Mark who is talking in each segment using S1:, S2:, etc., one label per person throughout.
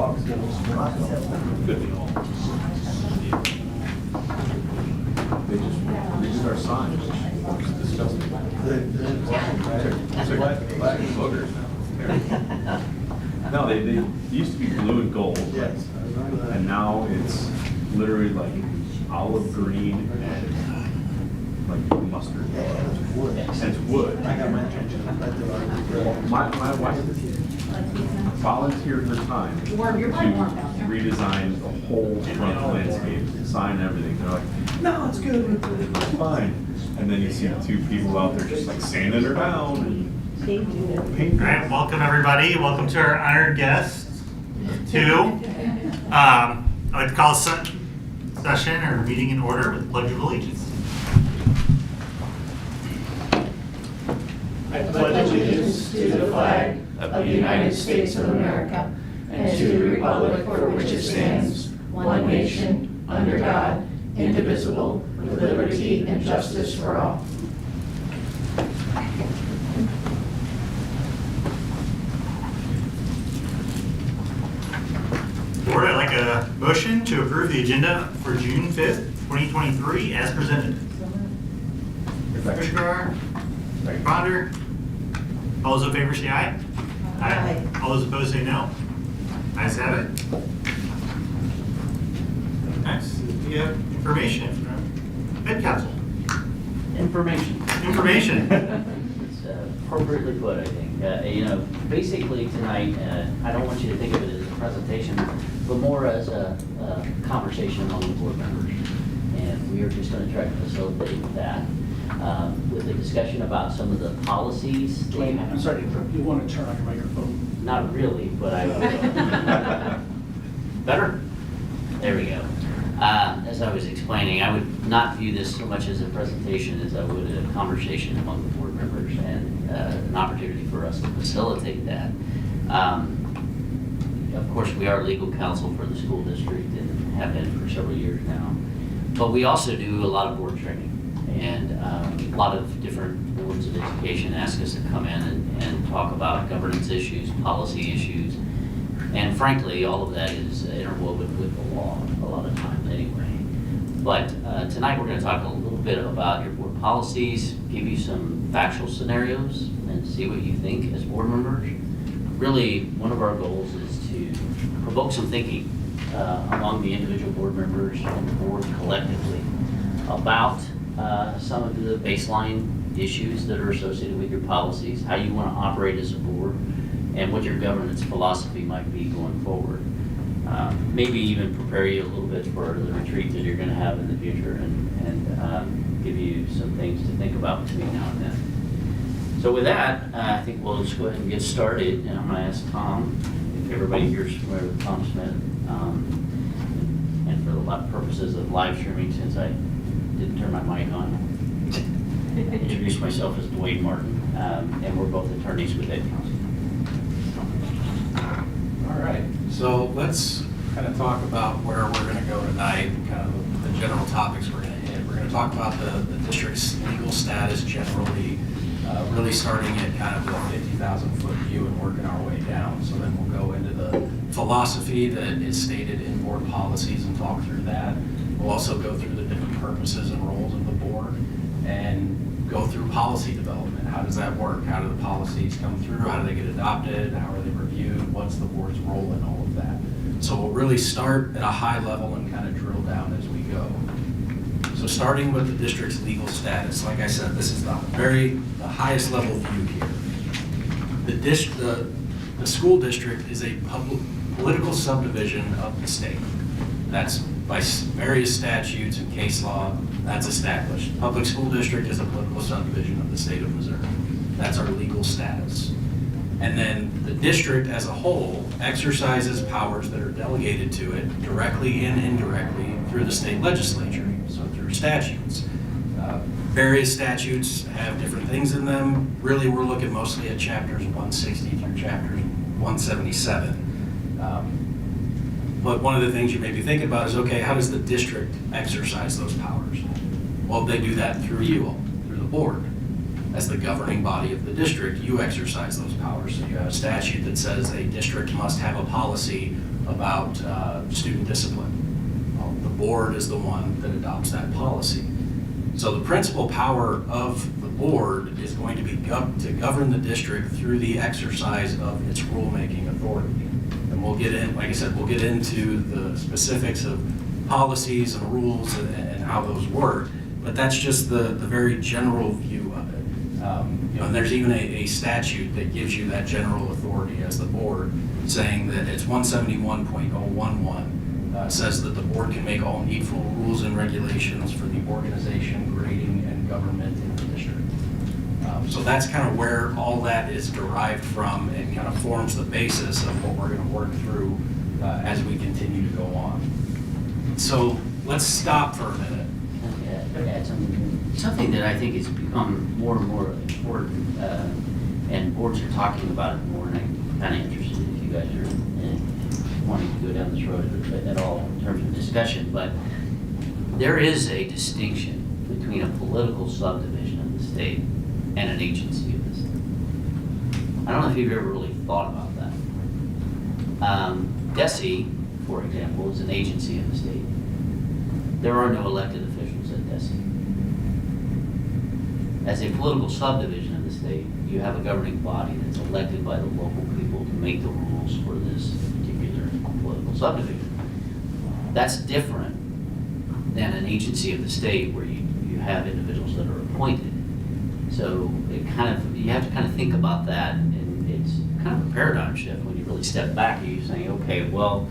S1: Could be all. They just reduced our signs. It's disgusting. It's like black boogers now. No, they used to be blue and gold.
S2: Yes.
S1: And now it's literally like olive green and like mustard.
S2: And it's wood.
S1: And it's wood.
S2: I got my attention.
S1: My wife volunteered her time to redesign the whole front landscape, sign and everything. They're like, no, it's good, it's fine. And then you see two people out there just like sanding her down and painting.
S3: All right, welcome everybody. Welcome to our honored guest, two. I'd like to call a session or meeting in order with Pledge of Allegiance.
S4: I pledge allegiance to the flag of the United States of America and to the republic for which it stands, one nation, under God, indivisible, with liberty and justice for all.
S3: Board, I'd like a motion to approve the agenda for June 5th, 2023 as presented. Commissioner Ponder. All those in favor say aye. Aye. All those opposed say no. Ayes have it. Next, we have information from Ed Council.
S5: Information.
S3: Information.
S5: It's appropriately put, I think. Basically tonight, I don't want you to think of it as a presentation, but more as a conversation among the board members. And we are just going to try to facilitate that with a discussion about some of the policies.
S6: I'm sorry, you want to turn on your microphone?
S5: Not really, but I will. Better? There we go. As I was explaining, I would not view this so much as a presentation as I would a conversation among the board members and an opportunity for us to facilitate that. Of course, we are legal counsel for the school district and have been for several years now. But we also do a lot of board training, and a lot of different boards of education ask us to come in and talk about governance issues, policy issues. And frankly, all of that is interwoven with the law a lot of times anyway. But tonight we're going to talk a little bit about your board policies, give you some factual scenarios, and see what you think as board members. Really, one of our goals is to provoke some thinking among the individual board members and the board collectively about some of the baseline issues that are associated with your policies, how you want to operate as a board, and what your governance philosophy might be going forward. Maybe even prepare you a little bit for the retreat that you're going to have in the future and give you some things to think about between now and then. So with that, I think we'll just go ahead and get started. And I'm going to ask Tom, if everybody here is familiar with Tom Smith, and for the purposes of live streaming, since I didn't turn my mic on, introduce myself as Dwayne Martin, and we're both attorneys with Ed Council.
S6: All right, so let's kind of talk about where we're going to go tonight, kind of the general topics we're going to hit. We're going to talk about the district's legal status generally, really starting at kind of the 50,000-foot view and working our way down. So then we'll go into the philosophy that is stated in board policies and talk through that. We'll also go through the different purposes and roles of the board and go through policy development. How does that work? How do the policies come through? How do they get adopted? How are they reviewed? What's the board's role in all of that? So we'll really start at a high level and kind of drill down as we go. So starting with the district's legal status, like I said, this is the highest level view here. The school district is a political subdivision of the state. That's by various statutes and case law, that's established. Public school district is a political subdivision of the state of Missouri. That's our legal status. And then the district as a whole exercises powers that are delegated to it directly and indirectly through the state legislature, so through statutes. Various statutes have different things in them. Really, we're looking mostly at chapters 160 through chapters 177. But one of the things you may be thinking about is, okay, how does the district exercise those powers? Well, they do that through you all, through the board. As the governing body of the district, you exercise those powers. So you have a statute that says a district must have a policy about student discipline. Well, the board is the one that adopts that policy. So the principal power of the board is going to be to govern the district through the exercise of its rulemaking authority. And we'll get in, like I said, we'll get into the specifics of policies and rules and how those work. But that's just the very general view of it. And there's even a statute that gives you that general authority as the board, saying that it's 171.011 says that the board can make all needful rules and regulations for the organization, grading, and government in the district. So that's kind of where all that is derived from and kind of forms the basis of what we're going to work through as we continue to go on. So let's stop for a minute.
S5: Add something that I think has become more and more important, and boards are talking about it more, and I'm kind of interested if you guys are wanting to go down this road at all in terms of discussion, but there is a distinction between a political subdivision of the state and an agency of the state. I don't know if you've ever really thought about that. DESE, for example, is an agency of the state. There are no elected officials at DESE. As a political subdivision of the state, you have a governing body that's elected by the local people to make the rules for this particular political subdivision. That's different than an agency of the state where you have individuals that are appointed. So you have to kind of think about that, and it's kind of a paradigm shift when you really step back and you're saying, okay, well,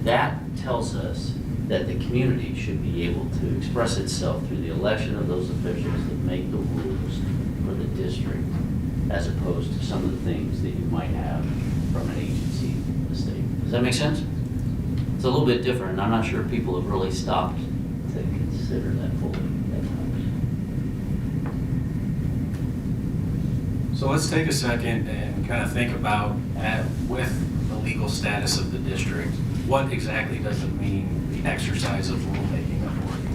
S5: that tells us that the community should be able to express itself through the election of those officials that make the rules for the district, as opposed to some of the things that you might have from an agency of the state. Does that make sense? It's a little bit different, and I'm not sure people have really stopped to consider that fully at times.
S6: So let's take a second and kind of think about, with the legal status of the district, what exactly does it mean, the exercise of rulemaking authority?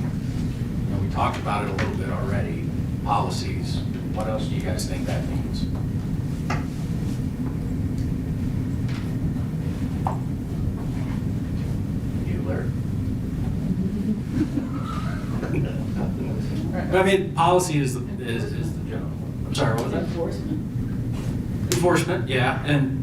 S6: We talked about it a little bit already. Policies. What else do you guys think that means? I mean, policy is the general. I'm sorry, what was that? Enforcement, yeah, and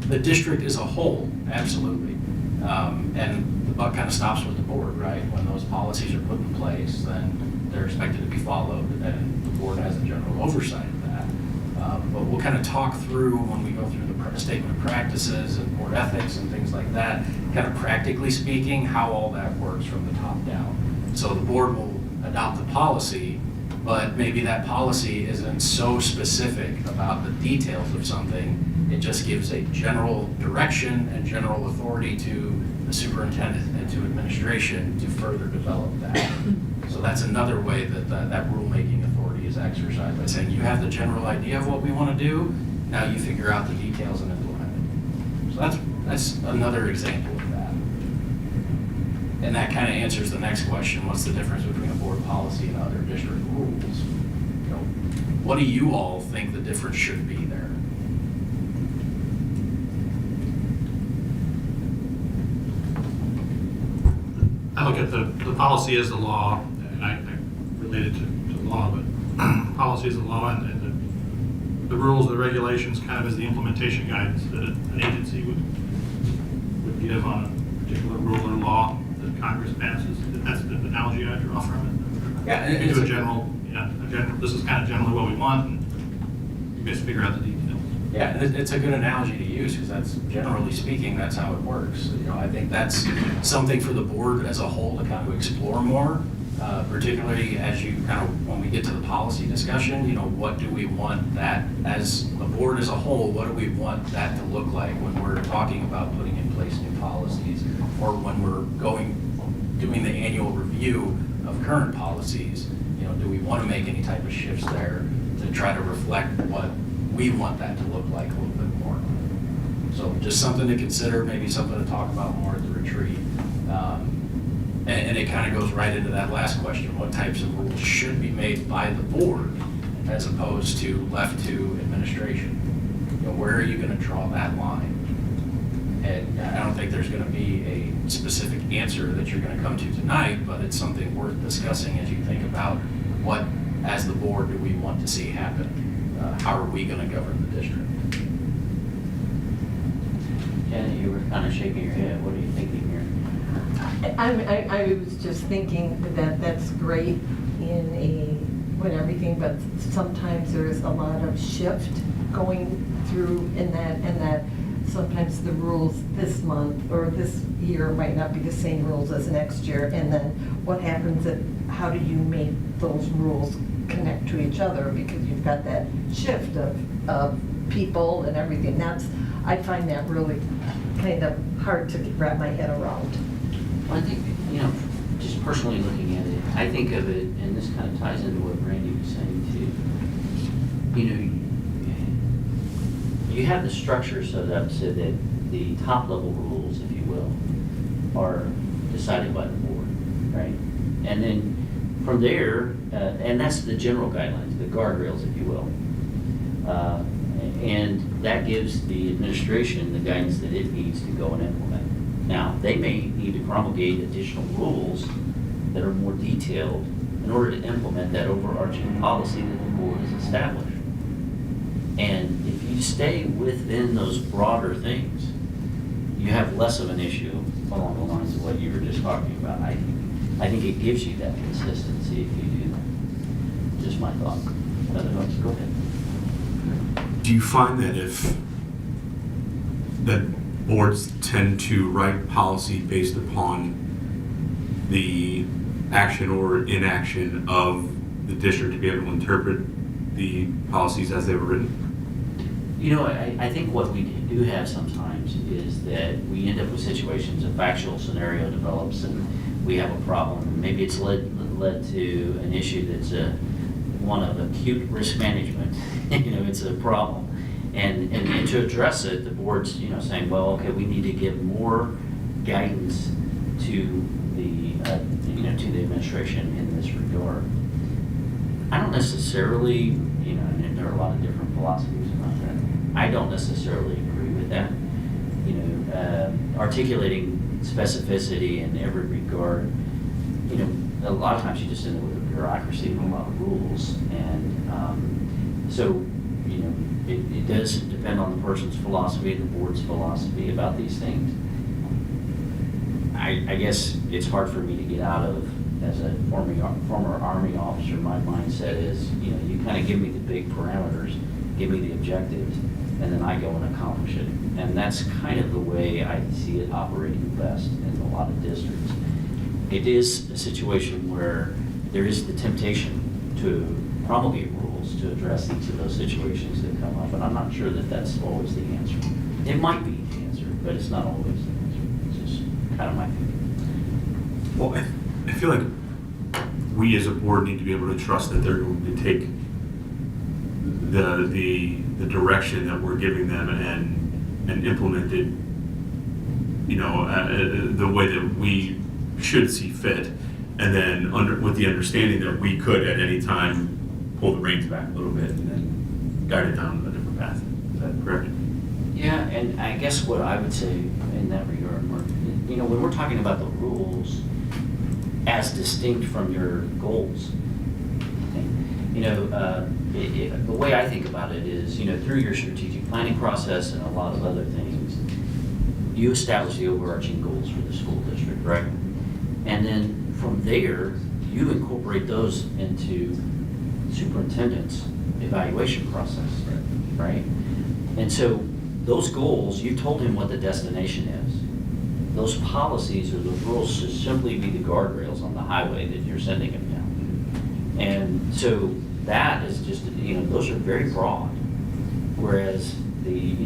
S6: the district as a whole, absolutely. And the buck kind of stops with the board, right? When those policies are put in place, then they're expected to be followed, and the board has a general oversight of that. But we'll kind of talk through, when we go through the statement of practices and board ethics and things like that, kind of practically speaking, how all that works from the top down. So the board will adopt the policy, but maybe that policy isn't so specific about the details of something. It just gives a general direction and general authority to the superintendent and to administration to further develop that. So that's another way that that rulemaking authority is exercised, by saying you have the general idea of what we want to do, now you figure out the details and implement it. So that's another example of that. And that kind of answers the next question, what's the difference between a board policy and other district rules? What do you all think the difference should be there?
S2: I look at the policy as the law, and I relate it to the law, but policy is the law, and the rules, the regulations kind of as the implementation guidance that an agency would give on a particular rule or law that Congress passes. That's the analogy I draw from it.
S6: Yeah,
S2: This is kind of generally what we want, and you guys figure out the details.
S6: Yeah, it's a good analogy to use, because that's, generally speaking, that's how it works. I think that's something for the board as a whole to kind of explore more, particularly as you kind of, when we get to the policy discussion, what do we want that, as the board as a whole, what do we want that to look like when we're talking about putting in place new policies, or when we're doing the annual review of current policies? Do we want to make any type of shifts there to try to reflect what we want that to look like a little bit more? So just something to consider, maybe something to talk about more at the retreat. And it kind of goes right into that last question, what types of rules should be made by the board as opposed to left to administration? Where are you going to draw that line? And I don't think there's going to be a specific answer that you're going to come to tonight, but it's something worth discussing as you think about what, as the board, do we want to see happen? How are we going to govern the district?
S5: Janet, you were kind of shaking your head. What are you thinking here?
S4: I was just thinking that that's great when everything, but sometimes there's a lot of shift going through in that sometimes the rules this month or this year might not be the same rules as next year. And then what happens how do you make those rules connect to each other? Because you've got that shift of people and everything. I find that really kind of hard to wrap my head around.
S5: Well, I think, just personally looking at it, I think of it, and this kind of ties into what Randy was saying too. You have the structure set up so that the top level rules, if you will, are decided by the board, right? And then from there, and that's the general guidelines, the guardrails, if you will. And that gives the administration the guidance that it needs to go and implement. Now, they may need to promulgate additional rules that are more detailed in order to implement that overarching policy that the board has established. And if you stay within those broader things, you have less of an issue along the lines of what you were just talking about. I think it gives you that consistency if you do that. Just my thought. Otherwise, go ahead.
S7: Do you find that boards tend to write policy based upon the action or inaction of the district to be able to interpret the policies as they were written?
S5: I think what we do have sometimes is that we end up with situations, a factual scenario develops and we have a problem. Maybe it's led to an issue that's one of acute risk management. It's a problem. And to address it, the board's, saying, well, okay, we need to give more guidance to the, to the administration in this regard. I don't necessarily, and there are a lot of different philosophies about that. I don't necessarily agree with that. Articulating specificity in every regard, a lot of times you just end up with a bureaucracy and a lot of rules. And so, it does depend on the person's philosophy, the board's philosophy about these things. I guess it's hard for me to get out of, as a former Army officer, my mindset is, you kind of give me the big parameters, give me the objectives, and then I go and accomplish it. And that's kind of the way I see it operating best in a lot of districts. It is a situation where there is the temptation to promulgate rules to address each of those situations that come up, and I'm not sure that that's always the answer. It might be the answer, but it's not always the answer. It's just kind of my thinking.
S7: Well, I feel like we as a board need to be able to trust that they're going to take the direction that we're giving them and implement it, the way that we should see fit, and then with the understanding that we could at any time pull the reins back a little bit and then guide it down a different path. Is that correct?
S5: Yeah, and I guess what I would say in that regard, Mark, when we're talking about the rules as distinct from your goals, the way I think about it is, through your strategic planning process and a lot of other things, you establish the overarching goals for the school district, right? And then from there, you incorporate those into superintendent's evaluation process, right? And so those goals, you told him what the destination is. Those policies or those rules should simply be the guardrails on the highway that you're sending him down. And so that is just, those are very broad. Whereas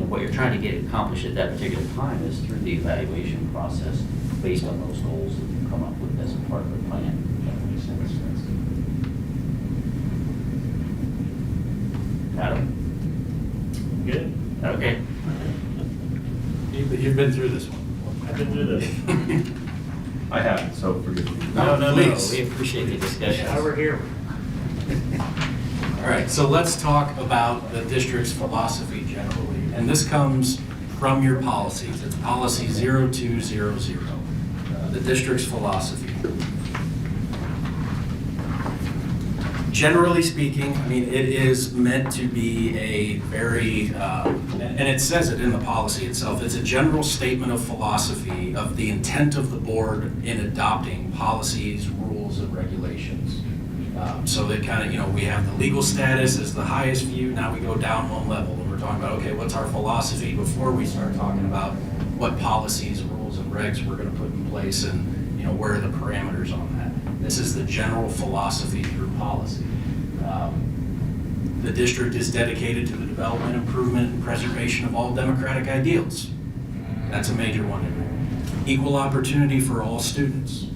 S5: what you're trying to get accomplished at that particular time is through the evaluation process based on those goals that you come up with as a part of the plan. If that makes sense. Adam? Good? Okay.
S6: You've been through this one.
S1: I've been through this. I haven't, so forgive me.
S5: No,
S6: please.
S5: we appreciate the discussion.
S3: Over here.
S6: All right, so let's talk about the district's philosophy generally. And this comes from your policies. It's policy 0200, the district's philosophy. Generally speaking, I mean, it is meant to be a very, and it says it in the policy itself, it's a general statement of philosophy of the intent of the board in adopting policies, rules, and regulations. So that kind of, you know, we have the legal status as the highest view, now we go down one level, and we're talking about, okay, what's our philosophy before we start talking about what policies, rules, and regs we're gonna put in place, and, you know, where are the parameters on that. This is the general philosophy through policy. The district is dedicated to the development, improvement, and preservation of all democratic ideals. That's a major one in there. Equal opportunity for all students.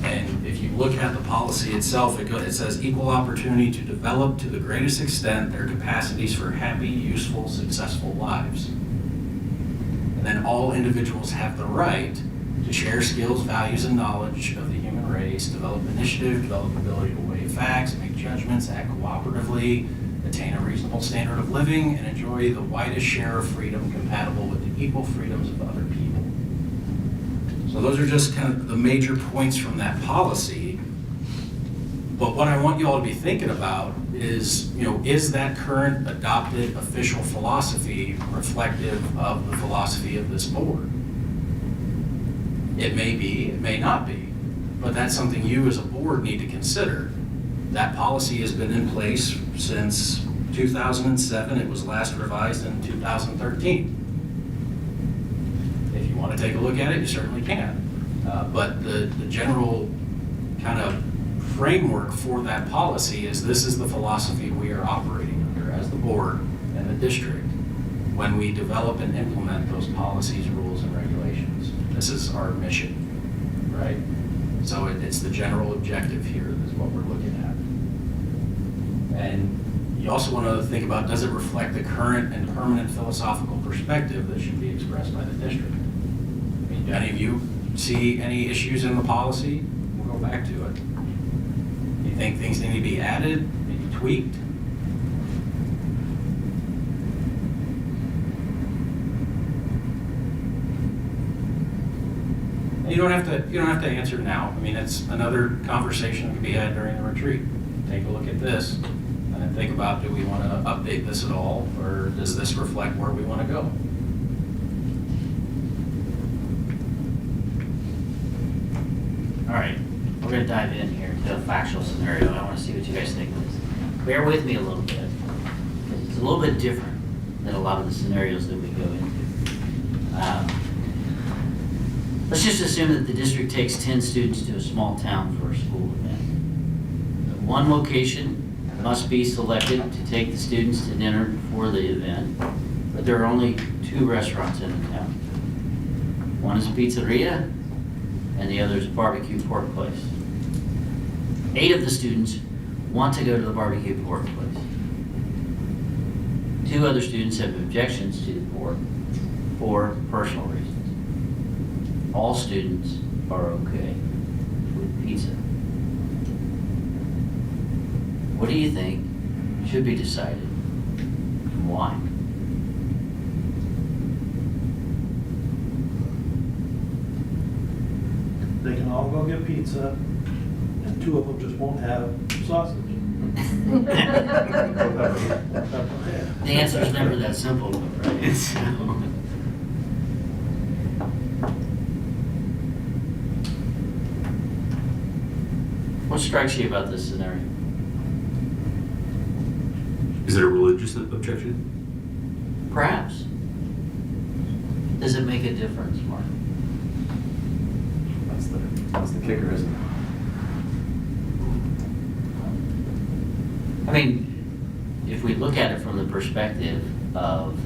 S6: And if you look at the policy itself, it says equal opportunity to develop to the greatest extent their capacities for happy, useful, successful lives. And then all individuals have the right to share skills, values, and knowledge of the human race, develop initiative, develop ability to weigh facts, make judgments, act cooperatively, attain a reasonable standard of living, and enjoy the widest share of freedom compatible with the equal freedoms of other people. So those are just kind of the major points from that policy. But what I want you all to be thinking about is, you know, is that current adopted official philosophy reflective of the philosophy of this board? It may be, it may not be, but that's something you as a board need to consider. That policy has been in place since 2007. It was last revised in 2013. If you want to take a look at it, you certainly can. But the general kind of framework for that policy is this is the philosophy we are operating under as the board and the district when we develop and implement those policies, rules, and regulations. This is our mission, right? So it's the general objective here is what we're looking at. And you also want to think about, does it reflect the current and permanent philosophical perspective that should be expressed by the district? I mean, do any of you see any issues in the policy? We'll go back to it. You think things need to be added, maybe tweaked? You don't have to answer now. I mean, it's another conversation that can be had during the retreat. Take a look at this and then think about, do we want to update this at all, or does this reflect where we want to go?
S5: All right, we're gonna dive in here to a factual scenario. I wanna see what you guys think of this. Bear with me a little bit, because it's a little bit different than a lot of the scenarios that we go into. Let's just assume that the district takes 10 students to a small town for a school event. One location must be selected to take the students to dinner before the event, but there are only 2 restaurants in the town. One is a pizzeria, and the other is a barbecue pork place. 8 of the students want to go to the barbecue pork place. 2 other students have objections to the pork for personal reasons. All students are okay with pizza. What do you think should be decided and why?
S8: They can all go get pizza, and 2 of them just won't have sausage.
S5: The answer is never that simple, right? So, what strikes you about this scenario?
S7: Is it a religious objection?
S5: Perhaps. Does it make a difference, Mark?
S1: That's the kicker, isn't it?
S5: I mean, if we look at it from the perspective of,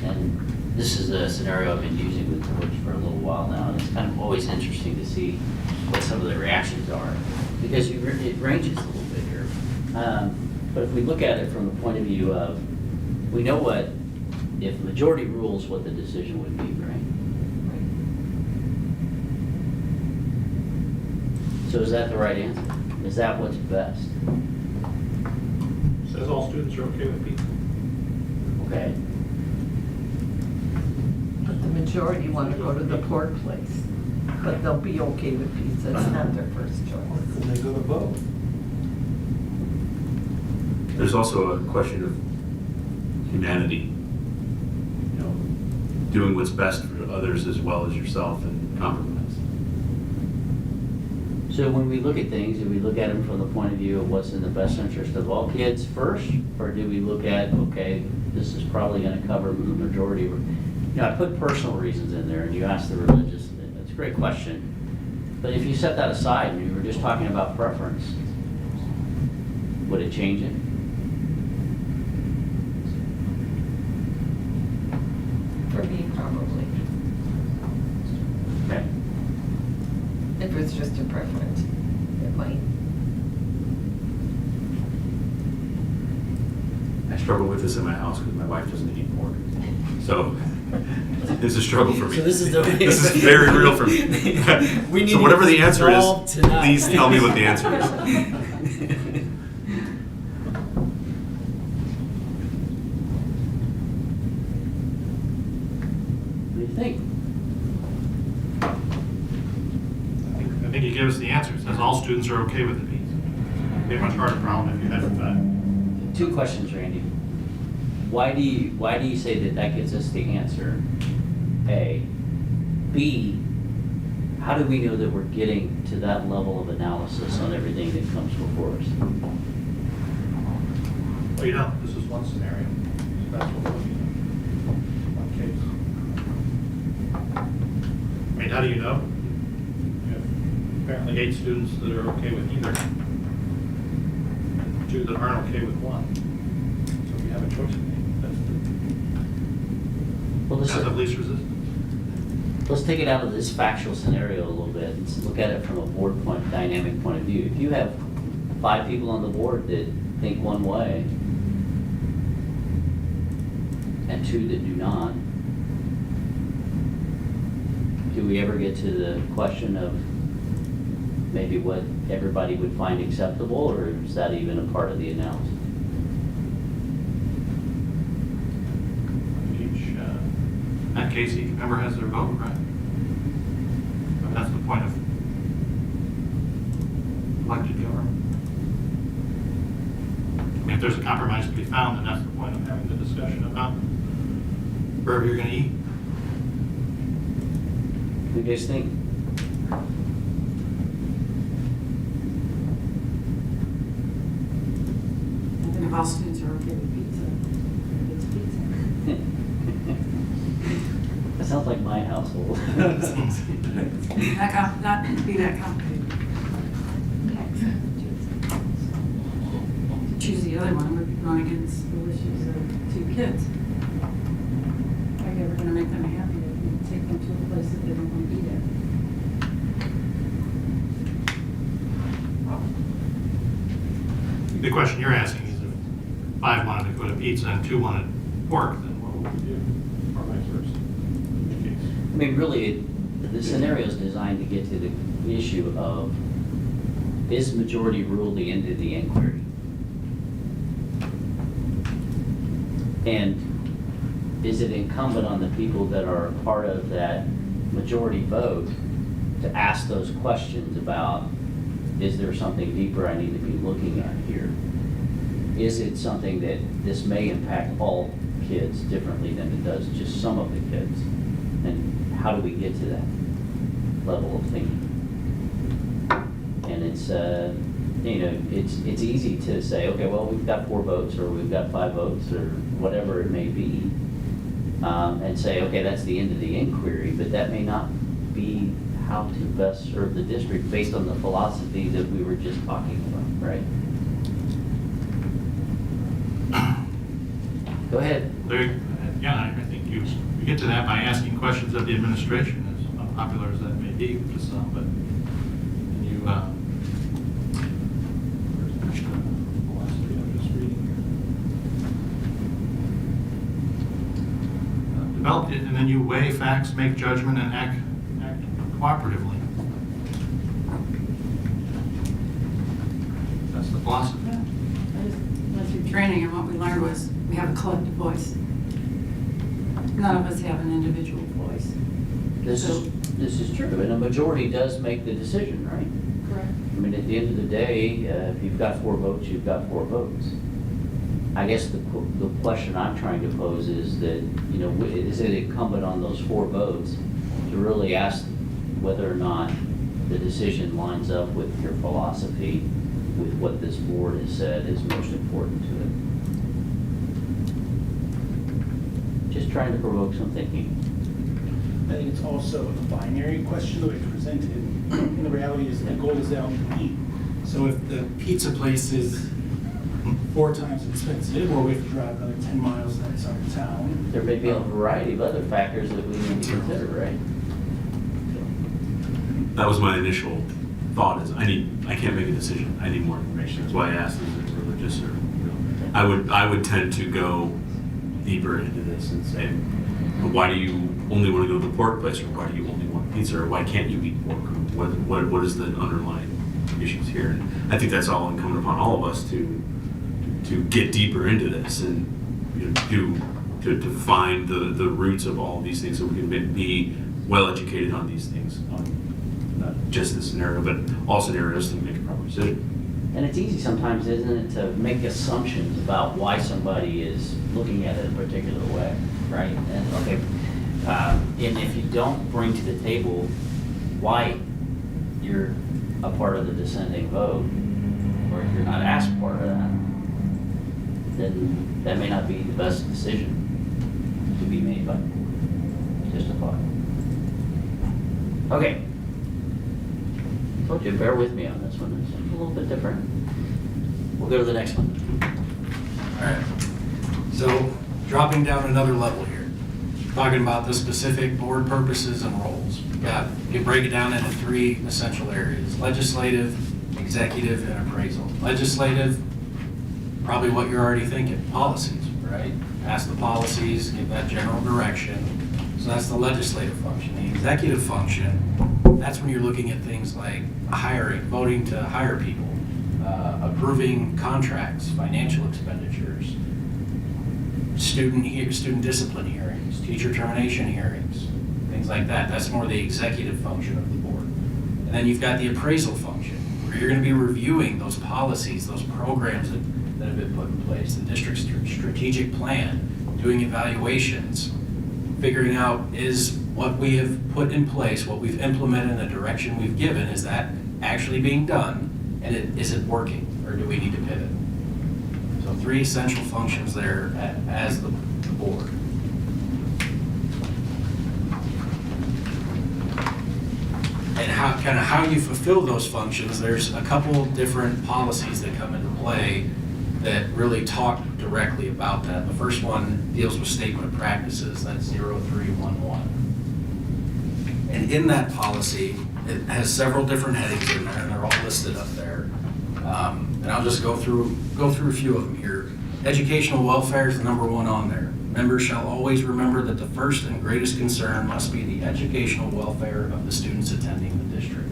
S5: and this is a scenario I've been using with boards for a little while now, and it's kind of always interesting to see what some of the reactions are, because it ranges a little bit here. But if we look at it from the point of view of, we know what, if majority rules, what the decision would be, right? So is that the right answer? Is that what's best?
S2: Says all students are okay with pizza.
S5: Okay.
S9: majority want to go to the pork place, but they'll be okay with pizza, it's not their first choice.
S8: Then they go to vote.
S7: There's also a question of humanity, you know, doing what's best for others as well as yourself and compromise.
S5: So when we look at things, do we look at them from the point of view of what's in the best interest of all kids first? Or do we look at, okay, this is probably gonna cover the majority? You know, I put personal reasons in there and you asked the religious, it's a great question. But if you set that aside and you were just talking about preference, would it change it?
S9: For me, probably.
S5: Okay.
S9: If it's just a preference, it might.
S7: I struggle with this in my house because my wife doesn't eat pork. So it's a struggle for me.
S10: So this is the-
S7: This is very real for me.
S10: We need
S7: So
S10: to
S7: whatever
S10: get
S7: the
S10: this
S7: answer is,
S10: resolved tonight.
S7: please tell me what the answer is.
S5: What do you think?
S2: I think you gave us the answer. It says all students are okay with the pizza. It'd be a much harder problem if you had that.
S5: 2 questions, Randy. Why do you say that that gets us the answer? A. B. How do we know that we're getting to that level of analysis on everything that comes before us?
S2: Well, you know, this is one scenario. That's what we're looking at. One case. I mean, how do you know? You have apparently 8 students that are okay with either. And 2 that aren't okay with one. So we have a choice to make.
S5: Well,
S2: That's the path of least resistance.
S5: let's take it out of this factual scenario a little bit and look at it from a board dynamic point of view. If you have 5 people on the board that think one way and 2 that do not, do we ever get to the question of maybe what everybody would find acceptable, or is that even a part of the analysis?
S2: That case, each member has their vote, right? But that's the point of elected government. I mean, if there's a compromise to be found, then that's the point of having the discussion about wherever you're gonna eat.
S5: What do you guys think?
S11: I think if all students are okay with pizza, it's pizza.
S5: That sounds like my household.
S11: Not be that complicated. To choose the other one would be going against the wishes of 2 kids. Are you ever gonna make them happy if you take them to a place that they don't want to be there?
S2: The question you're asking is if 5 wanted to go to pizza and 2 wanted pork, then what would we do? Or vice versa? In the case.
S5: I mean, really, the scenario is designed to get to the issue of, is majority rule the end of the inquiry? And is it incumbent on the people that are part of that majority vote to ask those questions about, is there something deeper I need to be looking at here? Is it something that this may impact all kids differently than it does just some of the kids? And how do we get to that level of thinking? And it's, you know, it's easy to say, okay, well, we've got 4 votes, or we've got 5 votes, or whatever it may be, and say, okay, that's the end of the inquiry, but that may not be how to best serve the district based on the philosophy that we were just talking about, right? Go ahead.
S2: Yeah, I think you get to that by asking questions of the administration, as unpopular as that may be to some, but you, where's the philosophy I'm just reading here? Develop it, and then you weigh facts, make judgment, and act cooperatively. That's the philosophy.
S11: I just went through training, and what we learned was we have a collective voice. none of us have an individual voice.
S5: This is true, and a majority does make the decision, right?
S11: Correct.
S5: I mean, at the end of the day, if you've got 4 votes, you've got 4 votes. I guess the question I'm trying to pose is that, you know, is it incumbent on those 4 votes to really ask whether or not the decision lines up with your philosophy, with what this board has said is most important to it? Just trying to provoke some thinking.
S10: I think it's also a binary question the way it's presented. And the reality is the goal is that we eat. So if the pizza place is 4 times expensive, or we have to drive another 10 miles outside of town.
S5: There may be a variety of other factors that we need to consider, right?
S7: That was my initial thought is I can't make a decision. I need more information. That's why I asked, is it religious or, you know, I would tend to go deeper into this and say, why do you only want to go to the pork place, or why do you only want pizza, or why can't you eat pork? What is the underlying issues here? And I think that's all incumbent upon all of us to get deeper into this and, you know, to find the roots of all of these things so we can be well educated on these things, on not just this scenario, but all scenarios to make a proper decision.
S5: And it's easy sometimes, isn't it, to make assumptions about why somebody is looking at it a particular way, right? And okay, and if you don't bring to the table why you're a part of the dissenting vote, or if you're not asked part of that, then that may not be the best decision to be made by the board. Just a thought. Okay. Told you, bear with me on this one. It's a little bit different. We'll go to the next one.
S6: All right. So dropping down another level here, talking about the specific board purposes and roles. You can break it down into 3 essential areas: legislative, executive, and appraisal. Legislative, probably what you're already thinking, policies, right? Pass the policies, give that general direction. So that's the legislative function. The executive function, that's when you're looking at things like hiring, voting to hire people, approving contracts, financial expenditures, student discipline hearings, teacher termination hearings, things like that. That's more the executive function of the board. And then you've got the appraisal function, where you're going to be reviewing those policies, those programs that have been put in place, the district's strategic plan, doing evaluations, figuring out is what we have put in place, what we've implemented, and the direction we've given, is that actually being done, and is it working, or do we need to pivot? So 3 essential functions there as the board. And how you fulfill those functions, there's a couple different policies that come into play that really talk directly about that. The first one deals with statement of practices, that's 0311. And in that policy, it has several different headings in there, and they're all listed up there. And I'll just go through a few of them here. Educational welfare is the number 1 on there. Members shall always remember that the first and greatest concern must be the educational welfare of the students attending the district.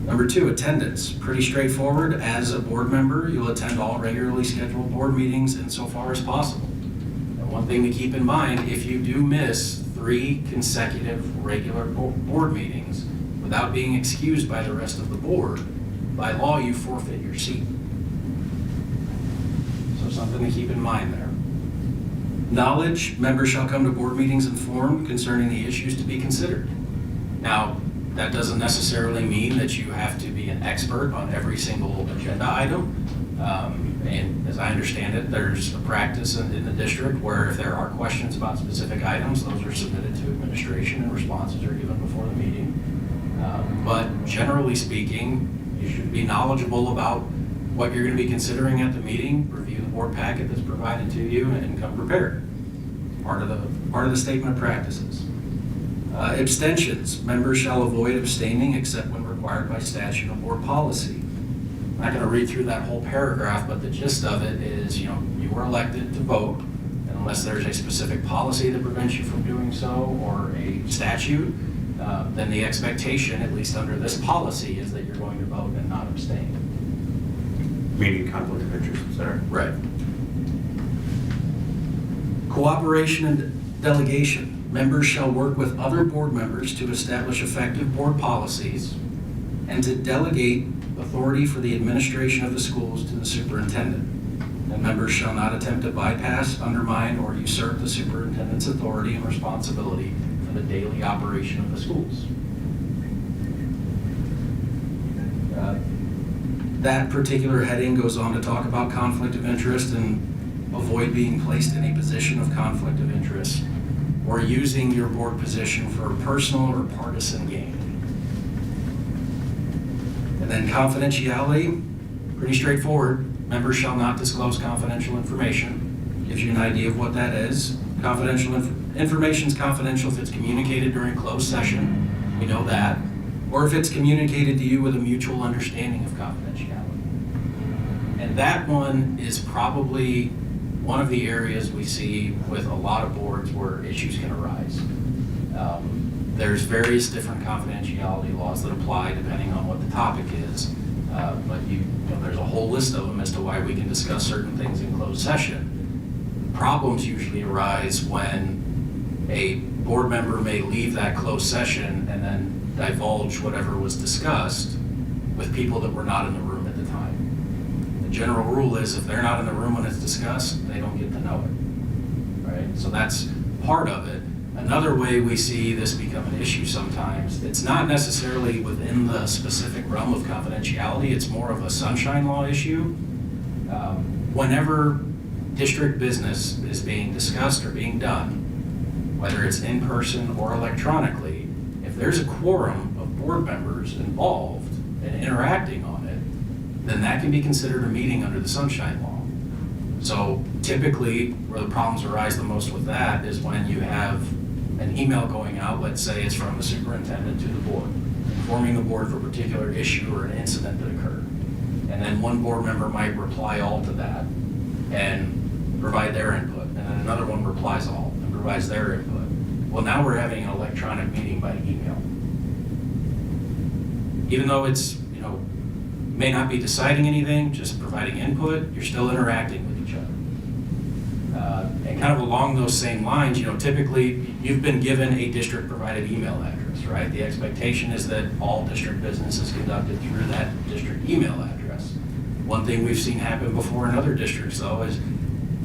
S6: Number 2, attendance. Pretty straightforward. As a board member, you'll attend all regularly scheduled board meetings insofar as possible. And one thing to keep in mind, if you do miss 3 consecutive regular board meetings without being excused by the rest of the board, by law you forfeit your seat. So something to keep in mind there. Knowledge. Members shall come to board meetings informed concerning the issues to be considered. Now, that doesn't necessarily mean that you have to be an expert on every single agenda item. And as I understand it, there's a practice in the district where if there are questions about specific items, those are submitted to administration and responses are given before the meeting. But generally speaking, you should be knowledgeable about what you're going to be considering at the meeting, review the board packet that's provided to you, and come prepared. Part of the statement of practices. Abstentions. Members shall avoid abstaining except when required by statute or board policy. I'm not going to read through that whole paragraph, but the gist of it is, you were elected to vote, and unless there's a specific policy that prevents you from doing so, or a statute, then the expectation, at least under this policy, is that you're going to vote and not abstain.
S7: Meaning conflict of interest, et cetera.
S6: Right. Cooperation and delegation. Members shall work with other board members to establish effective board policies and to delegate authority for the administration of the schools to the superintendent. And members shall not attempt to bypass, undermine, or usurp the superintendent's authority and responsibility for the daily operation of the schools. That particular heading goes on to talk about conflict of interest and avoid being placed in a position of conflict of interest or using your board position for personal or partisan gain. And then confidentiality, pretty straightforward. Members shall not disclose confidential information. Gives you an idea of what that is. Confidential information is confidential if it's communicated during closed session. We know that. Or if it's communicated to you with a mutual understanding of confidentiality. And that one is probably one of the areas we see with a lot of boards where issues can arise. There's various different confidentiality laws that apply depending on what the topic is. But there's a whole list of them as to why we can discuss certain things in closed session. Problems usually arise when a board member may leave that closed session and then divulge whatever was discussed with people that were not in the room at the time. The general rule is if they're not in the room when it's discussed, they don't get to know it, right? So that's part of it. Another way we see this become an issue sometimes, it's not necessarily within the specific realm of confidentiality, it's more of a sunshine law issue. Whenever district business is being discussed or being done, whether it's in person or electronically, if there's a quorum of board members involved and interacting on it, then that can be considered a meeting under the sunshine law. So typically, where the problems arise the most with that is when you have an email going out, let's say it's from the superintendent to the board, informing the board for a particular issue or an incident that occurred. And then one board member might reply all to that and provide their input. And then another one replies all and provides their input. Well, now we're having an electronic meeting by email. Even though it's, may not be deciding anything, just providing input, you're still interacting with each other. And kind of along those same lines, typically you've been given a district-provided email address, right? The expectation is that all district business is conducted through that district email address. One thing we've seen happen before in other districts, though, is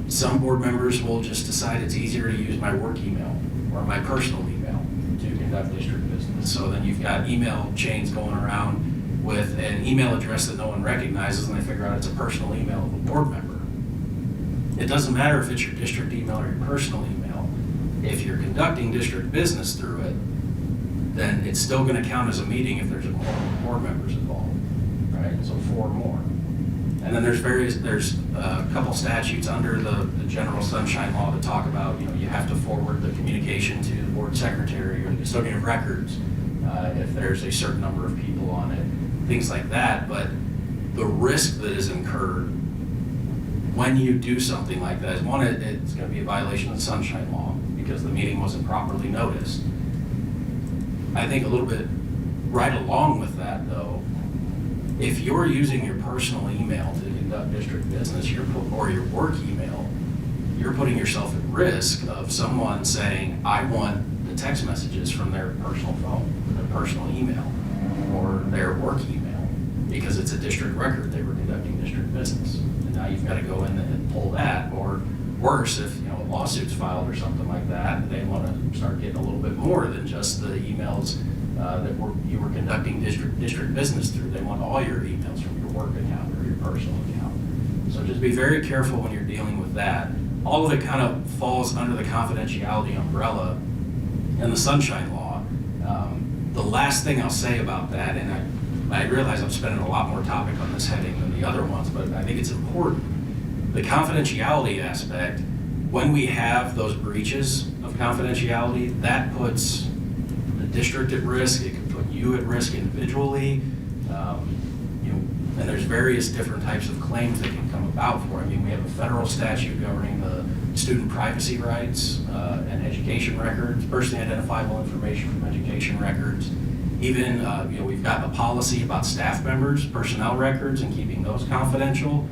S6: some board members will just decide it's easier to use my work email or my personal email to conduct district business. So then you've got email chains going around with an email address that no one recognizes, and they figure out it's a personal email of a board member. It doesn't matter if it's your district email or your personal email. If you're conducting district business through it, then it's still going to count as a meeting if there's a quorum of board members involved, right? So 4 or more. And then there's a couple statutes under the general sunshine law that talk about, you have to forward the communication to the board secretary or the custodian of records if there's a certain number of people on it, things like that. But the risk that is incurred when you do something like that is, one, it's going to be a violation of the sunshine law because the meeting wasn't properly noticed. I think a little bit right along with that, though, if you're using your personal email to conduct district business, or your work email, you're putting yourself at risk of someone saying, I want the text messages from their personal phone, their personal email, or their work email, because it's a district record, they were conducting district business. And now you've got to go in and pull that, or worse, if a lawsuit's filed or something like that, they want to start getting a little bit more than just the emails that you were conducting district business through. They want all your emails from your work account or your personal account. So just be very careful when you're dealing with that. All of it kind of falls under the confidentiality umbrella and the sunshine law. The last thing I'll say about that, and I realize I'm spending a lot more topic on this heading than the other ones, but I think it's important. The confidentiality aspect, when we have those breaches of confidentiality, that puts the district at risk, it can put you at risk individually, and there's various different types of claims that can come about for it. We have a federal statute governing the student privacy rights and education records, personally identifiable information from education records. Even, we've got a policy about staff members, personnel records, and keeping those confidential.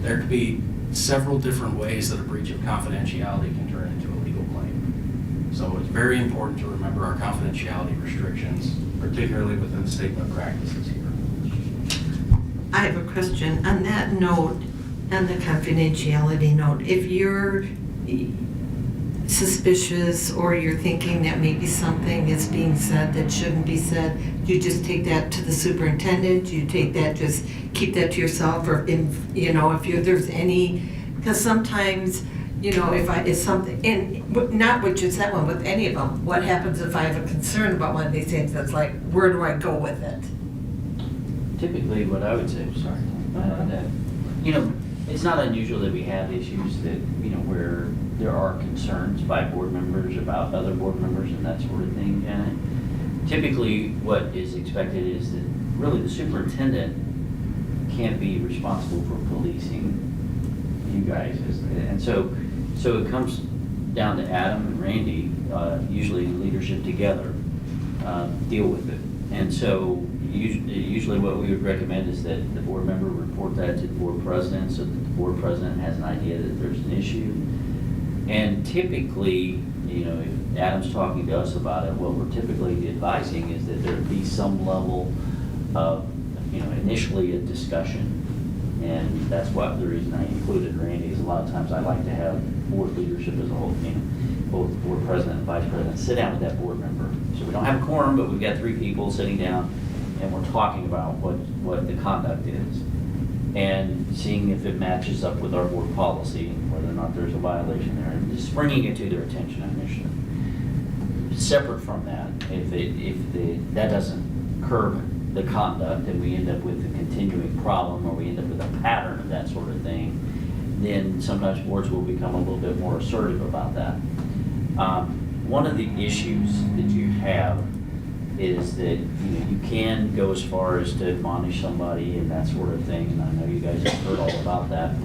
S6: There could be several different ways that a breach of confidentiality can turn into a legal claim. So it's very important to remember our confidentiality restrictions, particularly within the statement of practices here.
S12: I have a question on that note, on the confidentiality note. If you're suspicious or you're thinking that maybe something is being said that shouldn't be said, you just take that to the superintendent, you take that, just keep that to yourself, or there's any, because sometimes, if something, and not with just that one, with any of them, what happens if I have a concern about one of these things that's like, where do I go with it?
S5: Typically, what I would say, sorry, it's not unusual that we have issues that, where there are concerns by board members about other board members and that sort of thing. And typically, what is expected is that really the superintendent can't be responsible for policing you guys. And so it comes down to Adam and Randy, usually leadership together, deal with it. And so usually what we would recommend is that the board member report that to the board president so that the board president has an idea that there's an issue. And typically, if Adam's talking to us about it, what we're typically advising is that there be some level of, initially a discussion. And that's what the reason I included Randy is a lot of times I like to have board leadership as a whole, both the board president and vice president sit down with that board member. So we don't have a quorum, but we've got 3 people sitting down and we're talking about what the conduct is and seeing if it matches up with our board policy and whether or not there's a violation there, and just bringing it to their attention initially. Separate from that, if that doesn't curb the conduct and we end up with a continuing problem or we end up with a pattern of that sort of thing, then sometimes boards will become a little bit more assertive about that. One of the issues that you have is that you can go as far as to admonish somebody and that sort of thing, and I know you guys have heard all about that.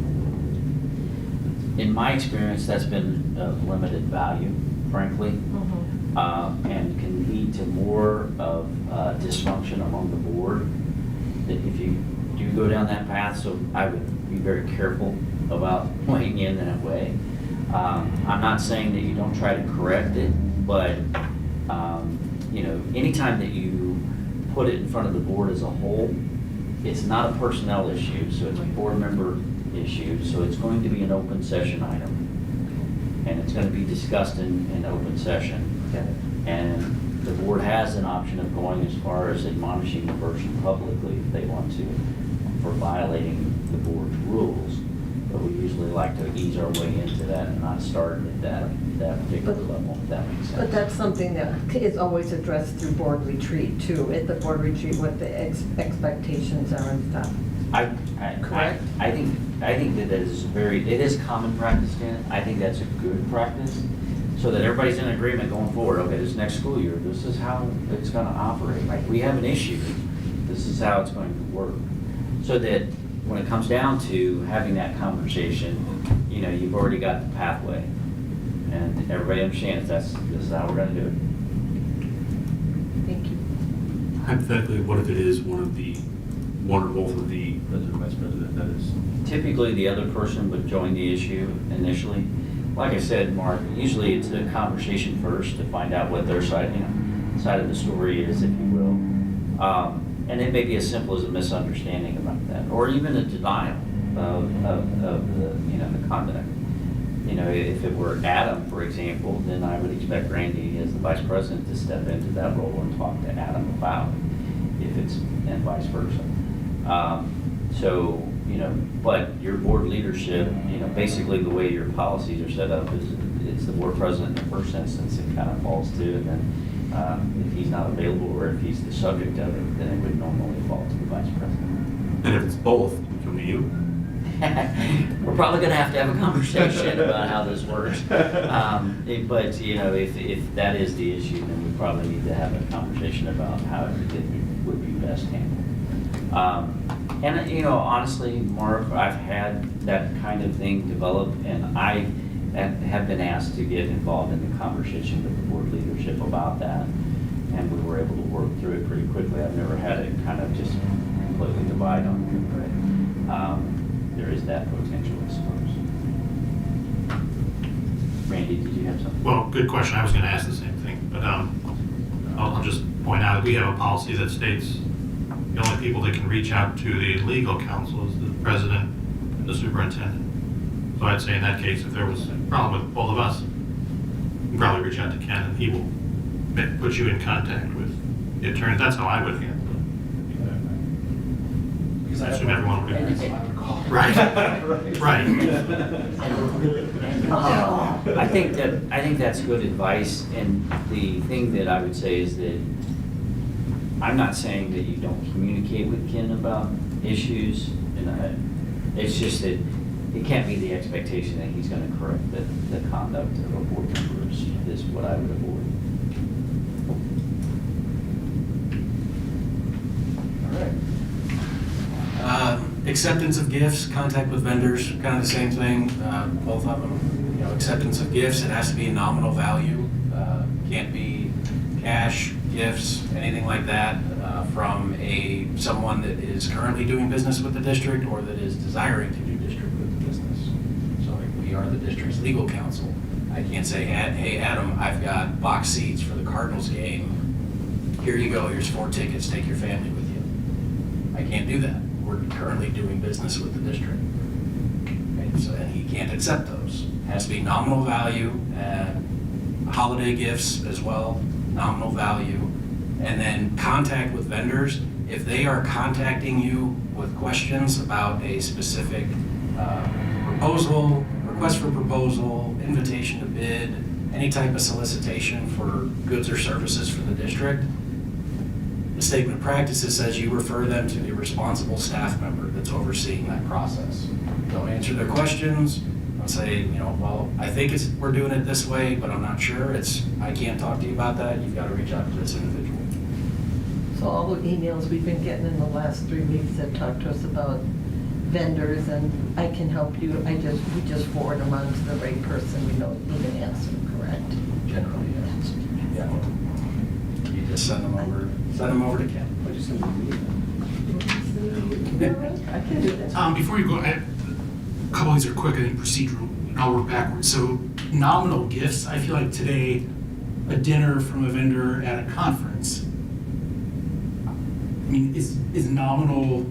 S5: In my experience, that's been of limited value, frankly, and can lead to more of dysfunction among the board. That if you do go down that path, so I would be very careful about weighing in that way. I'm not saying that you don't try to correct it, but anytime that you put it in front of the board as a whole, it's not a personnel issue, so it's a board member issue, so it's going to be an open session item. And it's going to be discussed in open session.
S12: Okay.
S5: And the board has an option of going as far as admonishing the person publicly if they want to for violating the board's rules. But we usually like to ease our way into that and not start at that particular level, if that makes sense.
S9: But that's something that is always addressed through board retreat too, at the board retreat, what the expectations are and stuff.
S5: Correct. I think that it is common practice, Janet. I think that's a good practice, so that everybody's in agreement going forward. Okay, this next school year, this is how it's going to operate. Like, we have an issue, this is how it's going to work. So that when it comes down to having that conversation, you've already got the pathway, and everybody understands this is how we're going to do it.
S9: Thank you.
S7: Hypothetically, what if it is one or both of the
S1: President, vice president, that is.
S5: Typically, the other person would join the issue initially. Like I said, Mark, usually it's a conversation first to find out what their side of the story is, if you will. And it may be as simple as a misunderstanding about that, or even a denial of the conduct. If it were Adam, for example, then I would expect Randy, as the vice president, to step into that role and talk to Adam about it, and vice versa. But your board leadership, basically the way your policies are set up is it's the board president in the first instance it kind of falls to, and then if he's not available or if he's the subject of it, then it would normally fall to the vice president.
S7: And if it's both, it can be you.
S5: We're probably going to have a conversation about how this works. But if that is the issue, then we probably need to have a conversation about how it would be best handled. And honestly, Mark, I've had that kind of thing develop, and I have been asked to get involved in the conversation with the board leadership about that, and we were able to work through it pretty quickly. I've never had it kind of just completely divide on me, but there is that potential, I suppose. have something?
S2: Well, good question. I was going to ask the same thing, but I'll just point out that we have a policy that states the only people that can reach out to the legal counsel is the president and the superintendent. So I'd say in that case, if there was a problem with both of us, you can probably reach out to Ken and he will put you in contact with the attorney. That's how I would handle it.
S10: Because
S2: I assume everyone would agree.
S10: I would call.
S2: Right, right.
S5: I think that's good advice, and the thing that I would say is that I'm not saying that you don't communicate with Ken about issues, and it's just that it can't be the expectation that he's going to correct the conduct of a board member is what I would avoid.
S6: All right. Acceptance of gifts, contact with vendors, kind of the same thing, both of them. You know, acceptance of gifts, it has to be a nominal value. Can't be cash, gifts, anything like that from someone that is currently doing business with the district or that is desiring to do district with the business. So like, we are the district's legal counsel. I can't say, hey, Adam, I've got box seats for the Cardinals game. Here you go, here's 4 tickets, take your family with you. I can't do that. We're currently doing business with the district. And he can't accept those. It has to be nominal value, holiday gifts as well, nominal value. And then contact with vendors. If they are contacting you with questions about a specific proposal, request for proposal, invitation to bid, any type of solicitation for goods or services for the district, the statement of practices says you refer them to the responsible staff member that's overseeing that process. Don't answer their questions. I'll say, well, I think we're doing it this way, but I'm not sure. I can't talk to you about that. You've got to reach out to this individual.
S9: So all the emails we've been getting in the last 3 weeks that talk to us about vendors, and I can help you, we just forward them on to the right person. We don't even answer them, correct?
S6: Generally, yes. Yeah. You just send them over to Ken.
S9: I can do that.
S13: Before you go, a couple of these are quick, I think procedural, and I'll work backwards. So nominal gifts, I feel like today, a dinner from a vendor at a conference, I mean, is nominal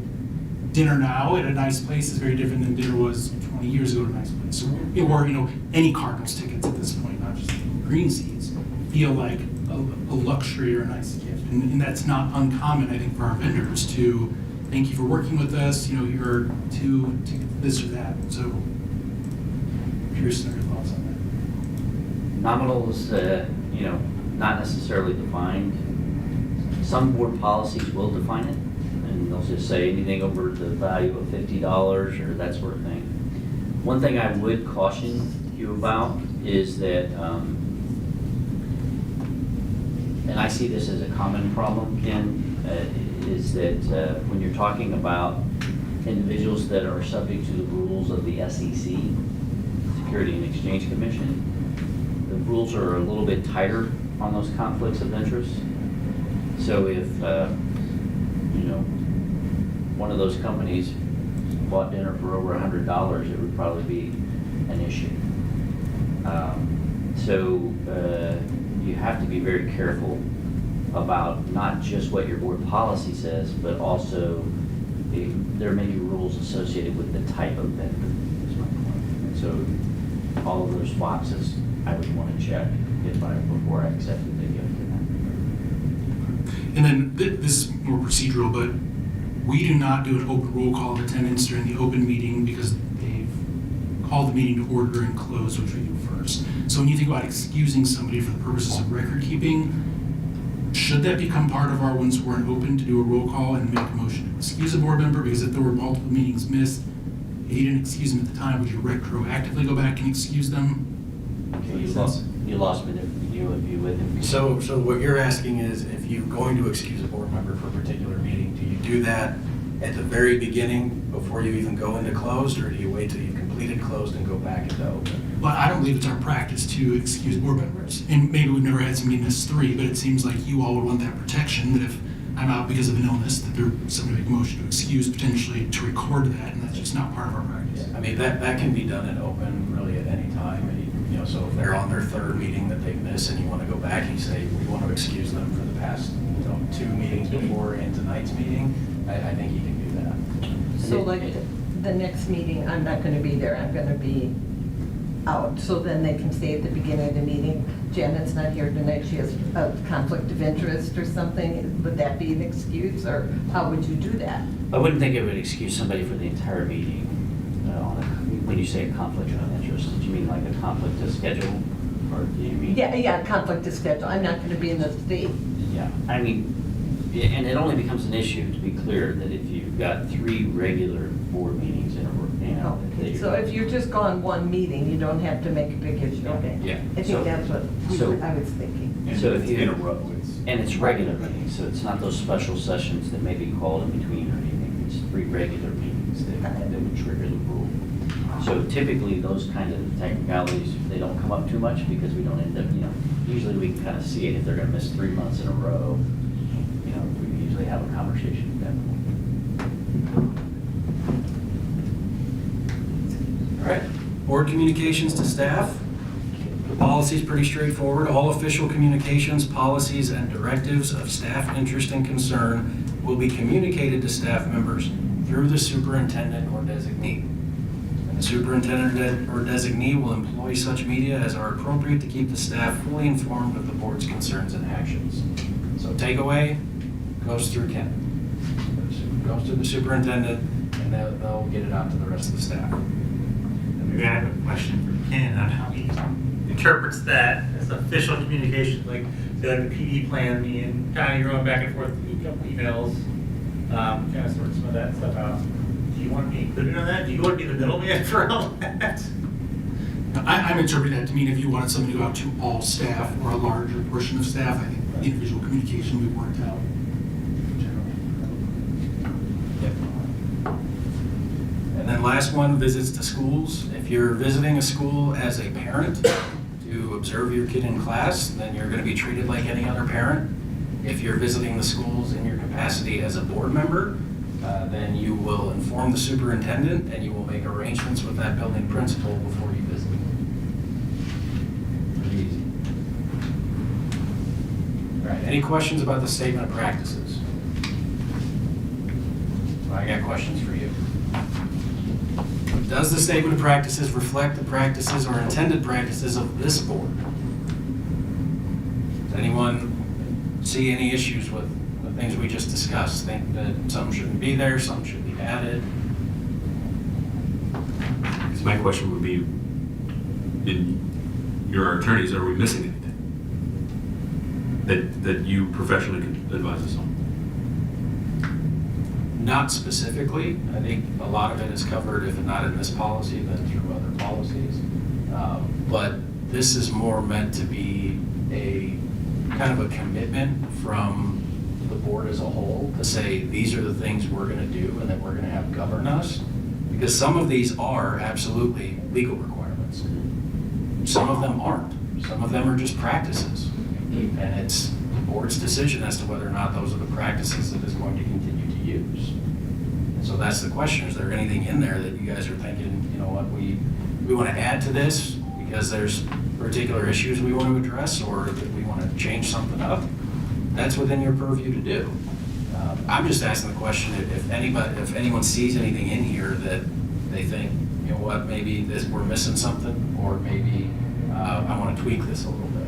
S13: dinner now at a nice place is very different than dinner was 20 years ago at a nice place. Or, any Cardinals tickets at this point, not just green seats, feel like a luxury or a nice gift. And that's not uncommon, I think, for our vendors to thank you for working with us, here are 2 tickets, this or that. So, curious to know your thoughts on
S5: Nominal is, not necessarily defined. Some board policies will define it, and they'll just say anything over the value of $50 or that sort of thing. One thing I would caution you about is that, and I see this as a common problem, Ken, is that when you're talking about individuals that are subject to the rules of the SEC, Security and Exchange Commission, the rules are a little bit tighter on those conflicts of interest. So if, one of those companies bought dinner for over $100, it would probably be an issue. So you have to be very careful about not just what your board policy says, but also there may be rules associated with the type of vendor, is my point. And so all of those boxes I would want to check before I accepted the gift in that regard.
S13: And then this is more procedural, but we do not do an open roll call of attendance during the open meeting because they've called the meeting to order and close, which we do first. So when you think about excusing somebody for the purposes of record keeping, should that become part of our once we're open to do a roll call and make a motion to excuse a board member? Because if there were multiple meetings missed, if you didn't excuse them at the time, would you retroactively go back and excuse them?
S5: Okay, you lost me there. You with him.
S6: So what you're asking is if you're going to excuse a board member for a particular meeting, do you do that at the very beginning before you even go into closed, or do you wait till you've completed closed and go back into open?
S13: Well, I don't believe it's our practice to excuse board members. And maybe we've never had somebody miss 3, but it seems like you all would want that protection that if I'm out because of an illness, that there's somebody make a motion to excuse potentially to record that, and that's just not part of our practice.
S6: I mean, that can be done in open really at any time. so if they're on their third meeting that they miss and you want to go back, you say, we want to excuse them for the past, 2 meetings before and tonight's meeting, I think you can do that.
S9: So like the next meeting, I'm not gonna be there, I'm gonna be out. So then they can say at the beginning of the meeting, Janet's not here tonight, she has a conflict of interest or something. Would that be an excuse, or how would you do that?
S5: I wouldn't think it would excuse somebody for the entire meeting. When you say a conflict of interest, did you mean like a conflict of schedule? Or do you mean?
S9: Yeah, conflict of schedule. I'm not gonna be in the state.
S5: Yeah, I mean, and it only becomes an issue, to be clear, that if you've got 3 regular board meetings in a row.
S9: Okay, so if you're just gone one meeting, you don't have to make a big issue, okay?
S6: Yeah.
S9: I think that's what I was thinking.
S5: So if you,
S1: In a row, it's.
S5: and it's regular meetings, so it's not those special sessions that may be called in between or anything. It's 3 regular meetings that would trigger the rule. So typically, those kind of technicalities, they don't come up too much because we don't end up, usually we can kind of see it if they're gonna miss 3 months in a row. We usually have a conversation with them.
S6: All right, board communications to staff. The policy is pretty straightforward. All official communications, policies, and directives of staff interest and concern will be communicated to staff members through the superintendent or designee. And the superintendent or designee will employ such media as are appropriate to keep the staff fully informed of the board's concerns and actions. So takeaway goes through Ken. Goes through the superintendent, and they'll get it out to the rest of the staff.
S3: Maybe I have a question for Ken on how he interprets that as official communication, like the PD plan, and kind of you're going back and forth, a couple emails, kind of sort some of that stuff out. Do you want to be included in that? Do you want to be the middleman for all that?
S13: I'm interpreting that to mean if you wanted something to go out to all staff or a larger portion of staff, I think individual communication would be worked out.
S6: And then last one, visits to schools. If you're visiting a school as a parent to observe your kid in class, then you're going to be treated like any other parent. If you're visiting the schools in your capacity as a board member, then you will inform the superintendent and you will make arrangements with that building principal before you visit. Pretty easy. All right, any questions about the statement of practices? I got questions for you. Does the statement of practices reflect the practices or intended practices of this board? Does anyone see any issues with the things we just discussed? Think that some shouldn't be there, some should be added?
S7: Because my question would be, your attorneys, are we missing anything that you professionally could advise us on?
S6: Not specifically. I think a lot of it is covered, if not in this policy, then through other policies. But this is more meant to be a kind of a commitment from the board as a whole to say, these are the things we're going to do and that we're going to have govern us. Because some of these are absolutely legal requirements. Some of them aren't. Some of them are just practices. And it's the board's decision as to whether or not those are the practices that is going to continue to use. And so that's the question. Is there anything in there that you guys are thinking, you know what, we want to add to this because there's particular issues we want to address, or that we want to change something up? That's within your purview to do. I'm just asking the question if anyone sees anything in here that they think, you know what, maybe we're missing something, or maybe I want to tweak this a little bit.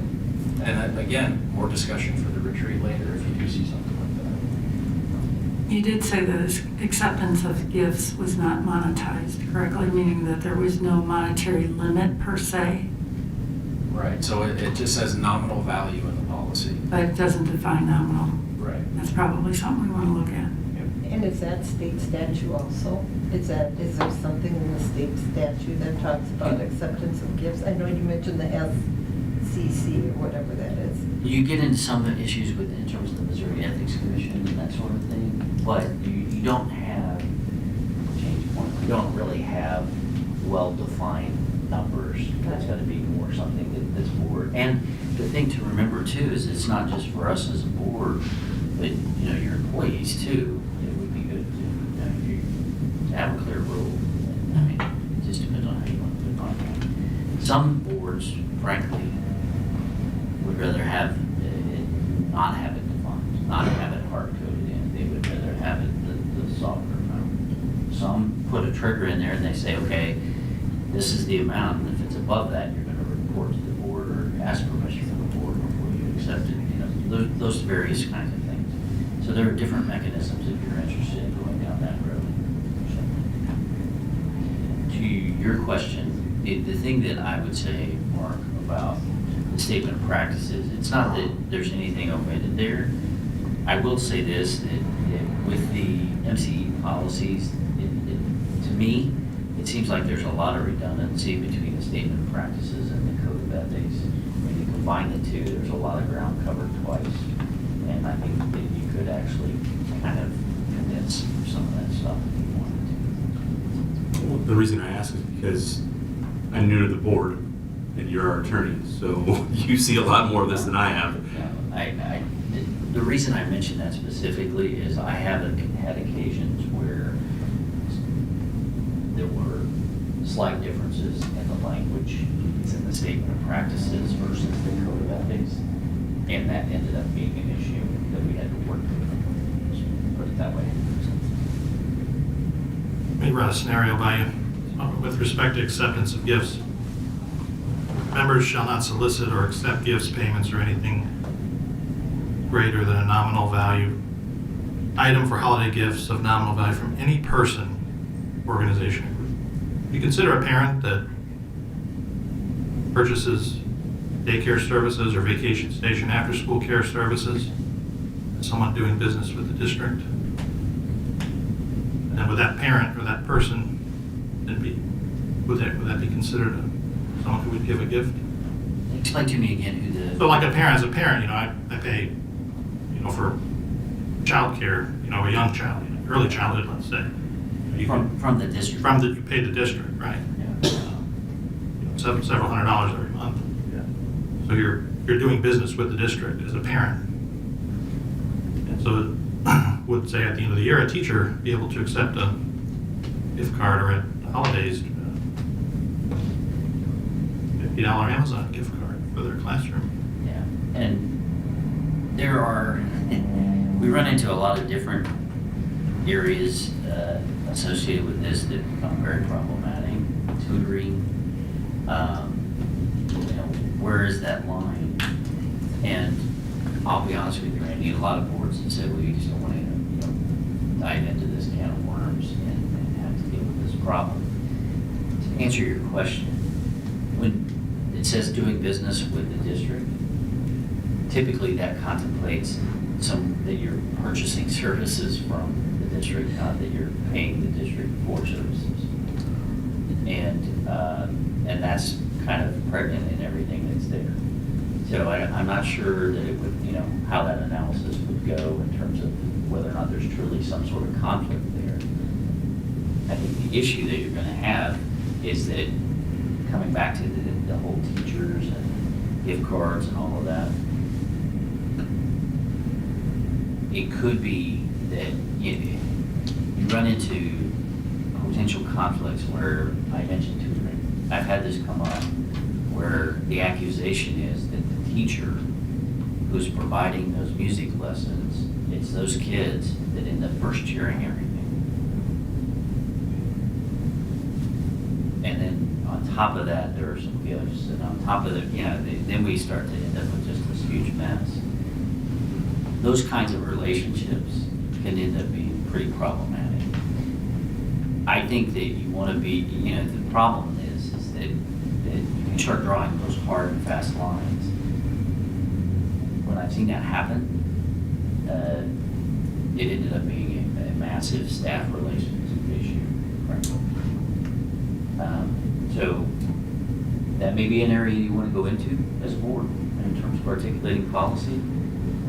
S6: And then, again, more discussion for the retreat later if you do see something like that.
S11: You did say that acceptance of gifts was not monetized correctly, meaning that there was no monetary limit per se,
S6: Right, so it just says nominal value in the policy.
S11: but it doesn't define nominal.
S6: Right.
S11: That's probably something we want to look at.
S9: And is that state statute also? Is there something in the state statute that talks about acceptance of gifts? I know you mentioned the SCC or whatever that is.
S5: You get into some issues in terms of the Missouri Ethics Commission and that sort of thing, but you don't have, change point, you don't really have well-defined numbers. That's got to be more something that this board, and the thing to remember too is it's not just for us as a board, but your employees too. It would be good to have a clear rule. I mean, it just depends on how you want to put it on. Some boards frankly, would rather have it, not have it defined, not have it hard-coded in. They would rather have it the software amount. Some put a trigger in there and they say, okay, this is the amount, and if it's above that, you're gonna report to the board or ask permission from the board before you accept it. You know, those various kinds of things. So there are different mechanisms if you're interested in going down that road. To your question, the thing that I would say, Mark, about the statement of practices, it's not that there's anything omitted there. I will say this, that with the MCE policies, to me, it seems like there's a lot of redundancy between the statement of practices and the code of ethics. When you combine the two, there's a lot of ground covered twice. And I think that you could actually kind of condense some of that stuff if you wanted to.
S7: Well, the reason I ask is because I'm new to the board, and you're our attorney, so you see a lot more of this than I have.
S5: The reason I mention that specifically is I have had occasions where there were slight differences in the language that's in the statement of practices versus the code of ethics, and that ended up being an issue that we had to work with. Just put it that way.
S2: Let me run a scenario by you. With respect to acceptance of gifts, members shall not solicit or accept gifts, payments, or anything greater than a nominal value item for holiday gifts of nominal value from any person, organization, or group. You consider a parent that purchases daycare services or vacation station after-school care services as someone doing business with the district. And would that parent or that person then would that be considered someone who would give a gift?
S5: Explain to me again who the...
S2: So like a parent, as a parent, I pay, for childcare, a young child, early childhood, let's say.
S5: From the district.
S2: You pay the district, right?
S5: Yeah.
S2: Several $100s every month.
S8: Yeah.
S2: So you're doing business with the district as a parent. And so it would say at the end of the year, a teacher be able to accept a gift card, or at the holidays, $50 Amazon gift card for their classroom.
S5: Yeah, and we run into a lot of different areas associated with this that become very problematic. Tutoring, where is that line? And I'll be honest with you, Randy, a lot of boards that said, we just don't want to, dive into this can of worms and have to deal with this problem. To answer your question, when it says doing business with the district, typically that contemplates that you're purchasing services from the district, not that you're paying the district for services. And that's kind of pregnant in everything that's there. So I'm not sure that it would, how that analysis would go in terms of whether or not there's truly some sort of conflict there. I think the issue that you're going to have is that, coming back to the whole teachers and gift cards and all of that, it could be that you run into potential conflicts where I mentioned tutoring. I've had this come up where the accusation is that the teacher who's providing those music lessons, it's those kids that end up first cheering everything. And then on top of that, there are some gifts, and on top of it, then we start to end up with just this huge mess. Those kinds of relationships can end up being pretty problematic. I think that you want to be, the problem is that you can start drawing those hard and fast lines. When I've seen that happen, it ended up being a massive staff relations issue, frankly. So that may be an area you want to go into as a board in terms of articulating policy.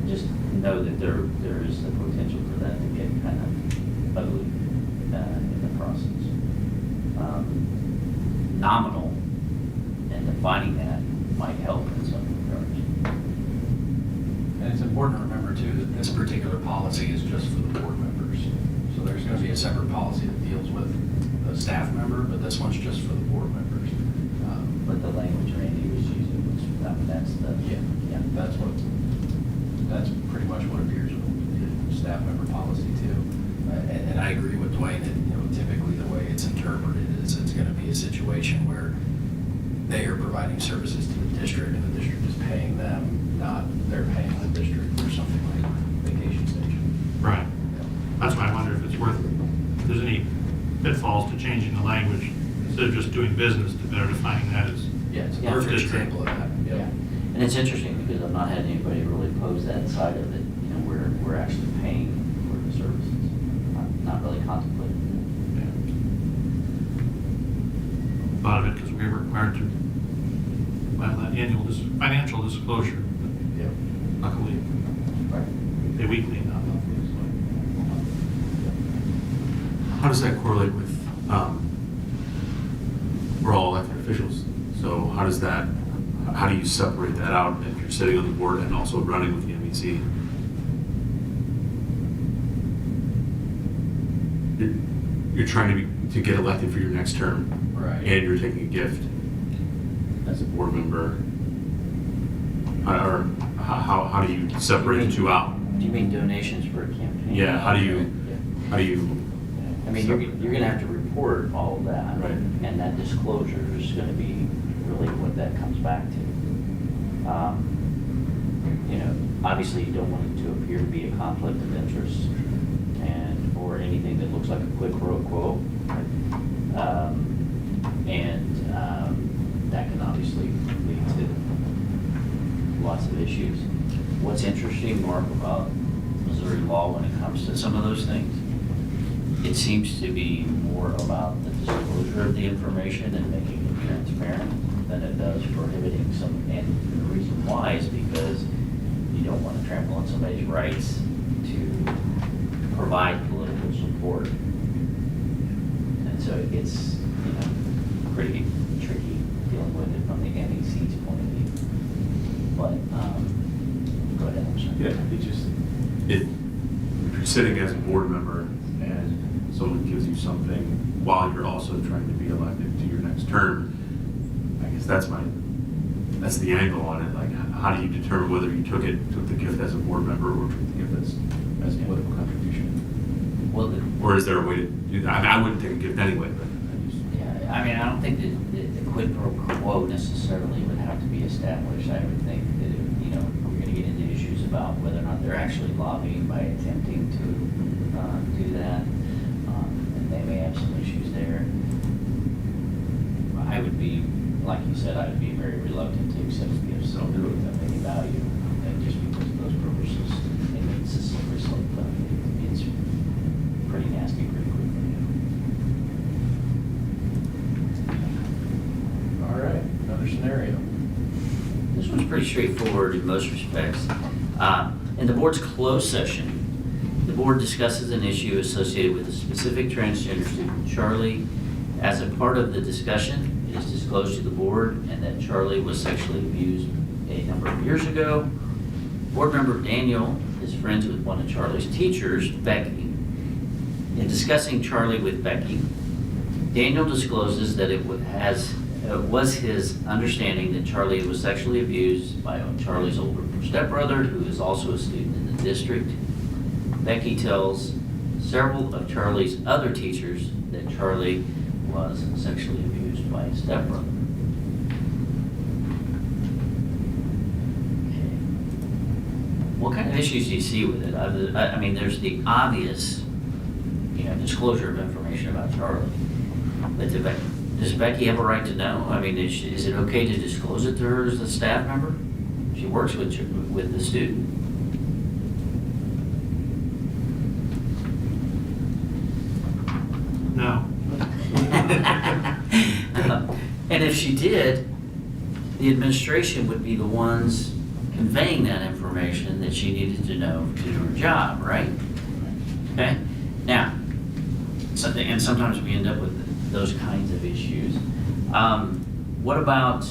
S5: Just know that there is the potential for that to get kind of ugly in the process. Nominal and defining that might help in some regards.
S6: And it's important to remember too that this particular policy is just for the board members. So there's going to be a separate policy that deals with a staff member, but this one's just for the board members.
S5: But the language Randy was using
S6: much what appears in the staff member policy too. And I agree with Dwayne that, typically the way it's interpreted is it's going to be a situation where they are providing services to the district and the district is paying them, not they're paying the district for something like vacation station.
S2: Right. That's why I wonder if it's worth, if there's any pitfalls to changing the language instead of just doing business, to better defining that as.
S6: Yeah, it's a
S5: Yeah.
S6: perfect
S2: District.
S6: example of that.
S5: Yeah.
S6: Yep.
S5: And it's interesting because I've not had anybody really pose that side of it, where we're actually paying for the services. Not really contemplating
S2: Thought of it because we were required to file that annual financial disclosure.
S6: Yep.
S2: Luckily,
S5: that. Right.
S2: they weekly now.
S7: How does that correlate with, we're all elected officials, so how do you separate that out if you're sitting on the board and also running with the MEC? You're trying to get elected for your next term.
S6: Right.
S7: And you're taking a gift as a board member. Or how do you separate the two out?
S5: Do you mean donations for a campaign?
S7: Yeah, how do you,
S5: I mean, you're gonna have to report all of that.
S7: Right.
S5: And that disclosure is gonna be really what that comes back to. Obviously you don't want it to appear to be a conflict of interest or anything that looks like a quid pro quo. That can obviously lead to lots of issues. What's interesting, Mark, about Missouri law when it comes to some of those things, it seems to be more about the disclosure of the information and making it transparent than it does prohibiting some. And the reason why is because you don't want to trample on somebody's rights to provide political support. And so it gets, pretty tricky dealing with it from the NEC's point of view. But, go ahead, I'm sorry.
S7: yeah, if you're sitting as a board member and someone gives you something while you're also trying to be elected to your next term, I guess that's the angle on it. Like, how do you determine whether you took the gift as a board member or took the gift as a political contribution?
S5: Well,
S7: Or is there a way to do that? I wouldn't take a gift anyway, but
S5: yeah, I mean, I don't think that the quid pro quo necessarily would have to be established. I would think that, we're going to get into issues about whether or not they're actually lobbying by attempting to do that. And they may have some issues there. I would be, like you said, I would be very reluctant to accept gifts of any value. And just because of those purposes, it's a slippery slope. It's pretty nasty pretty quickly.
S6: All right, another scenario.
S5: This one's pretty straightforward in most respects. In the board's closed session, the board discusses an issue associated with a specific transgender student, Charlie. As a part of the discussion, it is disclosed to the board and that Charlie was sexually abused a number of years ago. Board member Daniel is friends with one of Charlie's teachers, Becky. In discussing Charlie with Becky, Daniel discloses that it was his understanding that Charlie was sexually abused by Charlie's older stepbrother, who is also a student in the district. Becky tells several of Charlie's other teachers that Charlie was sexually abused by his stepbrother. Okay. What kind of issues do you see with it? I mean, there's the obvious, disclosure of information about Charlie. But does Becky have a right to know? I mean, is it okay to disclose it to her as a staff member? She works with the student.
S2: No.
S5: And if she did, the administration would be the ones conveying that information that she needed to know to do her job, right? Okay? Now, and sometimes we end up with those kinds of issues. What about,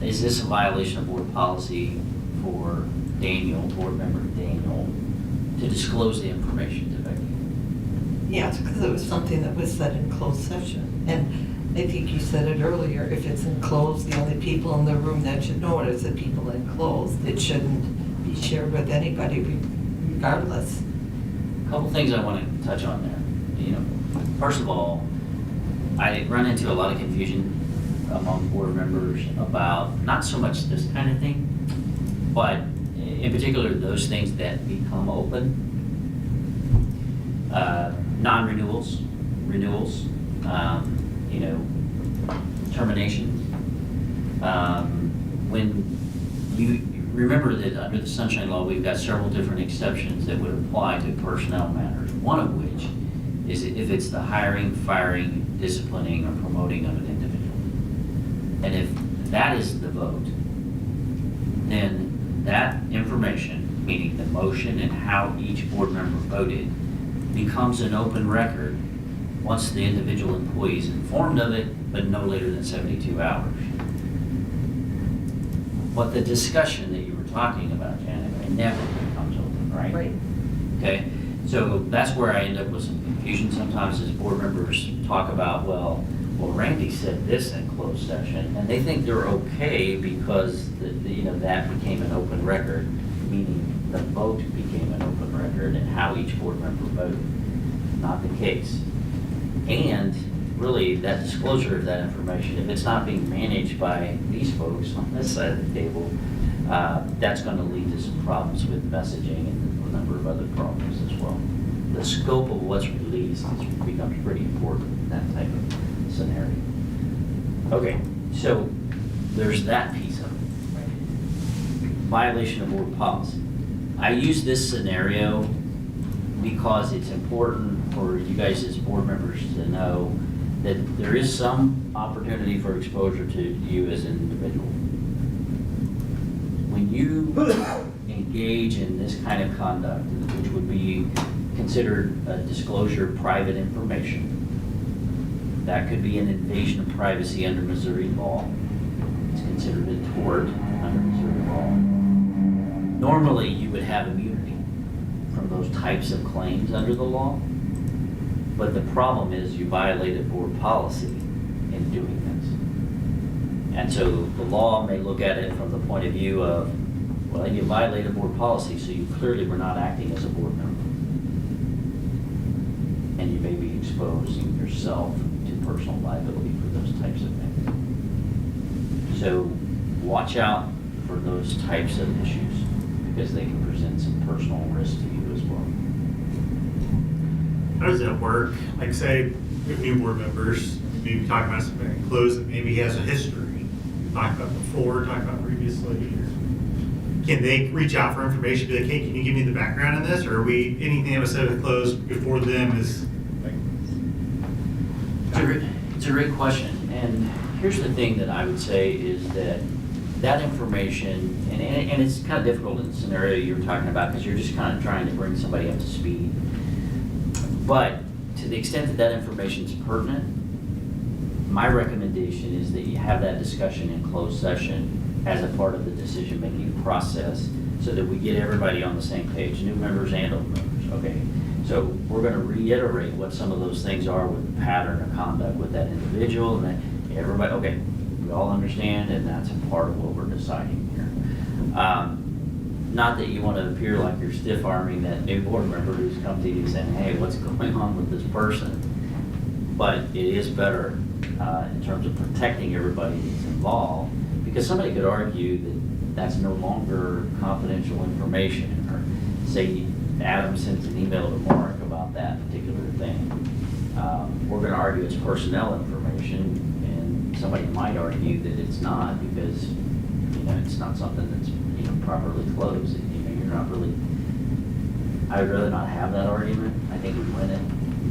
S5: is this a violation of board policy for board member Daniel, to disclose the information to Becky?
S12: Yes, because it was something that was said in closed session. And I think you said it earlier, if it's enclosed, the only people in the room that should know it is the people enclosed. It shouldn't be be shared with anybody regardless.
S5: Couple things I want to touch on there. You know, first of all, I run into a lot of confusion among board members about not so much this kind of thing, but in particular those things that become open. Non-renewals, renewals, you know, termination. When you remember that under the Sunshine Law, we've got several different exceptions that would apply to personnel matters, one of which is if it's the hiring, firing, disciplining, or promoting of an individual. And if that is the vote, then that information, meaning the motion and how each board member voted, becomes an open record once the individual employee is informed of it, but no later than 72 hours. But the discussion that you were talking about, Janet, it never becomes open, right?
S9: Right.
S5: Okay, so that's where I end up with some confusion sometimes as board members talk about, well, Randy said this in closed session, and they think they're okay because you know, that became an open record, meaning the vote became an open record and how each board member voted. Not the case. And really, that disclosure of that information, if it's not being managed by these folks on this side of the table, that's going to lead to some problems with messaging and a number of other problems as well. The scope of what's released becomes pretty important in that type of scenario. Okay, so there's that piece of it. Violation of board policy. I use this scenario because it's important for you guys as board members to know that there is some opportunity for exposure to you as an individual. When you engage in this kind of conduct, which would be considered a disclosure of private information, that could be an invasion of privacy under Missouri law. It's considered a tort under Missouri law. Normally, you would have immunity from those types of claims under the law, but the problem is you violated board policy in doing this. And so the law may look at it from the point of view of, well, you violated board policy, so you clearly were not acting as a board member. And you may be exposing yourself to personal liability for those types of things. So watch out for those types of issues, because they can present some personal risk to you as well.
S2: How does that work? Like, say, we have new board members, maybe talking about something closed that maybe has a history. We talked about before, talked about previously. Can they reach out for information, be like, hey, can you give me the background on this? Or are we, anything that was said at closed before them is like...
S5: It's a great question. And here's the thing that I would say is that information, and it's kind of difficult in the scenario you're talking about because you're just kind of trying to bring somebody up to speed. But to the extent that that information is pertinent, my recommendation is that you have that discussion in closed session as a part of the decision-making process so that we get everybody on the same page, new members and old members. Okay, so we're going to reiterate what some of those things are with the pattern of conduct with that individual, and then everybody, okay, we all understand, and that's a part of what we're deciding here. Not that you want to appear like you're stiff-arming that new board member who's come to you saying, hey, what's going on with this person? But it is better in terms of protecting everybody that's involved, because somebody could argue that that's no longer confidential information, or say Adam sends an email to Mark about that particular thing. We're going to argue it's personnel information, and somebody might argue that it's not because, you know, it's not something that's, you know, properly closed. You know, you're not really, I would rather not have that argument. I think we win it,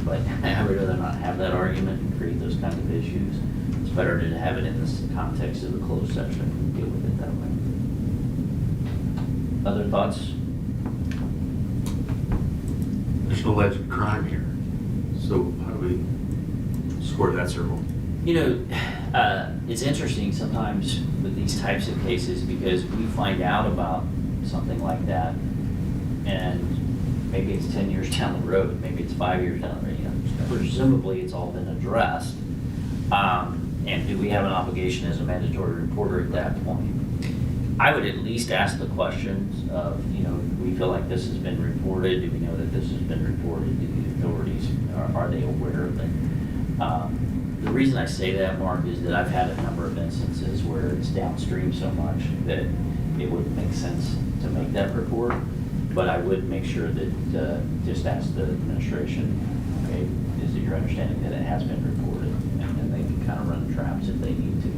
S5: but I would rather not have that argument and create those kinds of issues. It's better to have it in this context of a closed session and deal with it that way. Other thoughts?
S7: There's an alleged crime here. So how do we square that circle?
S5: You know, it's interesting sometimes with these types of cases because we find out about something like that, and maybe it's 10 years down the road, maybe it's 5 years down the road. You know, presumably it's all been addressed. And do we have an obligation as a mandatory reporter at that point? I would at least ask the questions of, do we feel like this has been reported? Do we know that this has been reported? Do the authorities, are they aware of it? The reason I say that, Mark, is that I've had a number of instances where it's downstream so much that it wouldn't make sense to make that report. But I would make sure that, just ask the administration, okay, is it your understanding that it has been reported? And then they can kind of run traps if they need to.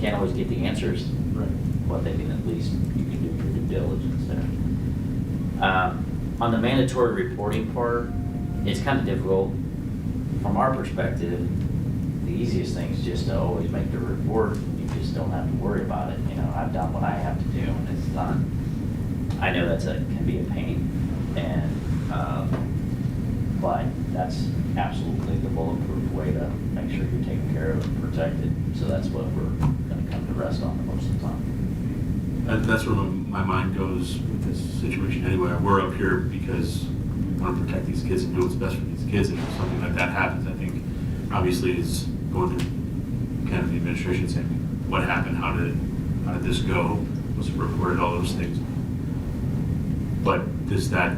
S5: Can't always get the answers, but they can at least, you can do your due diligence there. On the mandatory reporting part, it's kind of difficult. From our perspective, the easiest thing is just to always make the report. You just don't have to worry about it. I've done what I have to do and it's done. I know can be a pain, but that's absolutely the bulletproof way to make sure you're taken care of and protected. So that's what we're going to come to rest on most of the time.
S7: That's where my mind goes with this situation anyway. We're up here because we want to protect these kids and do what's best for these kids. And if something like that happens, I think obviously it's going to kind of the administration saying, what happened? How did this go? Was it reported? All those things. But does that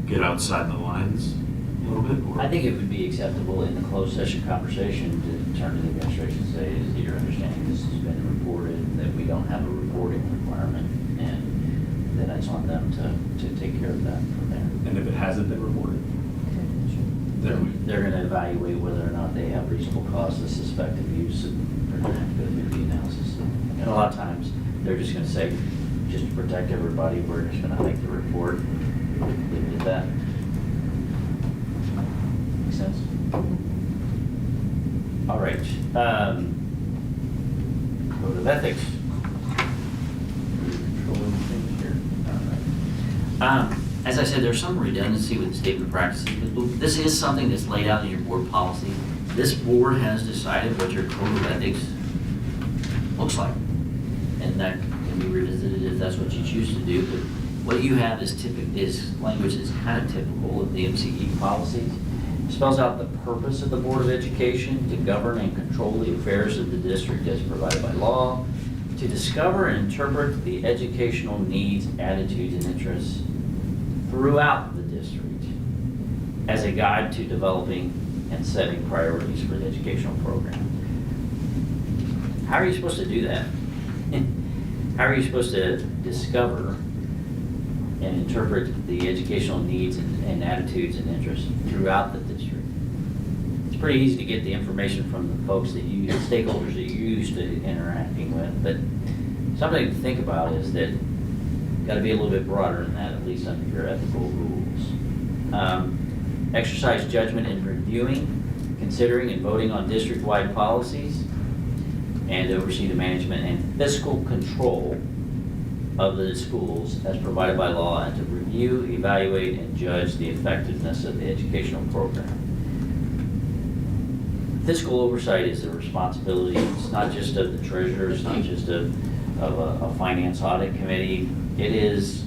S7: get outside the lines a little bit? Or?
S5: I think it would be acceptable in the closed session conversation to turn to the administration and say, is it your understanding this has been reported, that we don't have a reporting requirement, and then it's on them to take care of that from there.
S1: And if it hasn't been reported?
S5: They're going to evaluate whether or not they have reasonable cause to suspect abuse, and they're going to have to go through the analysis. And a lot of times, they're just going to say, just to protect everybody, we're just going to make the report. Leave it at that. Make sense? All right. Code of ethics. Controlling things here. All right. As I said, there's some redundancy with the statement of practices. This is something that's laid out in your board policy. This board has decided what your code of ethics looks like. And that can be revisited if that's what you choose to do. But what you have is language that's kind of typical of the MCE policies. It spells out the purpose of the Board of Education to govern and control the affairs of the district as provided by law, to discover and interpret the educational needs, attitudes, and interests throughout the district as a guide to developing and setting priorities for the educational program. How are you supposed to do that? How are you supposed to discover and interpret the educational needs and attitudes and interests throughout the district? It's pretty easy to get the information from the folks that you, the stakeholders that you're used to interacting with, but something to think about is that you've got to be a little bit broader than that, at least under your ethical rules. Exercise judgment in reviewing, considering, and voting on district-wide policies, and oversee the management and fiscal control of the schools as provided by law, and to review, evaluate, and judge the effectiveness of the educational program. Fiscal oversight is the responsibility, it's not just of the treasurer, it's not just of a finance audit committee, it is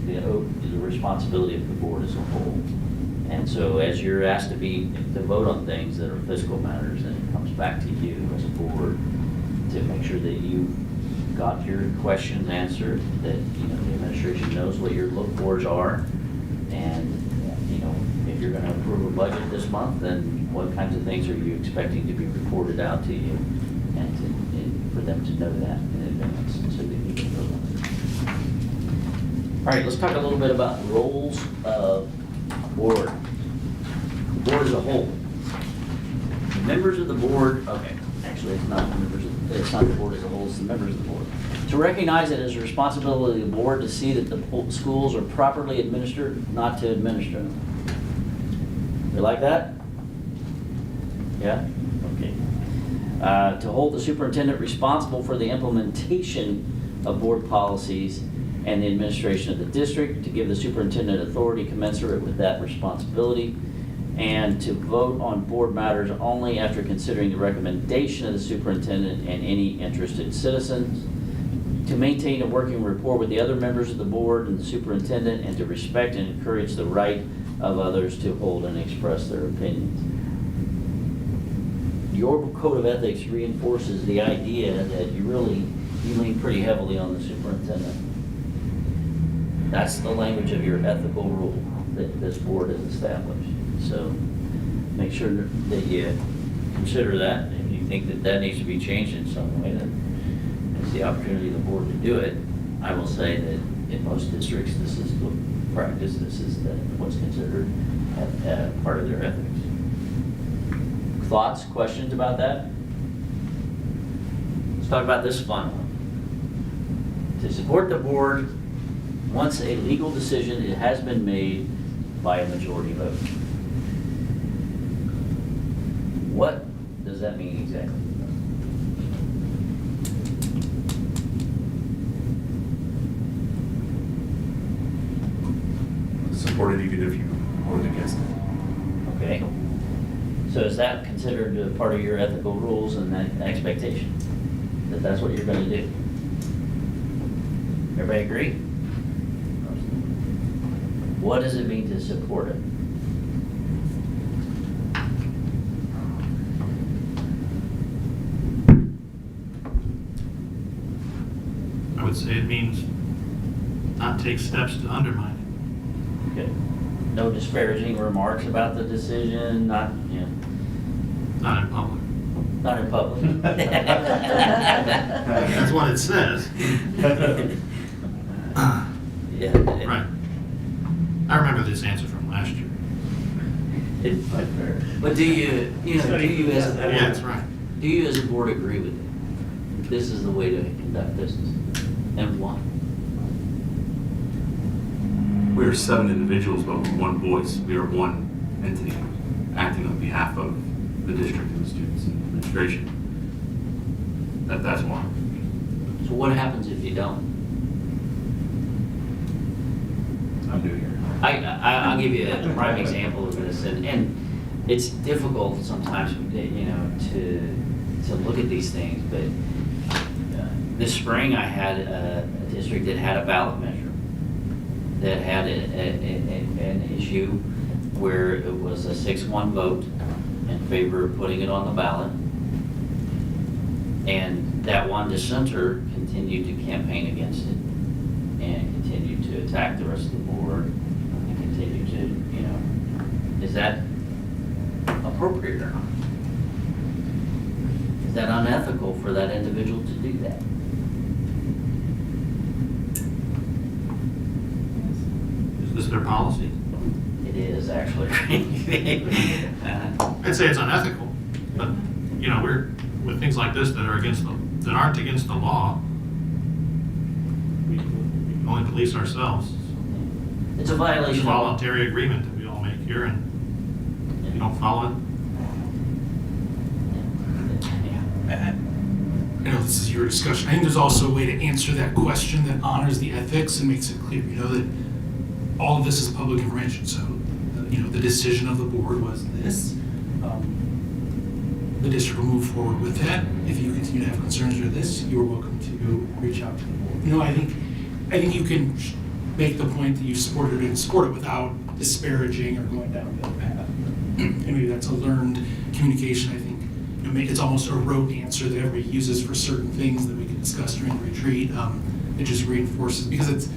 S5: the responsibility of the board as a whole. And so as you're asked to vote on things that are fiscal matters, then it comes back to you as a board to make sure that you've got your questions answered, that the administration knows what your look-fors are, and if you're going to approve a budget this month, then what kinds of things are you expecting to be reported out to you, and for them to know that in advance, so that you can vote on it. All right, let's talk a little bit about roles of board. The board as a whole. The members of the board, okay, actually it's not the board as a whole, it's the members of the board. To recognize it as a responsibility of the board to see that the schools are properly administered, not to administer them. You like that? Yeah? Okay. To hold the superintendent responsible for the implementation of board policies and the administration of the district, to give the superintendent authority commensurate with that responsibility, and to vote on board matters only after considering the recommendation of the superintendent and any interested citizens, to maintain a working rapport with the other members of the board and the superintendent, and to respect and encourage the right of others to hold and express their opinions. Your code of ethics reinforces the idea that you really you lean pretty heavily on the superintendent. That's the language of your ethical rule that this board has established. So make sure that you consider that. If you think that that needs to be changed in some way, then it's the opportunity of the board to do it. I will say that in most districts, this is the practice, this is what's considered part of their ethics. Thoughts, questions about that? Let's talk about this fun one. To support the board, once a legal decision it has been made by a majority vote. What does that mean exactly?
S7: Support it even if you voted against it.
S5: Okay. So is that considered a part of your ethical rules and that expectation? That that's what you're going to do? Everybody agree? What does it mean to support it?
S2: I would say it means not take steps to undermine
S5: Okay. No disparaging remarks about the decision, not, you know,
S2: it, not in public.
S5: not in public.
S2: That's what it says.
S5: Yeah.
S2: Right. I remember this answer from last year.
S5: But do you as a board?
S2: Yeah, that's right.
S5: Do you as a board agree with it? This is the way to conduct business, and why?
S7: We are 7 individuals, but with one voice. We are one entity acting on behalf of the district and the students and administration. That's why.
S5: So what happens if you don't?
S7: I'm new here.
S5: I'll give you a prime example of this, and it's difficult sometimes, you know, to look at these things, but this spring I had a district that had a ballot measure that had an issue where it was a 6-1 vote in favor of putting it on the ballot. And that one dissenter continued to campaign against it and continued to attack the rest of the board and continued to, you know, is that appropriate or not? Is that unethical for that individual to do that?
S2: Is this their policy?
S5: It is actually.
S2: I'd say it's unethical, but, you know, we're, with things like this that aren't against the law, we can only police ourselves.
S5: It's a
S2: It's a
S5: violation of law.
S2: voluntary agreement that we all make here, and if you don't follow it,
S5: Yeah.
S13: I know this is your discussion. I think there's also a way to answer that question that honors the ethics and makes it clear, you know, that all of this is public information. So, you know, the decision of the board was this. The district will move forward with that. If you continue to have concerns with this, you're welcome to reach out to the board. You know, I think you can make the point that you support it or didn't support it without disparaging or going down that path. And maybe that's a learned communication. I think, you know, it's almost a rote answer that everybody uses for certain things that we can discuss during the retreat. It just reinforces, because it's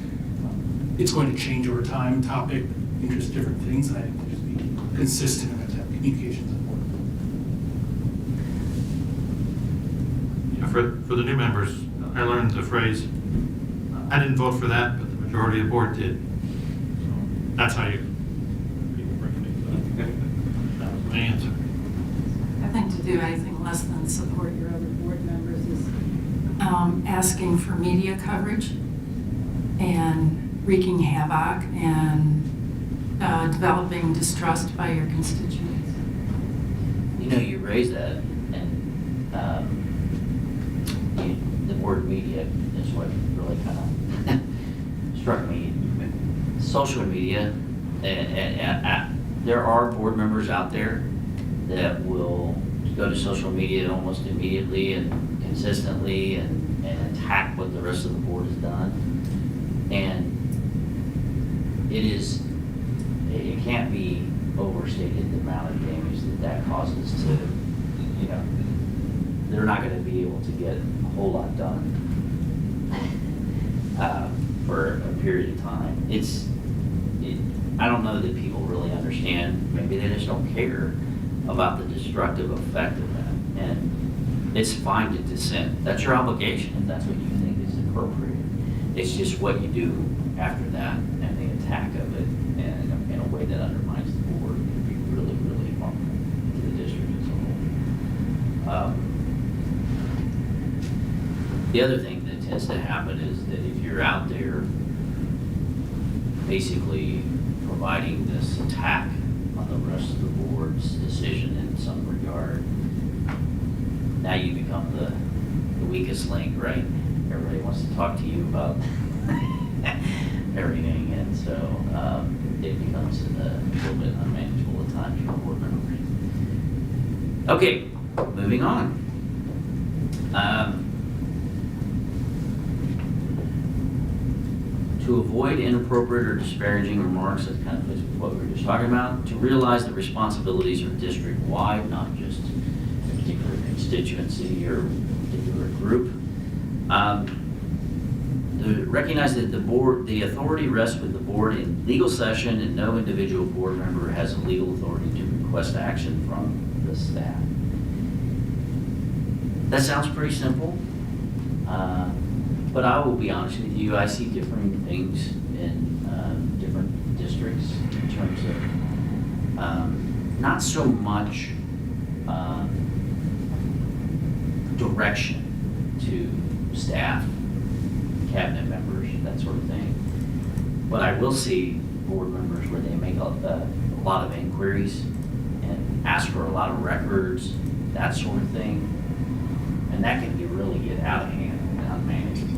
S13: going to change over time, topic, interest, different things, and I think just be consistent in that type of communication is important.
S2: you know, for the new members, I learned the phrase, I didn't vote for that, but the majority of the board did. So that's how people bring things up. That was my answer.
S11: I think to do anything less than support your other board members is asking for media coverage and wreaking havoc and developing distrust by your constituents.
S5: You know, you raise that, and the word media is what really kind of struck me. Social media, there are board members out there that will go to social media almost immediately and consistently and attack what the rest of the board has done. And it can't be overstated the amount of damage that causes to, you know, they're not going to be able to get a whole lot done period of time. I don't know that people really understand, maybe they just don't care about the destructive effect of that. And it's fine to dissent. That's your obligation if that's what you think is appropriate. It's just what you do after that and the attack of it in a way that undermines the board can be really, really harmful to the district as a whole. The other thing that tends to happen is that if you're out there basically providing this attack on the rest of the board's decision in some regard, now you become the weakest link, right? Everybody wants to talk to you about everything, and so it becomes a little bit unmanageable at times for board members. Okay, moving on. To avoid inappropriate or disparaging remarks, that kind of fits with what we were just talking about, to realize that responsibilities are district-wide, not just a particular constituency or a particular group. To recognize that the authority rests with the board in legal session, and no individual board member has legal authority to request action from the staff. That sounds pretty simple. But I will be honest with you, I see differing things in different districts in terms of not so much direction to staff, cabinet members, that sort of thing. But I will see board members where they make a lot of inquiries and ask for a lot of records, that sort of thing. And that can really get out of hand and unmanageable.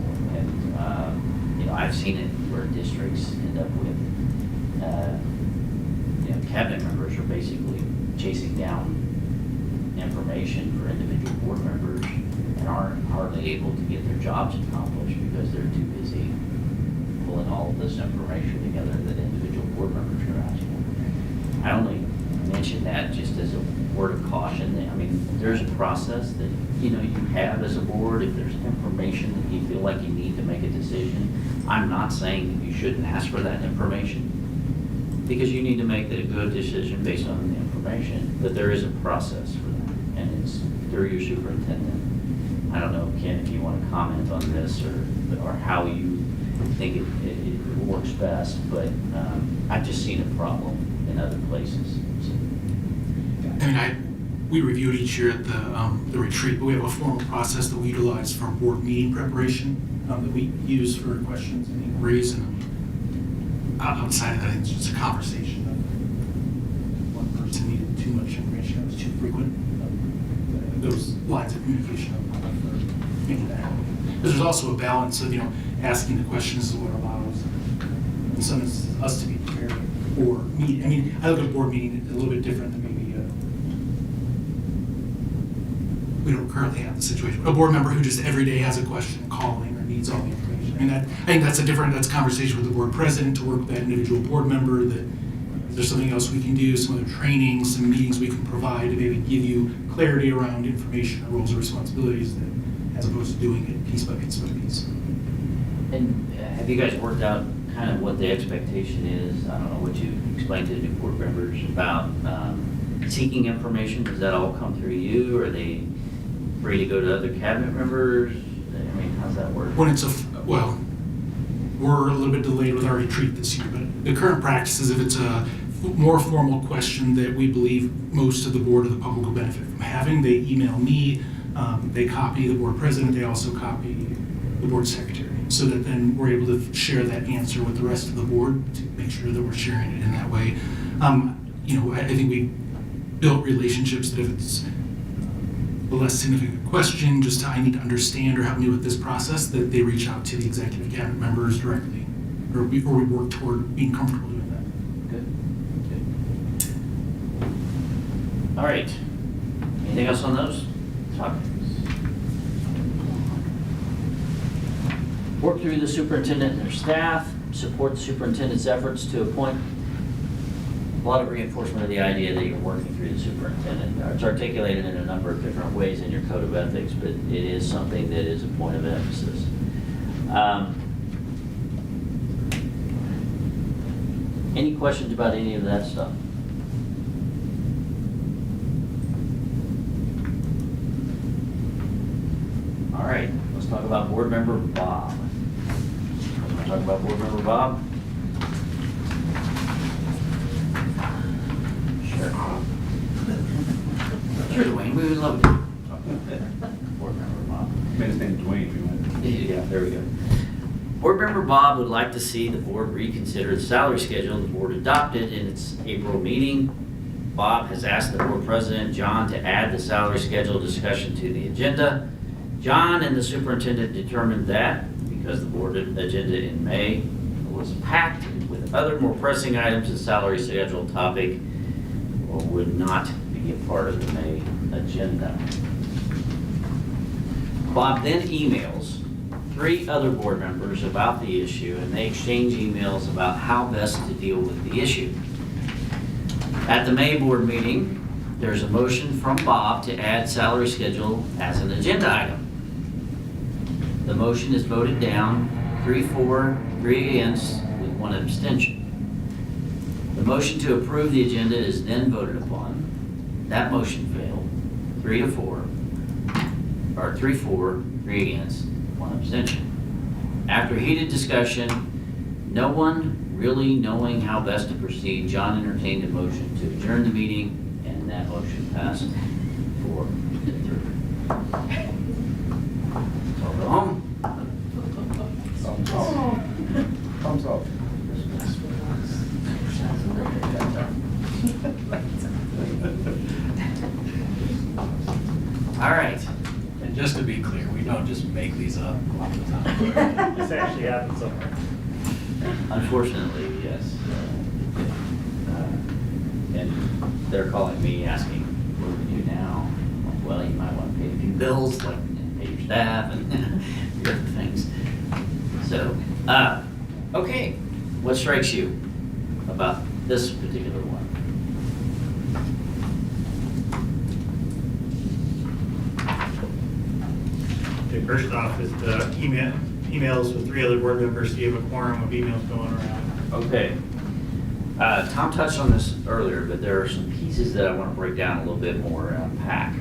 S5: I've seen it where districts end up with, cabinet members are basically chasing down information for individual board members and aren't hardly able to get their jobs accomplished because they're too busy pulling all of this information together that individual board members are asking. I only mention that just as a word of caution. I mean, there's a process that you have as a board. If there's information that you feel like you need to make a decision, I'm not saying that you shouldn't ask for that information because you need to make a good decision based on the information, but there is a process for that, and it's through your superintendent. I don't know, Ken, if you want to comment on this or how you think it works best, but I've just seen a problem in other places. So.
S13: I mean, we review it each year at the retreat, but we have a formal process that we utilize for board meeting preparation that we use for questions and inquiries. And outside of that, it's just a conversation of one person needed too much information, it was too frequent. Those lines of communication for making that happen. Because there's also a balance of asking the questions is what allows, in some instances, us to be prepared for meeting. I mean, I look at a board meeting a little bit different than maybe we don't currently have the situation. A board member who just every day has a question calling or needs all the information. I mean, I think that's a conversation with the board president to work with that individual board member. That is there something else we can do, some other training, some meetings we can provide to maybe give you clarity around information, roles, and responsibilities, as opposed to doing it piece by piece by piece.
S5: And have you guys worked out kind of what the expectation is? I don't know what you explained to the new board members about seeking information. Does that all come through you? Or are they free to go to other cabinet members? I mean, how's that work?
S13: When it's we're a little bit delayed with our retreat this year, but the current practice is if it's a more formal question that we believe most of the board or the public will benefit from having, they email me, they copy the board president, they also copy the board secretary, so that then we're able to share that answer with the rest of the board to make sure that we're sharing it in that way. I think we built relationships that if it's a less significant question, just I need to understand or help me with this process, that they reach out to the executive cabinet members directly, or we work toward being comfortable doing that.
S5: Good. All right. Anything else on those topics? Work through the superintendent and their staff, support the superintendent's efforts to appoint. A lot of reinforcement of the idea that you're working through the superintendent. It's articulated in a number of different ways in your code of ethics, but it is something that is a point of emphasis. questions about any of that stuff? All right, let's talk about board member Bob. Want to talk about board member Bob? Sure. Sure, Dwayne, we would love to. Board member Bob.
S1: His name's Dwayne, we went.
S5: Yeah, there we go. Board member Bob would like to see the board reconsider the salary schedule the board adopted in its April meeting. Bob has asked the board president, John, to add the salary schedule discussion to the agenda. John and the superintendent determined that because the board agenda in May was packed with other more pressing items, the salary schedule topic would not be a part of the May agenda. Bob then emails 3 other board members about the issue, and they exchange emails about how best to deal with the issue. At the May board meeting, there's a motion from Bob to add salary schedule as an agenda item. The motion is voted down, 3 for, 3 against, with 1 abstention. The motion to approve the agenda is then voted upon. That motion failed, 3 to 4, or 3 for, 3 against, 1 abstention. After heated discussion, no one really knowing how best to proceed, John entertained a motion to adjourn the meeting, and that motion passed 4 to 3. So go home.
S1: Thumbs up.
S5: All right.
S6: And just to be clear, we don't just make these up all the time.
S3: This actually happens somewhere.
S5: Unfortunately, yes. And they're calling me asking, what do we do now? I'm like, well, you might want to pay a few bills, like pay your staff and other things. So, okay, what strikes you about this particular one?
S2: Okay, first off is the emails with 3 other board members. Do you have a quorum of emails going around?
S5: Okay. Tom touched on this earlier, but there are some pieces that I want to break down a little bit more and unpack.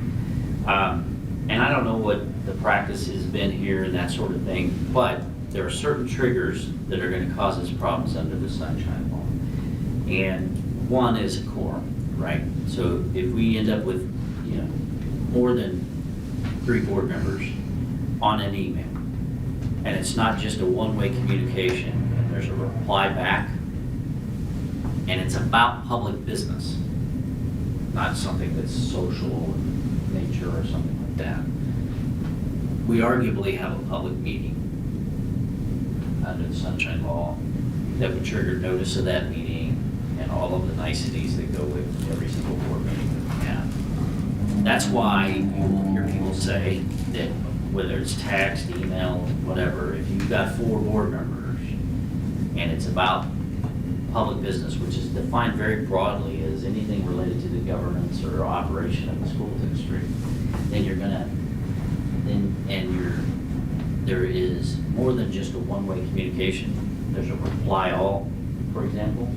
S5: And I don't know what the practice has been here and that sort of thing, but there are certain triggers that are going to cause us problems under the Sunshine Law. And one is a quorum, right? So if we end up with, more than 3 board members on an email, and it's not just a one-way communication, and there's a reply back, and it's about public business, not something that's social in nature or something like that. We arguably have a public meeting under the Sunshine Law that would trigger notice of that meeting and all of the niceties that go with every single board meeting that we have. That's why you will hear people say that whether it's text, email, whatever, if you've got 4 board members and it's about public business, which is defined very broadly as anything related to the governance or operation of the school district, then there is more than just a one-way communication. There's a reply all, for example.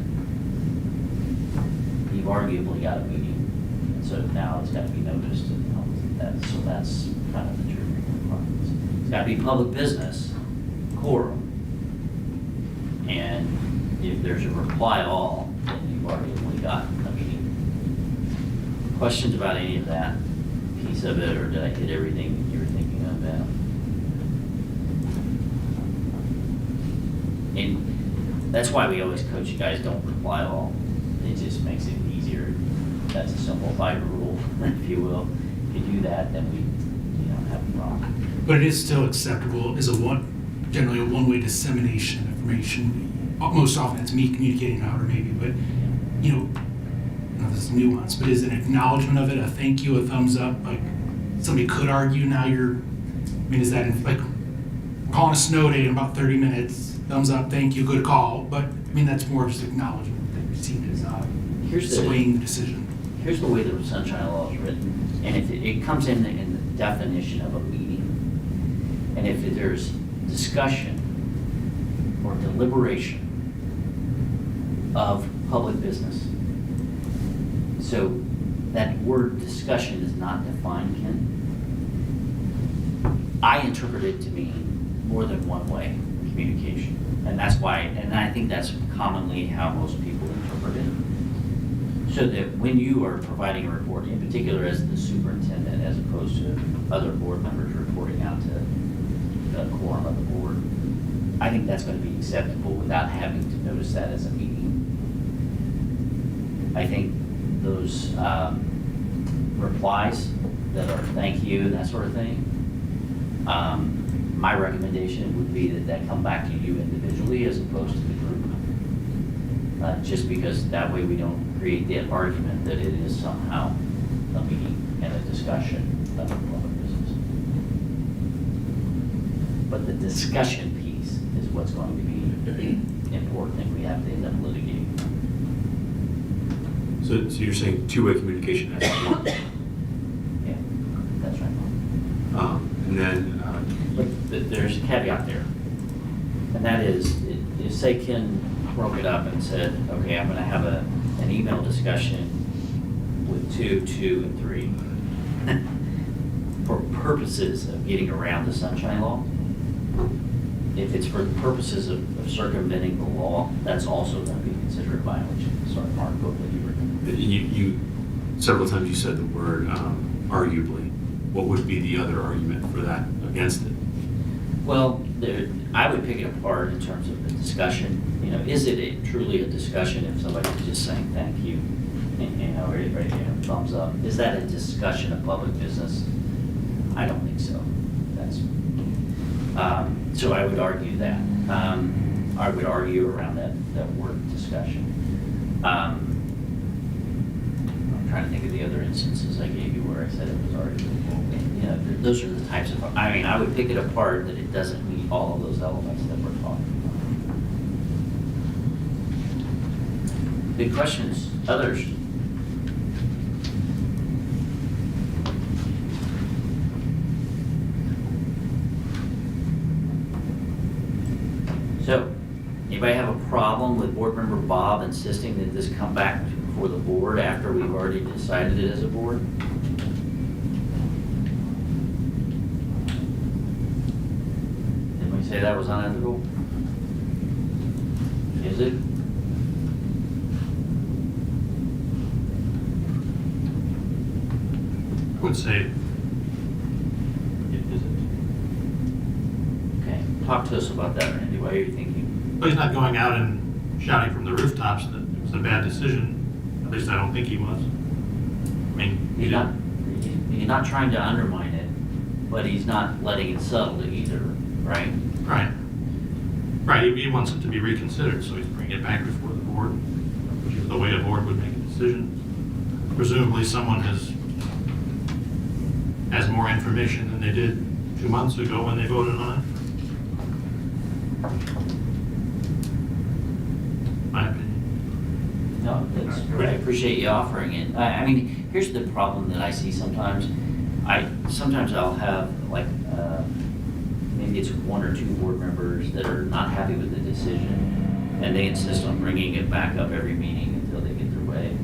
S5: You've arguably got a meeting, and so now it's got to be noticed, and so that's kind of the triggering requirements. It's got to be public business, quorum, and if there's a reply all, then you've arguably got a meeting. Questions about any of that piece of it, or did I hit everything you were thinking of, Adam? And that's why we always coach you guys, don't reply all. It just makes it easier. That's a simplified rule, if you will. If you do that, then we don't have a problem.
S13: But it is still acceptable as generally a one-way dissemination of information. Most often it's me communicating out, or maybe, but, I don't know if this is nuance, but is an acknowledgement of it, a thank you, a thumbs up, like, somebody could argue now is that, like, calling a snow day in about 30 minutes, thumbs up, thank you, good call, but, that's more just acknowledgement that we see it as not swaying the decision.
S5: Here's the way the Sunshine Law is written, and if it comes in the definition of a meeting, and if there's discussion or deliberation of public business. So that word discussion is not defined, Ken. I interpret it to mean more than one way communication. And that's why, and I think that's commonly how most people interpret it. So that when you are providing a report, in particular as the superintendent, as opposed to other board members reporting out to the quorum of the board, I think that's going to be acceptable without having to notice that as a meeting. I think those replies that are thank you and that sort of thing, my recommendation would be that come back to you individually as opposed to the group. Just because that way we don't create that argument that it is somehow a meeting and a discussion of public business. But the discussion piece is what's going to be important if we have to end up litigating.
S7: So you're saying two-way communication as one?
S5: Yeah, that's right.
S7: And then,
S5: But there's a caveat there. And that is, if say Ken broke it up and said, okay, I'm gonna have an email discussion with 2, 2, and 3 for purposes of getting around the sunshine law. If it's for purposes of circumventing the law, that's also gonna be considered a violation. Sorry, Mark, go ahead.
S7: you several times you said the word arguably. What would be the other argument for that against it?
S5: Well, I would pick it apart in terms of the discussion. You know, is it truly a discussion if somebody's just saying thank you, or thumbs up? Is that a discussion of public business? I don't think so. That's so I would argue that. I would argue around that word discussion. I'm trying to think of the other instances I gave you where I said it was arguable. You know, those are the types of, I mean, I would pick it apart that it doesn't meet all of those elements that we're talking about. Good questions. Others? So, anybody have a problem with Board Member Bob insisting that this come back before the board after we've already decided it as a board? Didn't we say that was unethical? Is it?
S2: I would say it isn't.
S5: Okay, talk to us about that, Randy. Why are you thinking?
S2: But he's not going out and shouting from the rooftops that it was a bad decision. At least I don't think he was. I mean,
S5: He's not trying to undermine it, but he's not letting it settle either, right?
S2: Right. Right, he wants it to be reconsidered, so he's bringing it back before the board, which is the way a board would make a decision. Presumably someone has more information than they did 2 months ago when they voted on it. My opinion.
S5: No, that's, I appreciate you offering it. I mean, here's the problem that I see sometimes. Sometimes I'll have like, maybe it's 1 or 2 board members that are not happy with the decision, and they insist on bringing it back up every meeting until they get their way.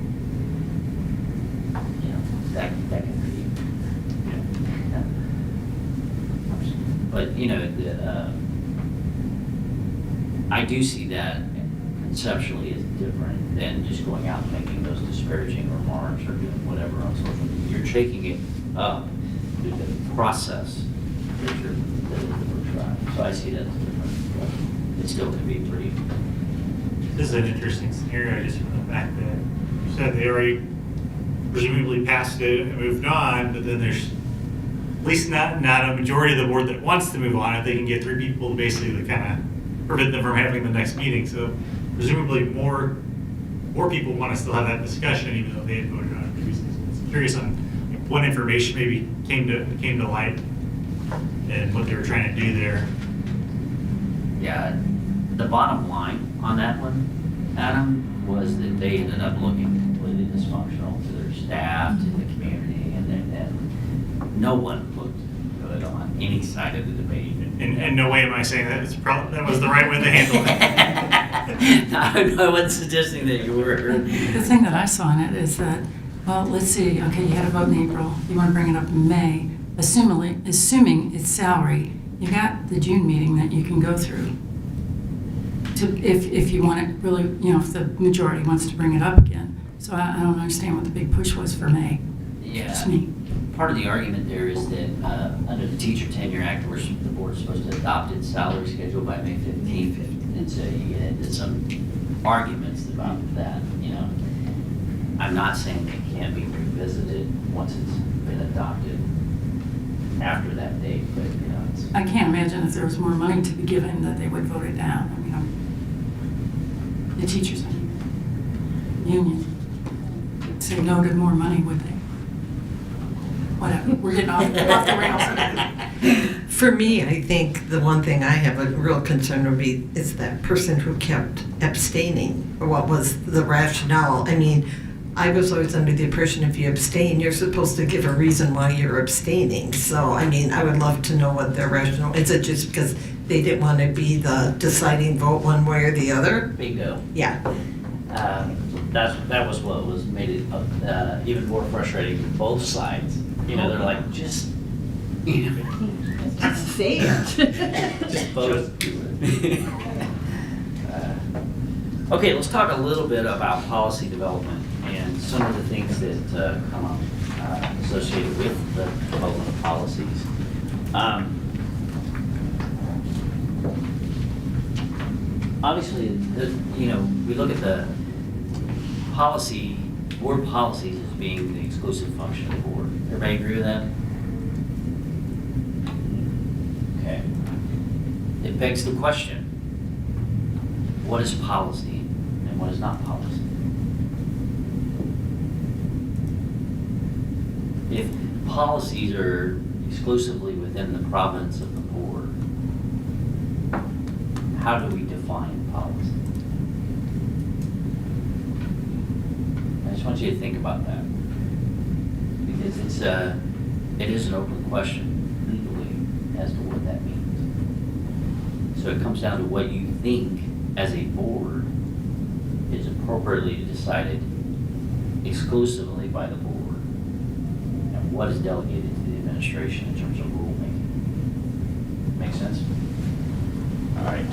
S5: You know, that can be. But, you know, I do see that conceptually as different than just going out and making those disparaging remarks or doing whatever on social media. You're taking it up through the process that we're trying. So I see that as different. But it's still going to be pretty.
S3: This is an interesting scenario, just from the fact that you said they already presumably passed it and moved on, but then there's at least not a majority of the board that wants to move on. If they can get 3 people to basically kind of prevent them from having the next meeting. So presumably more people want to still have that discussion, even though they had voted on it previously. So I'm curious on what information maybe came to light and what they were trying to do there.
S5: Yeah, the bottom line on that one, Adam, was that they ended up looking completely dysfunctional to their staff, to the community, and no one looked good on any side of the debate.
S3: And no way am I saying that that was the right way to handle it.
S5: I wasn't suggesting that you were.
S11: The thing that I saw in it is that, well, let's see, okay, you had a vote in April, you want to bring it up in May, assuming it's salary, you got the June meeting that you can go through. If you want it really, if the majority wants to bring it up again. So I don't understand what the big push was for May.
S5: Yeah.
S11: Just me.
S5: Part of the argument there is that under the Teacher Tenure Act, the board's supposed to adopt its salary schedule by May 15th. And so you get into some arguments about that, I'm not saying it can't be revisited once it's been adopted after that date, but, it's.
S11: I can't imagine if there was more money to be given that they would vote it down. I mean, the teachers union would say no to more money, would they? Whatever, we're getting off the rails.
S12: For me, I think the one thing I have a real concern would be is that person who kept abstaining, or what was the rationale? I mean, I was always under the impression if you abstain, you're supposed to give a reason why you're abstaining. So, I mean, I would love to know what their rationale, is it just because they didn't want to be the deciding vote one way or the other?
S5: Bingo.
S12: Yeah.
S5: That was what made it even more frustrating for both sides. They're like, just,
S9: Say it.
S5: just vote. Okay, let's talk a little bit about policy development and some of the things that come up associated with the development of policies. Obviously, we look at the board policies as being the exclusive function of the board. Everybody agree with that? Okay. It begs the question, what is policy and what is not policy? If policies are exclusively within the province of the board, how do we define policy? I just want you to think about that, because it is an open question legally as to what that means. So it comes down to what you think as a board is appropriately decided exclusively by the board, and what is delegated to the administration in terms of rulemaking. Make sense? All right.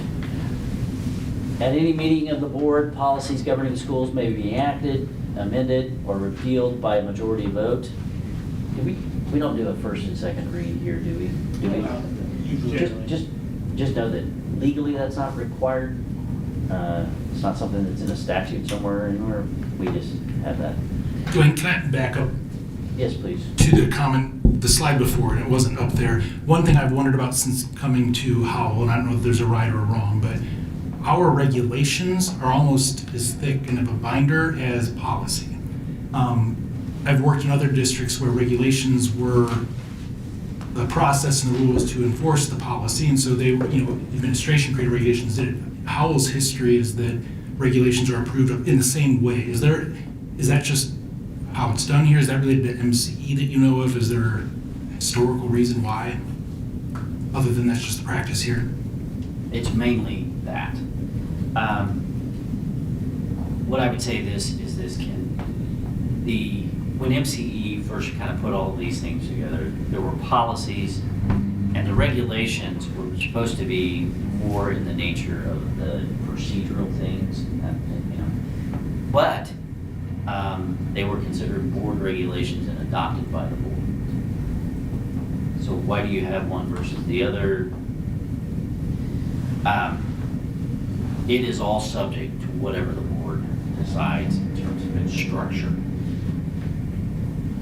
S5: At any meeting of the board, policies governing schools may be enacted, amended, or repealed by a majority vote. We don't do a first and second read here, do we? Just know that legally that's not required. It's not something that's in a statute somewhere anywhere. We just have that.
S13: Dwayne, can I back up
S5: Yes, please.
S13: to the slide before, and it wasn't up there. One thing I've wondered about since coming to Howell, and I don't know if there's a right or a wrong, but our regulations are almost as thick and of a binder as policy. I've worked in other districts where regulations were the process and the rules to enforce the policy, and so they were, administration created regulations. Howell's history is that regulations are approved in the same way. Is that just how it's done here? Is that related to MCE that you know of? Is there a historical reason why? Other than that's just the practice here?
S5: It's mainly that. What I would say is this, Ken. When MCE first kind of put all of these things together, there were policies, and the regulations were supposed to be more in the nature of the procedural things, but they were considered board regulations and adopted by the board. So why do you have one versus the other? It is all subject to whatever the board decides in terms of its structure.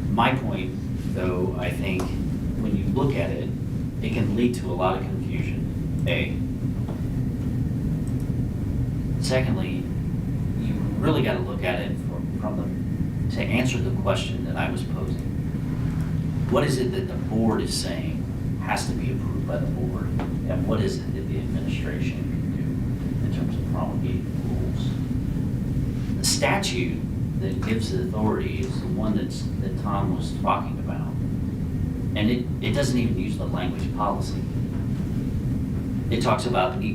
S5: My point, though, I think, when you look at it, it can lead to a lot of confusion, A. Secondly, you really got to look at it to answer the question that I was posing. What is it that the board is saying has to be approved by the board, and what is it that the administration can do in terms of promulgating rules? The statute that gives the authority is the one that Tom was talking about, and it doesn't even use the language policy. It talks about the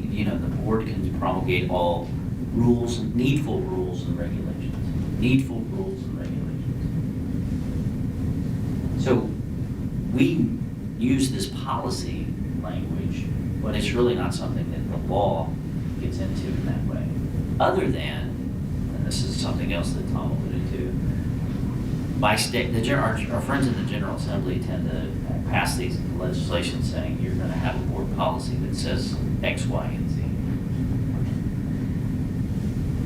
S5: board can promulgate all rules, needful rules and regulations. Needful rules and regulations. So we use this policy language, but it's really not something that the law gets into in that way. Other than, and this is something else that Tom alluded to, by state, our friends in the General Assembly tend to pass these legislation saying you're going to have a board policy that says X, Y, and Z.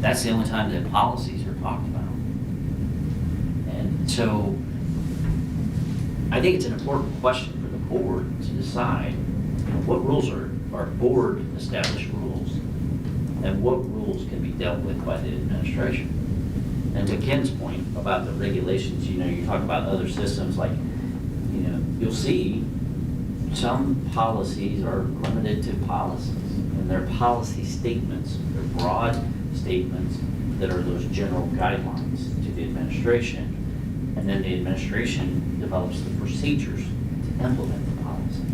S5: That's the only time that policies are talked about. And so I think it's an important question for the board to decide what rules are board established rules and what rules can be dealt with by the administration. And to Ken's point about the regulations, you talk about other systems, like, you'll see some policies are limited to policies, and they're policy statements, they're broad statements that are those general guidelines to the administration, and then the administration develops the procedures to implement the policies.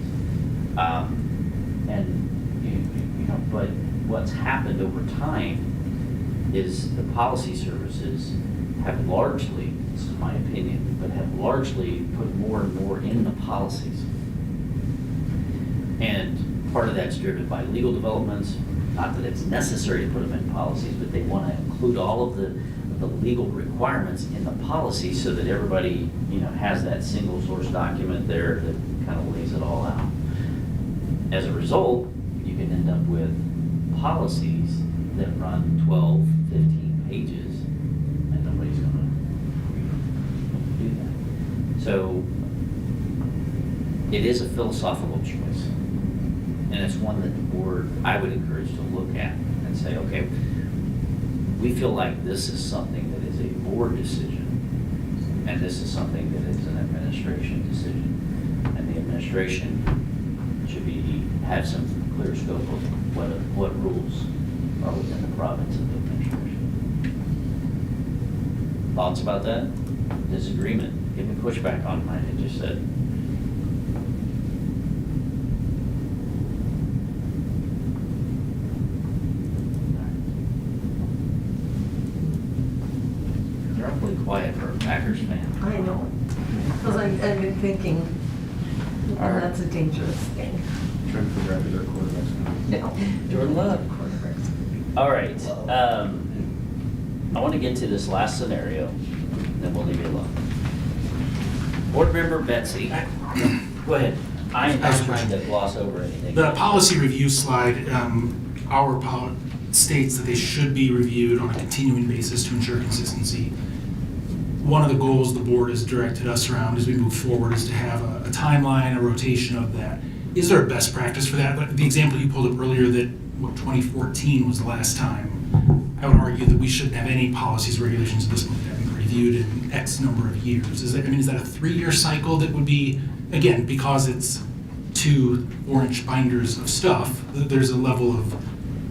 S5: But what's happened over time is the policy services have largely, this is my opinion, but have largely put more and more in the policies. And part of that's driven by legal developments, not that it's necessary to put them in policies, but they want to include all of the legal requirements in the policy so that everybody, has that single source document there that kind of lays it all out. As a result, you can end up with policies that run 12, 15 pages, and nobody's going to do that. So it is a philosophical choice, and it's one that the board, I would encourage to look at and say, okay, we feel like this is something that is a board decision, and this is something that is an administration decision, and the administration should have some clear scope of what rules are within the province of the administration. Thoughts about that? Disagreement? Give me pushback on what I just said. You're awfully quiet for a Packers fan.
S9: I know, because I've been thinking,
S5: All right.
S9: that's a dangerous thing.
S1: Trying to figure out who their quarterback's going to be.
S9: No, Jordan Love, quarterbacks.
S5: All right. I want to get to this last scenario, then we'll leave you alone. Board member Betsy, go ahead. I am not trying to gloss over anything.
S13: The policy review slide, states that they should be reviewed on a continuing basis to ensure consistency. One of the goals the board has directed us around as we move forward is to have a timeline, a rotation of that. Is there a best practice for that? But the example you pulled up earlier that 2014 was the last time, I would argue that we shouldn't have any policies, regulations at this point that have been reviewed in X number of years. Is that a 3-year cycle that would be, again, because it's 2 4-inch binders of stuff, there's a level of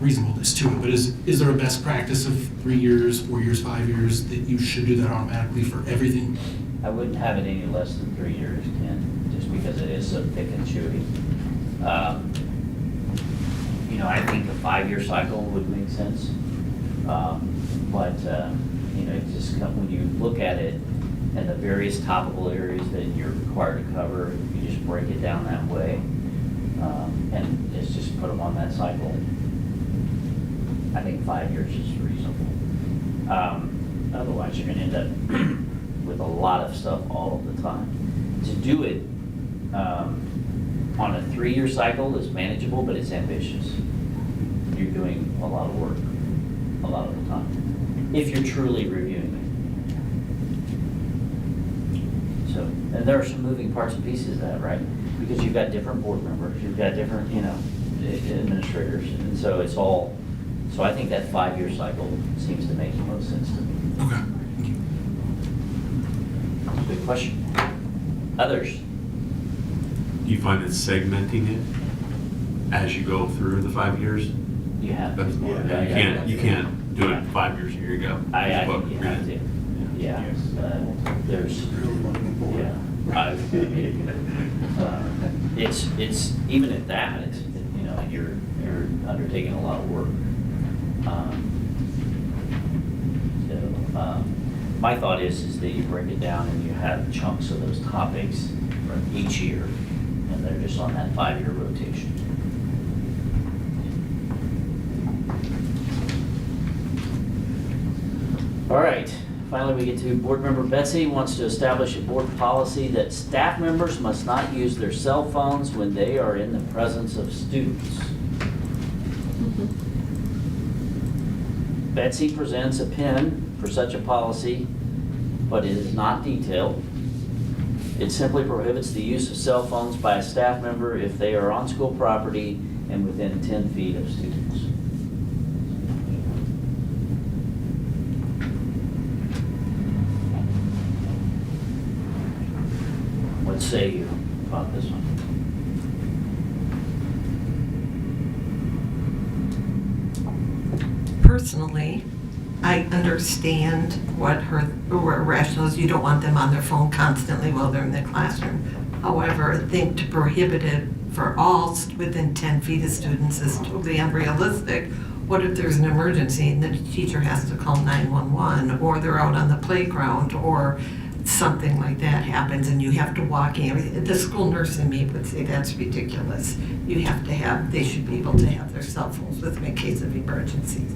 S13: reasonableness to it, but is there a best practice of 3 years, 4 years, 5 years that you should do that automatically for everything?
S5: I wouldn't have it any less than 3 years, Ken, just because it is so thick and chewy. I think a 5-year cycle would make sense. It's just when you look at it and the various topical areas that you're required to cover, you just break it down that way. And it's just put them on that cycle. I think 5 years is reasonable. Otherwise, you're going to end up with a lot of stuff all of the time. To do it on a 3-year cycle is manageable, but it's ambitious. You're doing a lot of work a lot of the time, if you're truly reviewing it. So, and there are some moving parts and pieces of that, right? Because you've got different board members, you've got different, administrators, and so it's all, so I think that 5-year cycle seems to make the most sense to me.
S13: Okay, thank you.
S5: Good question. Others?
S7: Do you find that segmenting it as you go through the 5 years?
S5: You have to.
S7: You can't do it 5 years, here you go.
S5: I
S7: Book,
S5: think you
S7: read
S5: have
S7: it.
S5: to. Yeah. There's, it's, even at that, it's, you're undertaking a lot of work. my thought is that you break it down and you have chunks of those topics from each year, and they're just on that 5-year rotation. All right, finally we get to Board Member Betsy wants to establish a board policy that staff members must not use their cell phones when they are in the presence of students. Betsy presents a pen for such a policy, but it is not detailed. It simply prohibits the use of cell phones by a staff member if they are on school property and within 10 feet of students. What say you about this one?
S12: Personally, I understand what her rationale is. You don't want them on their phone constantly while they're in the classroom. However, I think to prohibit it for all within 10 feet of students is totally unrealistic. What if there's an emergency and the teacher has to call 911, or they're out on the playground, or something like that happens and you have to walk in? The school nurse in me would say that's ridiculous. You have to have, they should be able to have their cell phones with them in case of emergencies.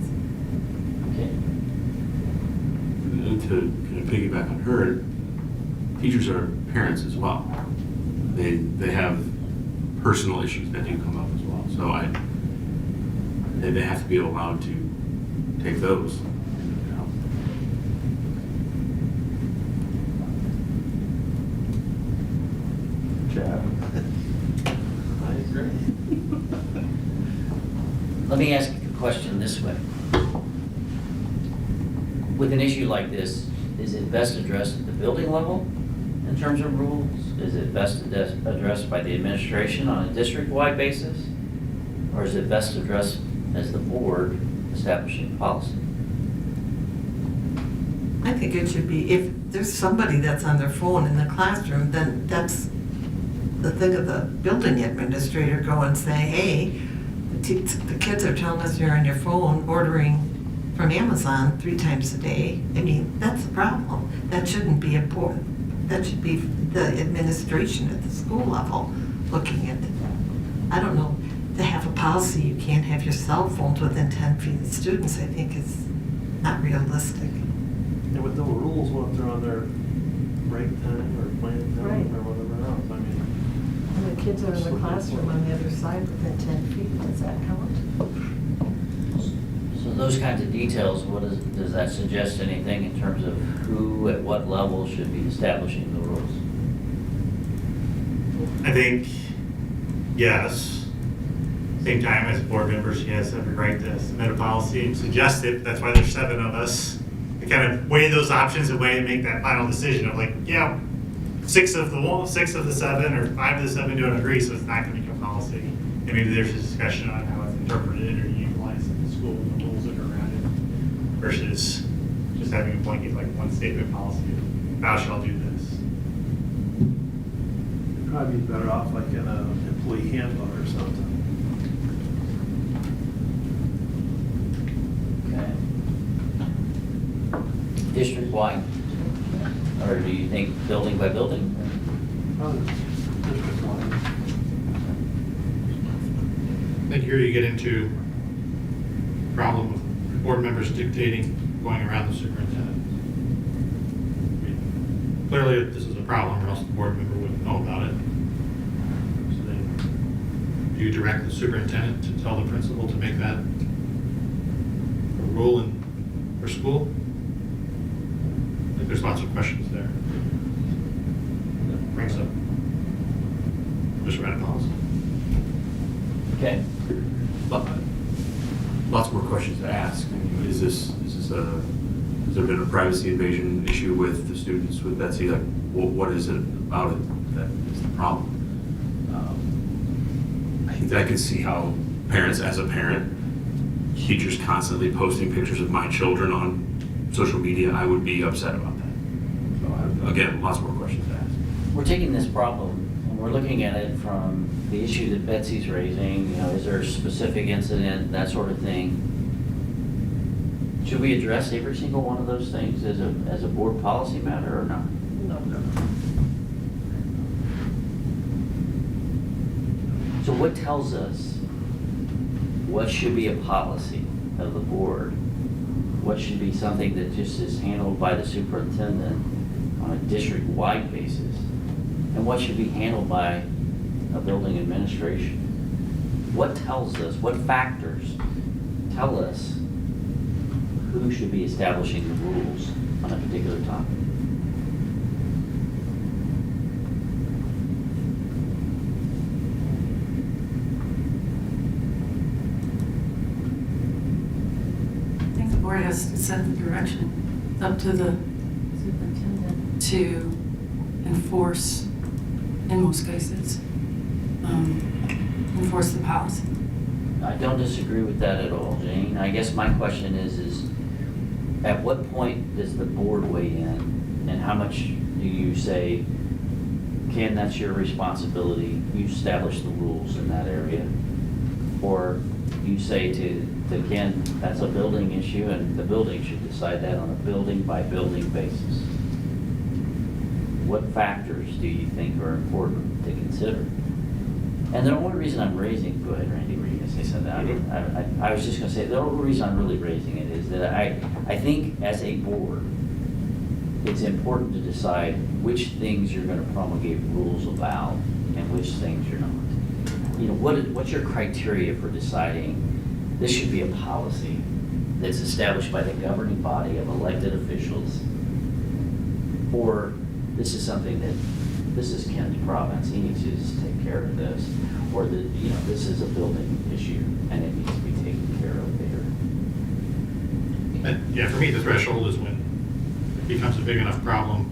S5: Okay.
S7: To kind of piggyback on her, teachers are parents as well. They have personal issues that do come up as well. So they have to be allowed to take those.
S8: I agree.
S5: Let me ask you a question this way. With an issue like this, is it best addressed at the building level in terms of rules? Is it best addressed by the administration on a district-wide basis? Or is it best addressed as the board establishing policy?
S12: I think it should be, if there's somebody that's on their phone in the classroom, then that's the thing of the building administrator go and say, hey, the kids are telling us you're on your phone ordering from Amazon 3 times a day. I mean, that's a problem. That shouldn't be important. That should be the administration at the school level looking at it. I don't know, to have a policy you can't have your cell phones within 10 feet of students, I think is not realistic.
S8: And with no rules, what if they're on their break time or playing time
S9: Right.
S8: or whatever else? I mean.
S9: And the kids are in the classroom on the other side within 10 feet, does that count?
S5: So those kinds of details, does that suggest anything in terms of who at what level should be establishing the rules?
S3: I think, yes. Same time as board members, she has every right to submit a policy and suggest it. That's why there's 7 of us. To kind of weigh those options and weigh and make that final decision of like, yeah, 6 of the 7 or 5 of the 7 don't agree, so it's not going to become policy. And maybe there's a discussion on how it's interpreted or utilized in the school and the rules that are around it versus just having a blanket like one statement policy. Thou shalt do this.
S8: You'd probably be better off like in an employee handbook or something.
S5: Okay. District-wide? Or do you think building by building?
S8: Probably district-wide.
S2: I think here you get into the problem of board members dictating, going around the superintendent. I mean, clearly, this is a problem, or else the board member wouldn't know about it. So then, do you direct the superintendent to tell the principal to make that a rule for school? I think there's lots of questions there. That brings up just read a policy.
S5: Okay.
S7: Lots more questions to ask. I mean, has there been a privacy invasion issue with the students with Betsy? Like, what is it about it that is the problem? I could see how parents, as a parent, teachers constantly posting pictures of my children on social media, I would be upset about that. So again, lots more questions to ask.
S5: We're taking this problem and we're looking at it from the issue that Betsy's raising, is there a specific incident, that sort of thing. Should we address every single one of those things as a board policy matter or not?
S9: No.
S5: So what tells us what should be a policy of the board? What should be something that just is handled by the superintendent on a district-wide basis? And what should be handled by a building administration? What tells us, what factors tell us who should be establishing the rules on a particular topic?
S11: I think the board has to set the direction. It's up to the superintendent to enforce, in most cases, enforce the policy.
S5: I don't disagree with that at all, Jane. I guess my question is at what point does the board weigh in, and how much do you say, Ken, that's your responsibility, you establish the rules in that area? Or you say to Ken, that's a building issue, and the building should decide that on a building-by-building basis? What factors do you think are important to consider? And the only reason I'm raising, go ahead, Randy, were you going to say something? I was just going to say, the only reason I'm really raising it is that I think as a board, it's important to decide which things you're going to promulgate rules about and which things you're not. You know, what's your criteria for deciding this should be a policy that's established by the governing body of elected officials, or this is something that, this is Ken's province, he needs to just take care of this, or that, you know, this is a building issue and it needs to be taken care of there.
S2: And, yeah, for me, the threshold is when it becomes a big enough problem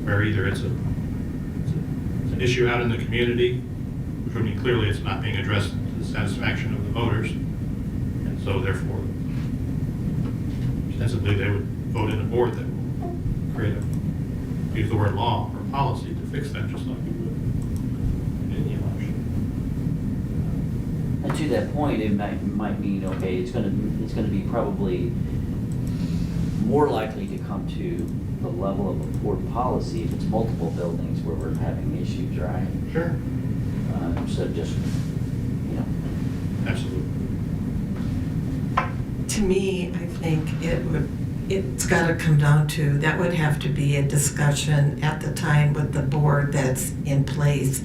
S2: where either it's an issue out in the community, which would mean clearly it's not being addressed to the satisfaction of the voters, and so therefore, ostensibly, they would vote in a board that will create use the word law or policy to fix that, just like you would in any election.
S5: And to that point, it might mean, okay, it's gonna be probably more likely to come to the level of a board policy if it's multiple buildings where we're having issues, right?
S2: Sure.
S5: So just, you know.
S2: Absolutely.
S12: To me, I think it's got to come down to, that would have to be a discussion at the time with the board that's in place.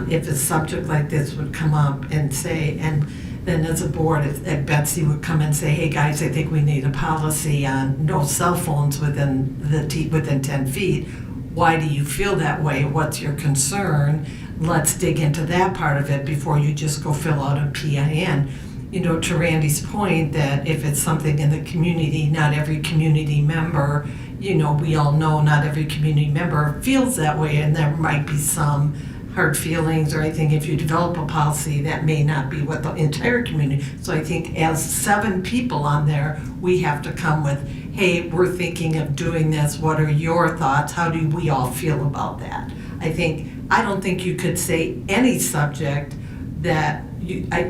S12: If a subject like this would come up and say, and then as a board, if Betsy would come and say, hey guys, I think we need a policy on no cell phones within 10 feet. Why do you feel that way? What's your concern? Let's dig into that part of it before you just go fill out a PIN. You know, to Randy's point, that if it's something in the community, not every community member, you know, we all know not every community member feels that way, and there might be some hard feelings, or I think if you develop a policy, that may not be what the entire community. So I think as 7 people on there, we have to come with, hey, we're thinking of doing this. What are your thoughts? How do we all feel about that? I don't think you could say any subject that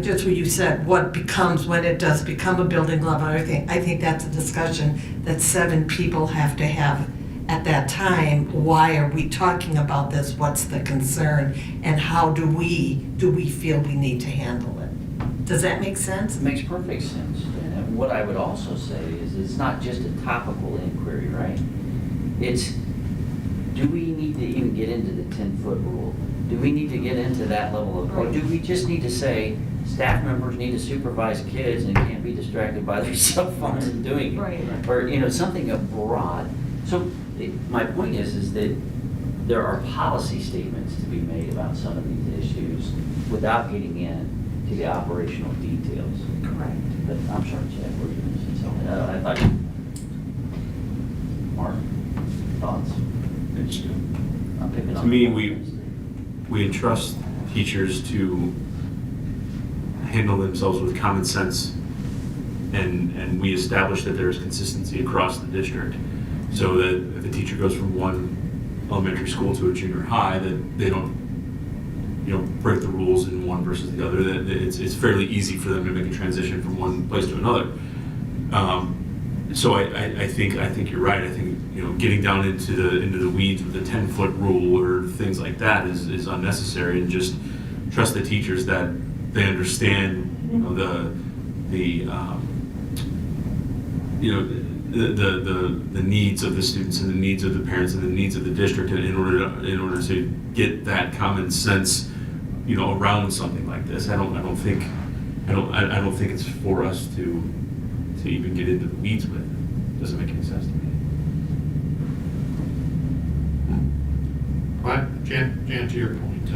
S12: just what you said, what becomes when it does become a building level or everything. I think that's a discussion that 7 people have to have at that time. Why are we talking about this? What's the concern? And how do we feel we need to handle it? Does that make sense?
S5: It makes perfect sense. And what I would also say is it's not just a topical inquiry, right? It's, do we need to even get into the 10-foot rule? Do we need to get into that level of, or do we just need to say staff members need to supervise kids and can't be distracted by their cell phones and doing it?
S9: Right.
S5: Or, you know, something broad. So my point is that there are policy statements to be made about some of these issues without getting into the operational details.
S9: Correct.
S5: But I'm sorry, Chad, were you going to say something? I thought you, Mark, thoughts? I'm picking up.
S7: To me, we entrust teachers to handle themselves with common sense, and we establish that there is consistency across the district, so that if a teacher goes from one elementary school to a junior high, that they don't, you know, break the rules in one versus the other. That it's fairly easy for them to make a transition from one place to another. So I think you're right. I think, you know, getting down into the weeds with the 10-foot rule or things like that is unnecessary, and just trust the teachers that they understand, you know, the needs of the students and the needs of the parents and the needs of the district in order to get that common sense, you know, around something like this. I don't think it's for us to even get into the weeds with it. Doesn't make any sense to me.
S2: But Jan, to your point,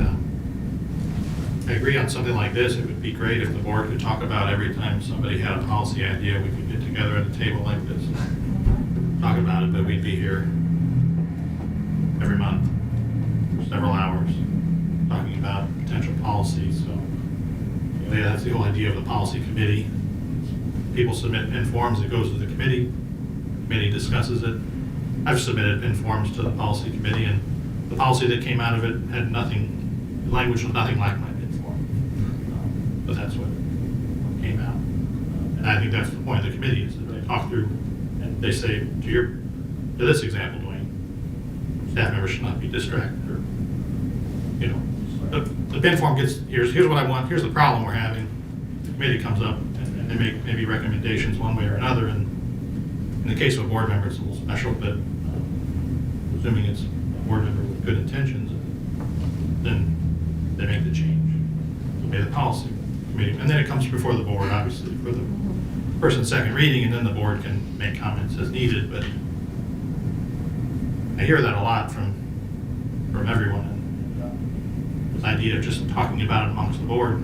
S2: I agree on something like this. It would be great if the board could talk about every time somebody had a policy idea, we could get together at a table like this and talk about it, but we'd be here every month for several hours talking about potential policies. So, you know, that's the whole idea of the policy committee. People submit PIN forms, it goes to the committee discusses it. I've submitted PIN forms to the policy committee, and the policy that came out of it had nothing, the language was nothing like my PIN form. But that's what came out. And I think that's the point of the committee, is that they talk through and they say, to this example, Dwayne, staff members should not be distracted, or, you know, the PIN form gets, here's what I want, here's the problem we're having. The committee comes up and they make maybe recommendations one way or another, and in the case of a board member, it's a little special, but assuming it's a board member with good intentions, then they make the change. So maybe the policy committee, and then it comes before the board, obviously, for the first and second reading, and then the board can make comments as needed. But I hear that a lot from everyone. And this idea of just talking about it amongst the board,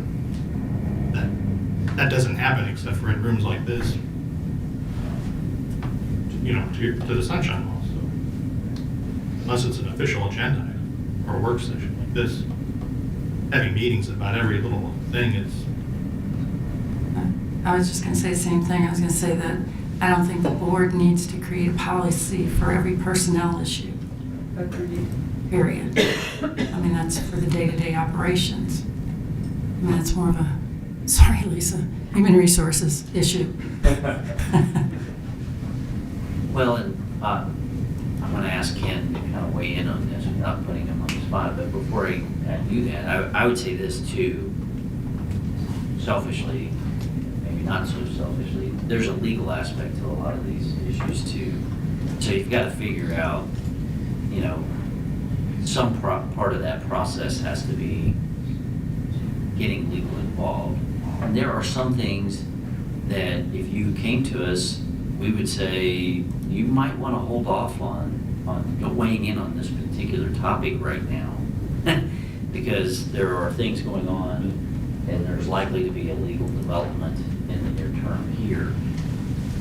S2: that doesn't happen except for in rooms like this. You know, to the sunshine law. So unless it's an official agenda item or a work session like this, having meetings about every little thing is.
S11: I was just going to say the same thing. I was going to say that I don't think the board needs to create a policy for every personnel issue.
S9: Agreed.
S11: Period. I mean, that's for the day-to-day operations. I mean, it's more of a, sorry, Lisa, human resources issue.
S5: Well, and I'm going to ask Ken to kind of weigh in on this without putting him on the spot, but before I do that, I would say this too, selfishly, maybe not so selfishly, there's a legal aspect to a lot of these issues too. So you've got to figure out, you know, some part of that process has to be getting legal involved. And there are some things that if you came to us, we would say you might want to hold off on weighing in on this particular topic right now because there are things going on and there's likely to be a legal development in the near term here.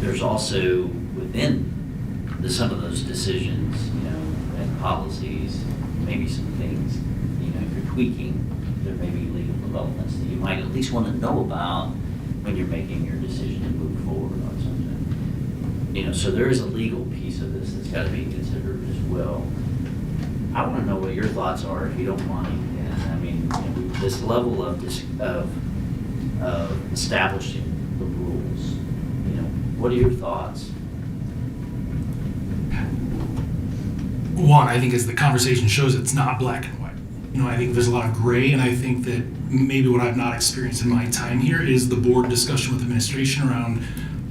S5: There's also within some of those decisions, you know, and policies, maybe some things, you know, if you're tweaking, there may be legal developments that you might at least want to know about when you're making your decision to move forward on something. You know, so there is a legal piece of this that's got to be considered as well. I want to know what your thoughts are, if you don't mind. And I mean, you know, this level of establishing the rules. You know, what are your thoughts?
S13: One, I think as the conversation shows, it's not black and white. You know, I think there's a lot of gray, and I think that maybe what I've not experienced in my time here is the board discussion with administration around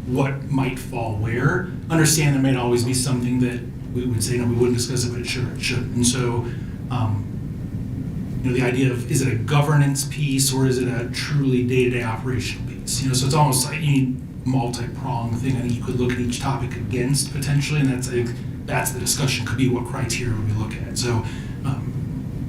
S13: what might fall where. Understand there might always be something that we would say, no, we wouldn't discuss it, but it should or it shouldn't. And so, you know, the idea of, is it a governance piece or is it a truly day-to-day operational piece? You know, so it's almost like you need multi-pronged thing. I think you could look at each topic against potentially, and that's the discussion, could be what criteria we look at. So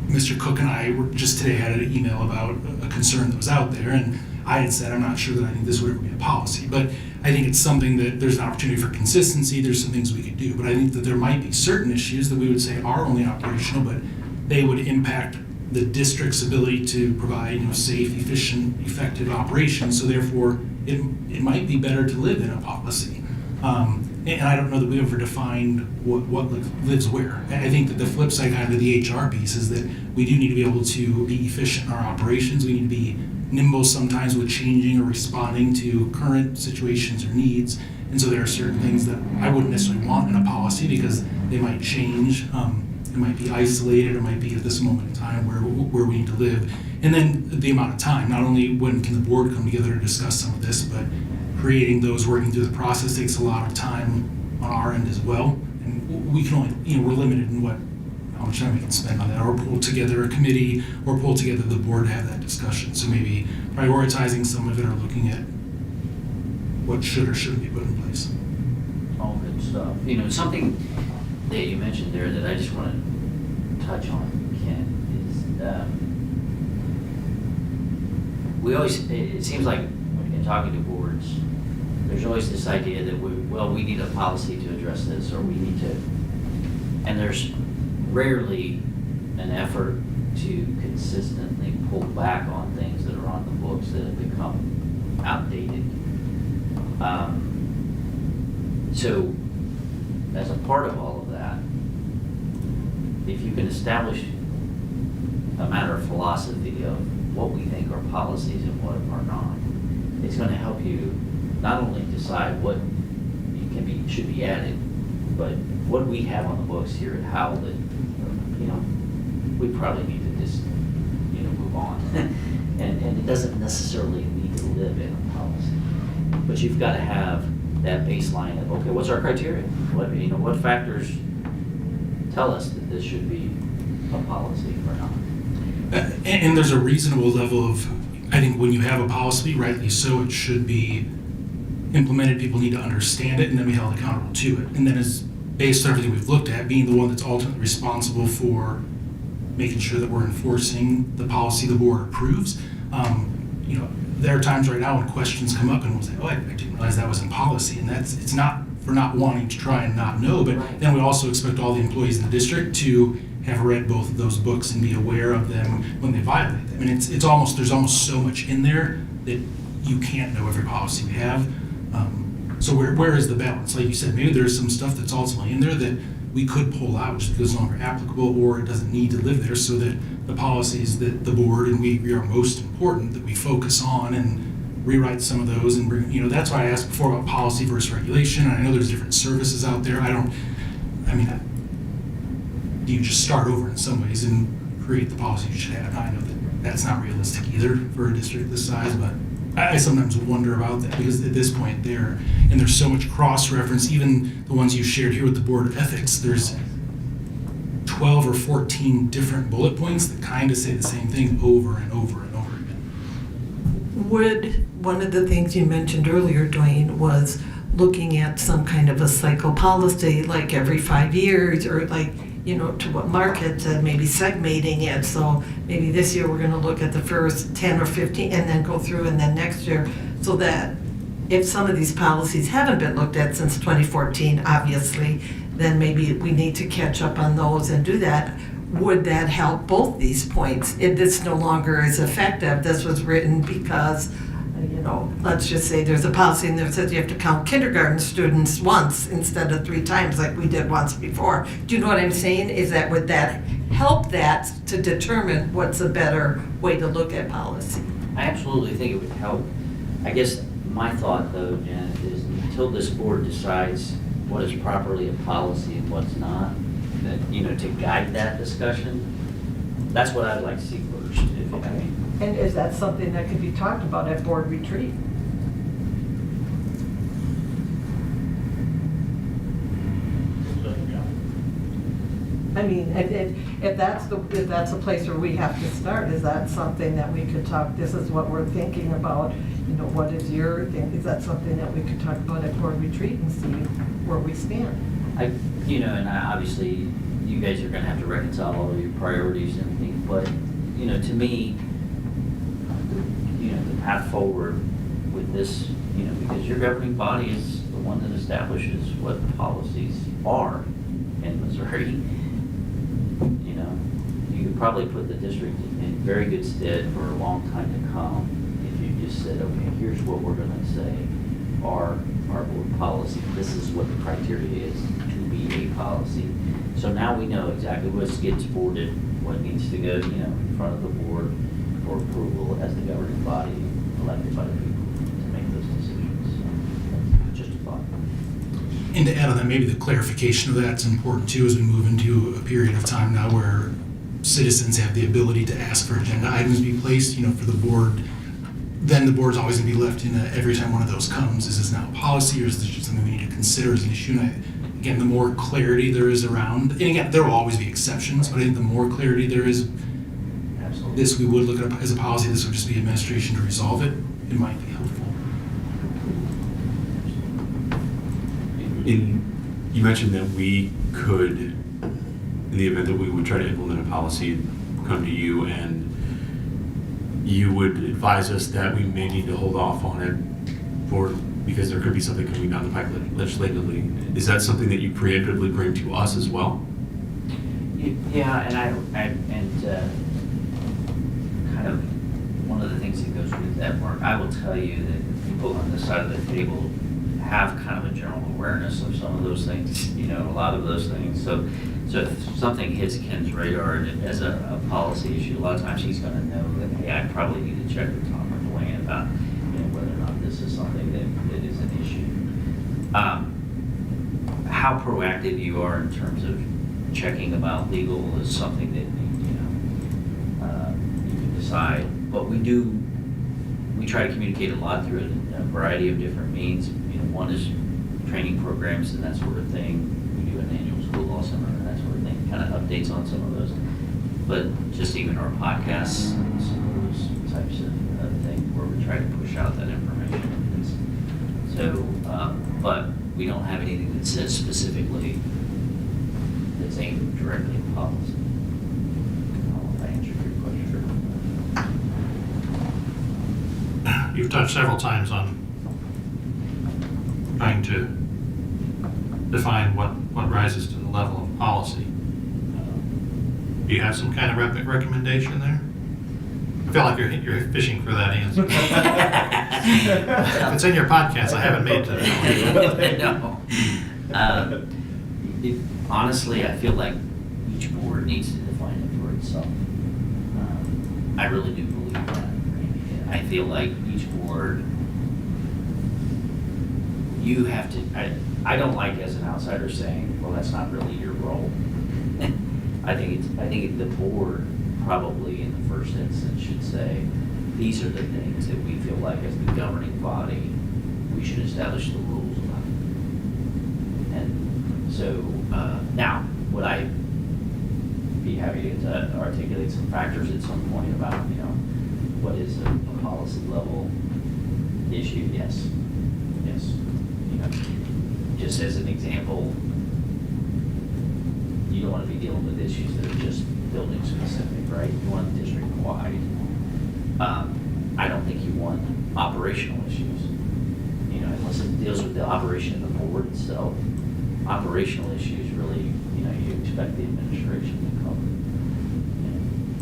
S13: Mr. Cook and I were just today had an email about a concern that was out there, and I had said I'm not sure that I think this would ever be a policy, but I think it's something that there's an opportunity for consistency, there's some things we could do, but I think that there might be certain issues that we would say are only operational, but they would impact the district's ability to provide, you know, safe, efficient, effective operations, so therefore it might be better to live in a policy. And I don't know that we ever defined what lives where. I think that the flip side kind of the HR piece is that we do need to be able to be efficient in our operations. We need to be nimble sometimes with changing or responding to current situations or needs. And so there are certain things that I wouldn't necessarily want in a policy because they might change. It might be isolated, it might be at this moment in time where we need to live. And then the amount of time, not only when can the board come together to discuss some of this, but creating those, working through the process takes a lot of time on our end as well. And we can only, we're limited in how much time we can spend on that, or pull together a committee, or pull together the board to have that discussion. So maybe prioritizing some of it, or looking at what should or shouldn't be put in place.
S5: All good stuff. Something that you mentioned there that I just want to touch on, Ken, is it seems like when you're talking to boards, there's always this idea that we need a policy to address this, or we need to, and there's rarely an effort to consistently pull back on things that are on the books that have become outdated. So, as a part of all of that, if you can establish a matter of philosophy of what we think are policies and what are not, it's going to help you not only decide what should be added, but what we have on the books here at Howell that we probably need to just move on. and it doesn't necessarily need to live in a policy, but you've got to have that baseline of, okay, what's our criteria? What factors tell us that this should be a policy or not?
S13: And there's a reasonable level of, I think when you have a policy, rightly so, it should be implemented, people need to understand it, and then be held accountable to it. And then as based on everything we've looked at, being the one that's ultimately responsible for making sure that we're enforcing the policy the board approves. There are times right now when questions come up and we'll say, oh, I didn't realize that was in policy. And it's not for not wanting to try and not know, but then we also expect all the employees in the district to have read both of those books and be aware of them when they violate them. And there's almost so much in there that you can't know every policy we have. So where is the balance? Like you said, maybe there's some stuff that's ultimately in there that we could pull out just because it's no longer applicable, or it doesn't need to live there, so that the policies that the board and we agree are most important, that we focus on and rewrite some of those and bring, that's why I asked before about policy versus regulation. And I know there's different services out there. Do you just start over in some ways and create the policy you should have? I know that that's not realistic either for a district this size, but I sometimes wonder about that, because at this point there's so much cross-reference, even the ones you shared here with the Board of Ethics, there's 12 or 14 different bullet points that kind of say the same thing over and over and over again.
S12: One of the things you mentioned earlier, Dwayne, was looking at some kind of a cycle policy, like every 5 years, or to what Mark had said, maybe segmenting it. So maybe this year we're going to look at the first 10 or 15 and then go through, and then next year, so that if some of these policies haven't been looked at since 2014, obviously, then maybe we need to catch up on those and do that. Would that help both these points? If this no longer is effective, this was written because, let's just say there's a policy in there that says you have to count kindergarten students once instead of 3 times like we did once before. Do you know what I'm saying? Would that help that to determine what's a better way to look at policy?
S5: I absolutely think it would help. I guess my thought, though, Janet, is until this board decides what is properly a policy and what's not, that, to guide that discussion, that's what I'd like to see first.
S9: And is that something that could be talked about at board retreat? If that's a place where we have to start, is that something that we could talk, this is what we're thinking about, what is your thing? Is that something that we could talk about at board retreat and see where we stand?
S5: Obviously, you guys are gonna have to reconcile all of your priorities and everything, but, to me, the path forward with this, because your governing body is the one that establishes what the policies are in Missouri. You could probably put the district in very good stead for a long time to come if you just said, okay, here's what we're gonna say, our board policy, this is what the criteria is to be a policy. So now we know exactly what gets boarded, what needs to go, in front of the board for approval as the governing body elected by the people to make those decisions. So, just a thought.
S13: And to add on that, maybe the clarification of that's important too as we move into a period of time now where citizens have the ability to ask for agenda items to be placed, for the board. Then the board's always going to be left in every time one of those comes, is this now a policy or is this just something we need to consider as an issue? And again, the more clarity there is around, and again, there will always be exceptions, but I think the more clarity there is, this we would look at as a policy, this would just be administration to resolve it, it might be helpful.
S7: You mentioned that we could, in the event that we would try to implement a policy, come to you and you would advise us that we may need to hold off on it because there could be something coming down the pipe legislatively. Is that something that you preemptively bring to us as well?
S5: Yeah, and kind of one of the things that goes with that, Mark, I will tell you that people on this side of the table have kind of a general awareness of some of those things, a lot of those things. So if something hits Ken's radar as a policy issue, a lot of times he's going to know that, hey, I probably need to check with Tom or Dwayne about, whether or not this is something that is an issue. How proactive you are in terms of checking about legal is something that, you can decide. But we try to communicate a lot through a variety of different means. One is training programs and that sort of thing. We do an annual school law seminar and that sort of thing, kind of updates on some of those. But just even our podcasts, some of those types of things where we try to push out that information. So, but we don't have anything that says specifically that's aimed directly at policy. I don't know if I answered your question.
S2: You've touched several times on trying to define what rises to the level of policy. Do you have some kind of recommendation there? I feel like you're fishing for that answer. If it's in your podcast, I haven't made it.
S5: No. Honestly, I feel like each board needs to define it for itself. I really do believe that. I feel like each board, you have to, I don't like as an outsider saying, well, that's not really your role. I think the board probably in the first instance should say, these are the things that we feel like as the governing body, we should establish the rules about. And so, now, would I be happy to articulate some factors at some point about, what is a policy level issue? Yes. Just as an example, you don't want to be dealing with issues that are just building specific, right? You want district-wide. I don't think you want operational issues, unless it deals with the operation of the board itself. Operational issues really, you expect the administration to cover.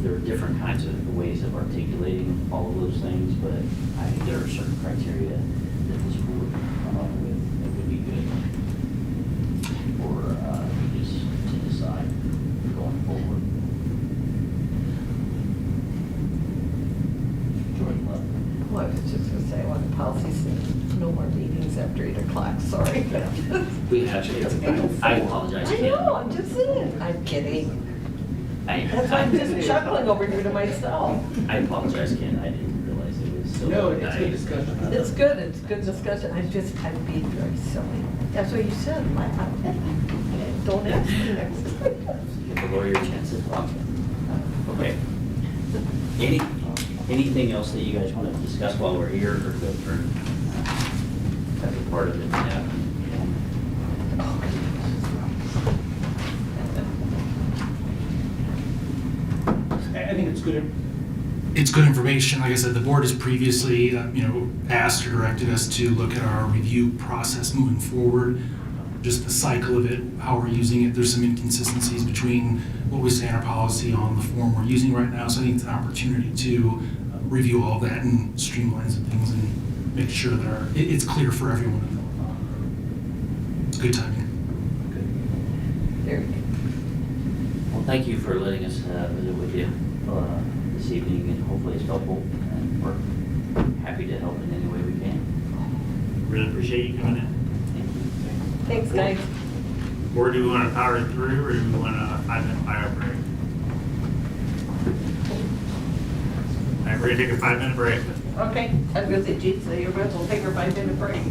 S5: There are different kinds of ways of articulating all of those things, but I think there are certain criteria that this board can come up with that would be good for just to decide going forward. Jordan Love.
S9: Well, I was just going to say, I want the policy says no more meetings after 8 o'clock, sorry.
S5: We actually, I apologize.
S9: I know, I'm just saying, I'm kidding. That's why I'm just chuckling over here to myself.
S5: I apologize, Ken, I didn't realize it was so.
S10: No, it's good discussion.
S9: It's good discussion. I'm being very silly. That's what you said, laugh. Don't ask me next time.
S5: Give the lawyer a chance to talk. Okay. Anything else that you guys want to discuss while we're here or go through? That'd be part of it.
S10: I think it's good.
S13: It's good information. Like I said, the board has previously, asked or directed us to look at our review process moving forward, just the cycle of it, how we're using it. There's some inconsistencies between what we say in our policy on the form we're using right now. So I think it's an opportunity to review all that and streamline some things and make sure that it's clear for everyone. It's good timing.
S9: Very good.
S5: Well, thank you for letting us visit with you this evening, and hopefully it's helpful, and we're happy to help in any way we can.
S3: Really appreciate you coming in.
S5: Thank you.
S9: Thanks, guys.
S2: Or do we want to power it through, or do we want a 5-minute fire break? All right, we're gonna take a 5-minute break.
S9: Okay, I was gonna say, geez, so you're going to take her 5-minute break.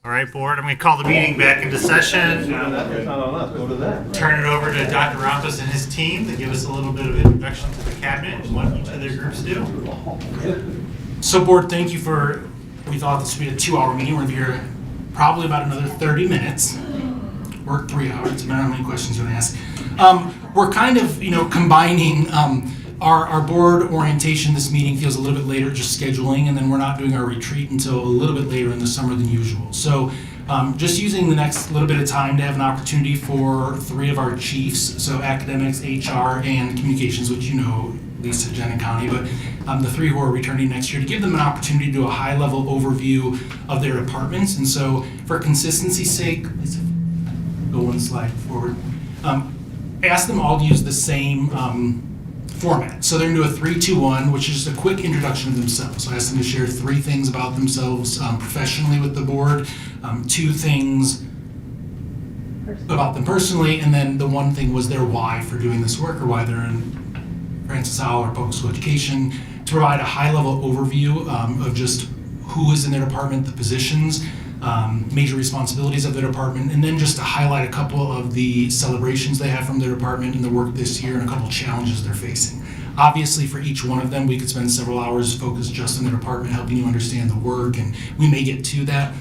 S3: All right, board, I'm going to call the meeting back into session.
S8: That's not on us, go to that.
S3: Turn it over to Dr. Rampas and his team to give us a little bit of introduction to the cabinet and what each of their groups do.
S13: So board, thank you we thought this would be a 2-hour meeting. We're here probably about another 30 minutes, or 3 hours, depending on how many questions you're gonna ask. We're kind of, combining our board orientation. This meeting feels a little bit later, just scheduling, and then we're not doing our retreat until a little bit later in the summer than usual. So just using the next little bit of time to have an opportunity for 3 of our chiefs, so academics, HR, and communications, which Lisa, Jen, and Connie, but the 3 who are returning next year, to give them an opportunity to do a high-level overview of their departments. And so for consistency's sake, go one slide forward, ask them all to use the same format. So they're going to do a 3-2-1, which is just a quick introduction of themselves. So I asked them to share 3 things about themselves professionally with the board, 2 things about them personally, and then the 1 thing was their why for doing this work, or why they're in Francis Howell or public school education, to provide a high-level overview of just who is in their department, the positions, major responsibilities of their department, and then just to highlight a couple of the celebrations they have from their department and the work this year, and a couple challenges they're facing. Obviously, for each one of them, we could spend several hours focused just on their department, helping you understand the work, and we may get to that,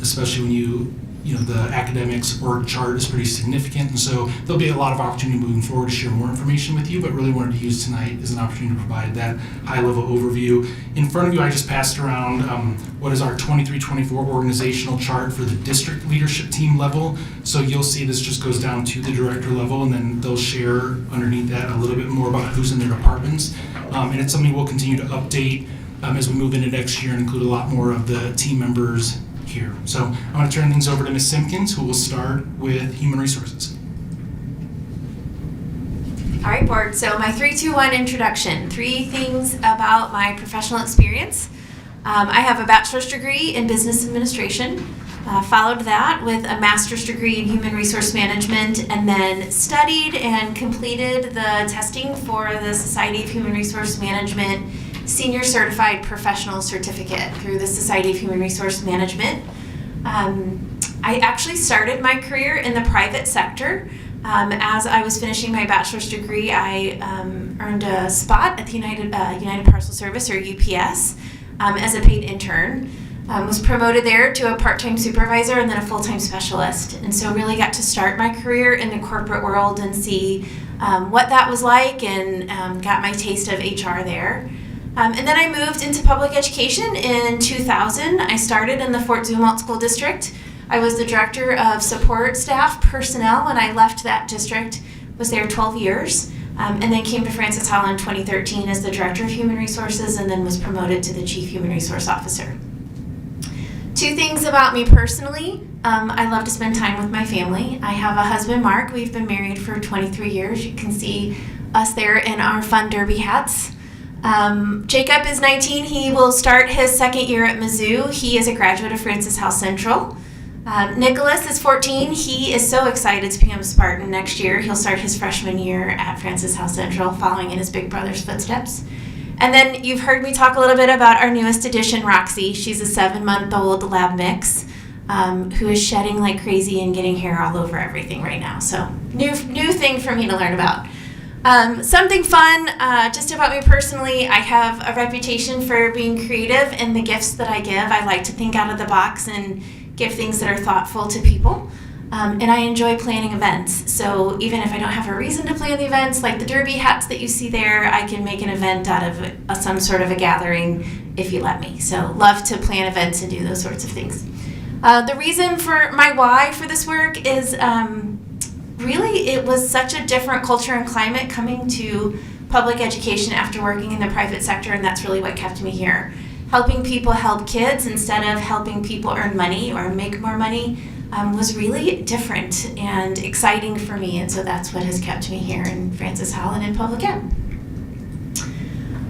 S13: especially when the academics org chart is pretty significant, and so there'll be a lot of opportunity moving forward to share more information with you, but really wanted to use tonight as an opportunity to provide that high-level overview. In front of you, I just passed around what is our 23-24 organizational chart for the district leadership team level. So you'll see this just goes down to the director level, and then they'll share underneath that a little bit more about who's in their departments. And it's something we'll continue to update as we move into next year and include a lot more of the team members here. So I'm going to turn things over to Ms. Simpkins, who will start with Human Resources.
S14: All right, board. So my 3-2-1 introduction. 3 things about my professional experience. I have a bachelor's degree in business administration. Followed that with a master's degree in human resource management, and then studied and completed the testing for the Society of Human Resource Management Senior Certified Professional Certificate through the Society of Human Resource Management. I actually started my career in the private sector. As I was finishing my bachelor's degree, I earned a spot at the United Parcel Service, or UPS, as a paid intern. Was promoted there to a part-time supervisor and then a full-time specialist. And so really got to start my career in the corporate world and see what that was like, and got my taste of HR there. And then I moved into public education in 2000. I started in the Fort Zumwalt School District. I was the director of support staff personnel when I left that district, was there 12 years, and then came to Francis Howell in 2013 as the director of human resources, and then was promoted to the chief human resource officer. 2 things about me personally. I love to spend time with my family. I have a husband, Mark. We've been married for 23 years. You can see us there in our fun derby hats. Jacob is 19. He will start his 2nd year at Mizzou. He is a graduate of Francis Howell Central. Nicholas is 14. He is so excited to become a Spartan next year. He'll start his freshman year at Francis Howell Central, following in his big brother's footsteps. And then you've heard me talk a little bit about our newest addition, Roxy. She's a 7-month-old lab mix who is shedding like crazy and getting hair all over everything right now. So new thing for me to learn about. Something fun just about me personally. I have a reputation for being creative in the gifts that I give. I like to think out of the box and give things that are thoughtful to people. And I enjoy planning events. So even if I don't have a reason to plan the events, like the derby hats that you see there, I can make an event out of some sort of a gathering if you let me. So love to plan events and do those sorts of things. The reason for my why for this work is really it was such a different culture and climate coming to public education after working in the private sector, and that's really what kept me here. Helping people help kids instead of helping people earn money or make more money was really different and exciting for me, and so that's what has kept me here in Francis Howell and in public ed.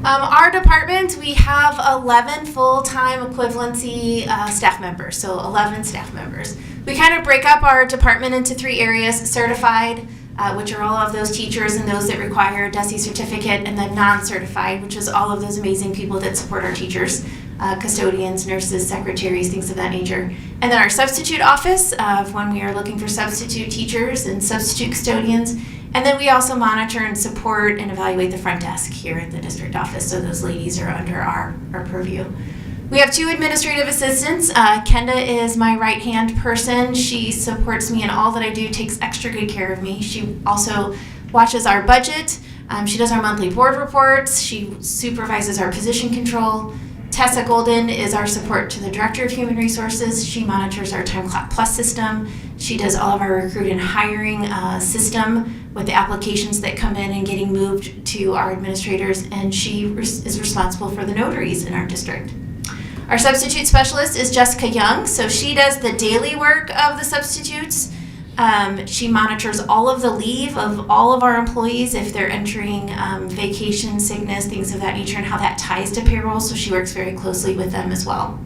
S14: Our department, we have 11 full-time equivalency staff members, so 11 staff members. We kind of break up our department into 3 areas: certified, which are all of those teachers and those that require a DESE certificate, and then non-certified, which is all of those amazing people that support our teachers. custodians, nurses, secretaries, things of that nature. And then our substitute office of when we are looking for substitute teachers and substitute custodians. And then we also monitor and support and evaluate the front desk here at the district office. So those ladies are under our purview. We have 2 administrative assistants. Kenda is my right-hand person. She supports me in all that I do, takes extra good care of me. She also watches our budget. She does our monthly board reports. She supervises our position control. Tessa Golden is our support to the Director of Human Resources. She monitors our Time Clock Plus system. She does all of our recruit and hiring system with the applications that come in and getting moved to our administrators, and she is responsible for the notaries in our district. Our substitute specialist is Jessica Young, so she does the daily work of the substitutes. She monitors all of the leave of all of our employees if they're entering vacation, sickness, things of that nature, and how that ties to payroll, so she works very closely with them as well.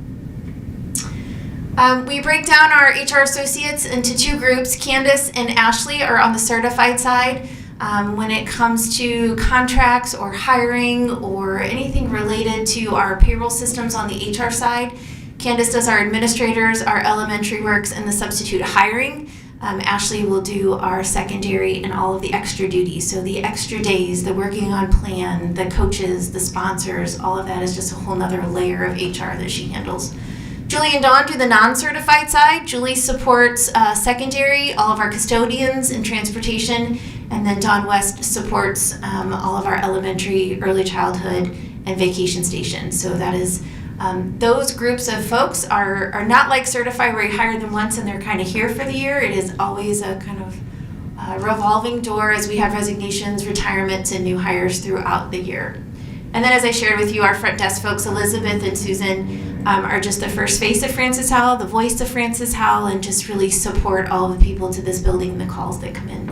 S14: We break down our HR associates into 2 groups. Candace and Ashley are on the certified side. When it comes to contracts or hiring or anything related to our payroll systems on the HR side, Candace does our administrators, our elementary works, and the substitute hiring. Ashley will do our secondary and all of the extra duties. So the extra days, the working on plan, the coaches, the sponsors, all of that is just a whole nother layer of HR that she handles. Julie and Dawn do the non-certified side. Julie supports secondary, all of our custodians and transportation, and then Dawn West supports all of our elementary, early childhood, and vacation stations. So that is, those groups of folks are not like certified where you hire them once and they're kind of here for the year. It is always a kind of revolving door as we have resignations, retirements, and new hires throughout the year. And then as I shared with you, our front desk folks, Elizabeth and Susan, are just the first face of Francis Howell, the voice of Francis Howell, and just really support all of the people to this building and the calls that come in.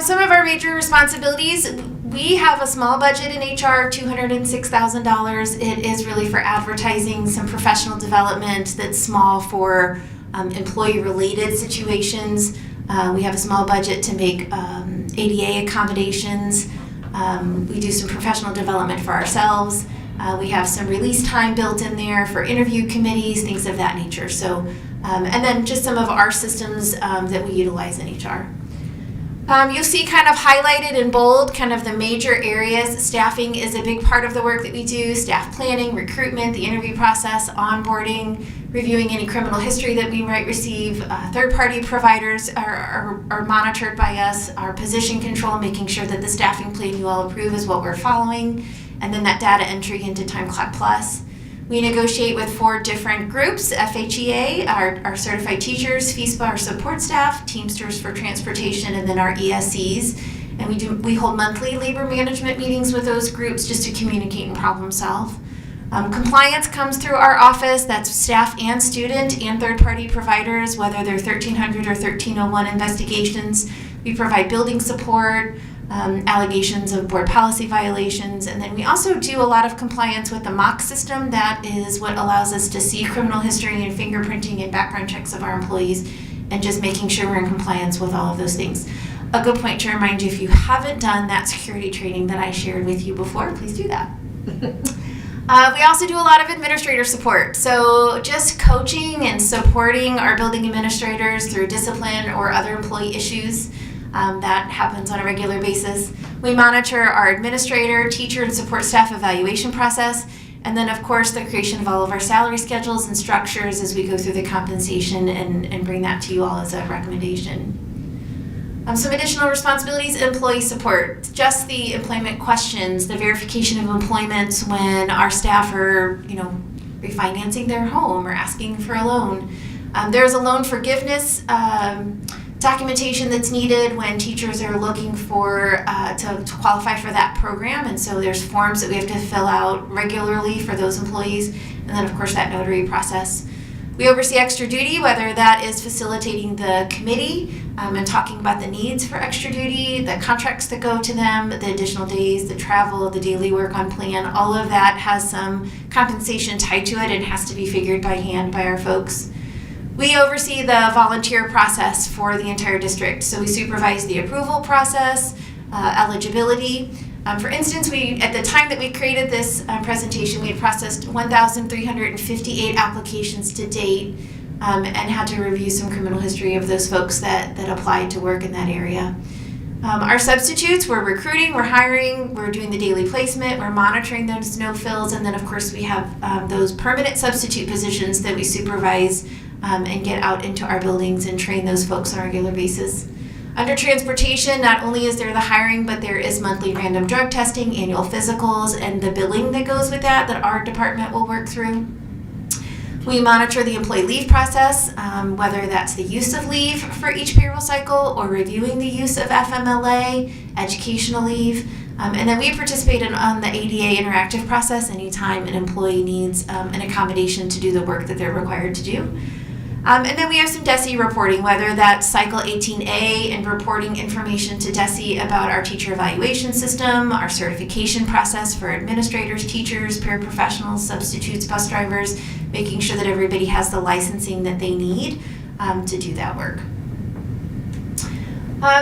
S14: Some of our major responsibilities, we have a small budget in HR, $206,000. It is really for advertising, some professional development that's small for employee-related situations. We have a small budget to make ADA accommodations. We do some professional development for ourselves. We have some release time built in there for interview committees, things of that nature. So, and then just some of our systems that we utilize in HR. You'll see kind of highlighted in bold kind of the major areas. Staffing is a big part of the work that we do. Staff planning, recruitment, the interview process, onboarding, reviewing any criminal history that we might receive. Third-party providers are monitored by us. Our position control, making sure that the staffing plan you all approve is what we're following. And then that data entry into Time Clock Plus. We negotiate with 4 different groups: FHEA, our certified teachers, FISPA, our support staff, Teamsters for transportation, and then our ESCs. And we hold monthly labor management meetings with those groups just to communicate and problem solve. Compliance comes through our office. That's staff and student and third-party providers, whether they're 1300 or 1301 investigations. We provide building support, allegations of board policy violations, and then we also do a lot of compliance with the mock system. That is what allows us to see criminal history and fingerprinting and background checks of our employees, and just making sure we're in compliance with all of those things. A good point to remind you, if you haven't done that security training that I shared with you before, please do that. We also do a lot of administrator support, so just coaching and supporting our building administrators through discipline or other employee issues. That happens on a regular basis. We monitor our administrator, teacher, and support staff evaluation process, and then of course the creation of all of our salary schedules and structures as we go through the compensation and bring that to you all as a recommendation. Some additional responsibilities: employee support, just the employment questions, the verification of employment when our staff are, refinancing their home or asking for a loan. There's a loan forgiveness documentation that's needed when teachers are looking for to qualify for that program, and so there's forms that we have to fill out regularly for those employees, and then of course that notary process. We oversee extra duty, whether that is facilitating the committee and talking about the needs for extra duty, the contracts that go to them, the additional days, the travel, the daily work on plan. All of that has some compensation tied to it and has to be figured by hand by our folks. We oversee the volunteer process for the entire district. So we supervise the approval process, eligibility. For instance, at the time that we created this presentation, we had processed 1,358 applications to date and had to review some criminal history of those folks that applied to work in that area. Our substitutes, we're recruiting, we're hiring, we're doing the daily placement, we're monitoring those no-fills, and then of course we have those permanent substitute positions that we supervise and get out into our buildings and train those folks on a regular basis. Under transportation, not only is there the hiring, but there is monthly random drug testing, annual physicals, and the billing that goes with that our department will work through. We monitor the employee leave process, whether that's the use of leave for each payroll cycle or reviewing the use of FMLA, educational leave, and then we participate on the ADA interactive process anytime an employee needs an accommodation to do the work that they're required to do. And then we have some DESE reporting, whether that's Cycle 18A and reporting information to DESE about our teacher evaluation system, our certification process for administrators, teachers, paraprofessionals, substitutes, bus drivers, making sure that everybody has the licensing that they need to do that work.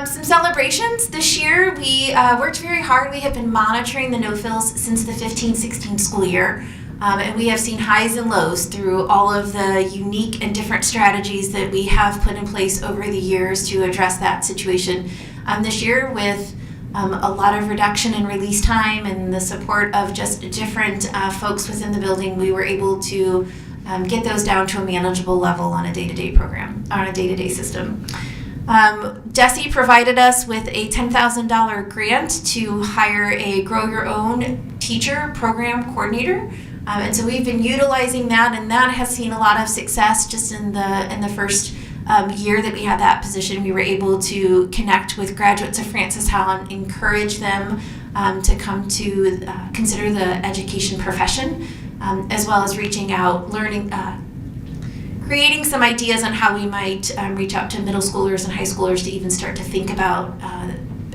S14: Some celebrations. This year we worked very hard. We have been monitoring the no-fills since the 15-16 school year. And we have seen highs and lows through all of the unique and different strategies that we have put in place over the years to address that situation. This year, with a lot of reduction in release time and the support of just different folks within the building, we were able to get those down to a manageable level on a day-to-day program, on a day-to-day system. DESE provided us with a $10,000 grant to hire a Grow Your Own teacher program coordinator. And so we've been utilizing that, and that has seen a lot of success. Just in the first year that we had that position, we were able to connect with graduates of Francis Howell and encourage them to come to consider the education profession, as well as reaching out, learning, creating some ideas on how we might reach out to middle schoolers and high schoolers to even start to think about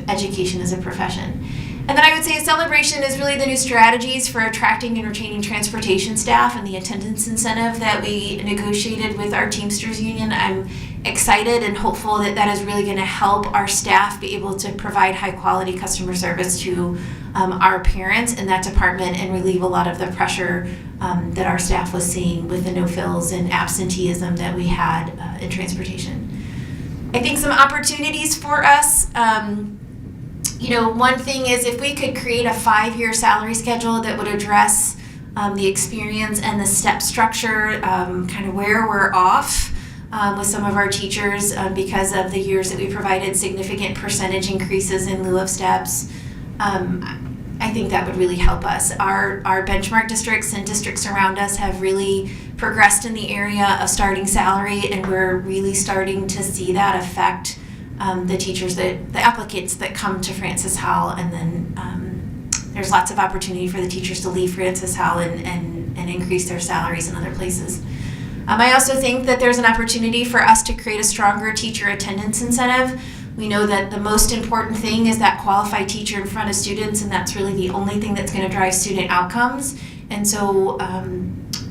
S14: education as a profession. And then I would say a celebration is really the new strategies for attracting and retaining transportation staff and the attendance incentive that we negotiated with our Teamsters Union. I'm excited and hopeful that that is really going to help our staff be able to provide high quality customer service to our parents in that department and relieve a lot of the pressure that our staff was seeing with the no-fills and absenteeism that we had in transportation. I think some opportunities for us, one thing is if we could create a 5-year salary schedule that would address the experience and the step structure, kind of where we're off with some of our teachers because of the years that we provided significant percentage increases in lieu of steps. I think that would really help us. Our benchmark districts and districts around us have really progressed in the area of starting salary, and we're really starting to see that affect the teachers, the applicants that come to Francis Howell, and then there's lots of opportunity for the teachers to leave Francis Howell and increase their salaries in other places. I also think that there's an opportunity for us to create a stronger teacher attendance incentive. We know that the most important thing is that qualified teacher in front of students, and that's really the only thing that's going to drive student outcomes. And so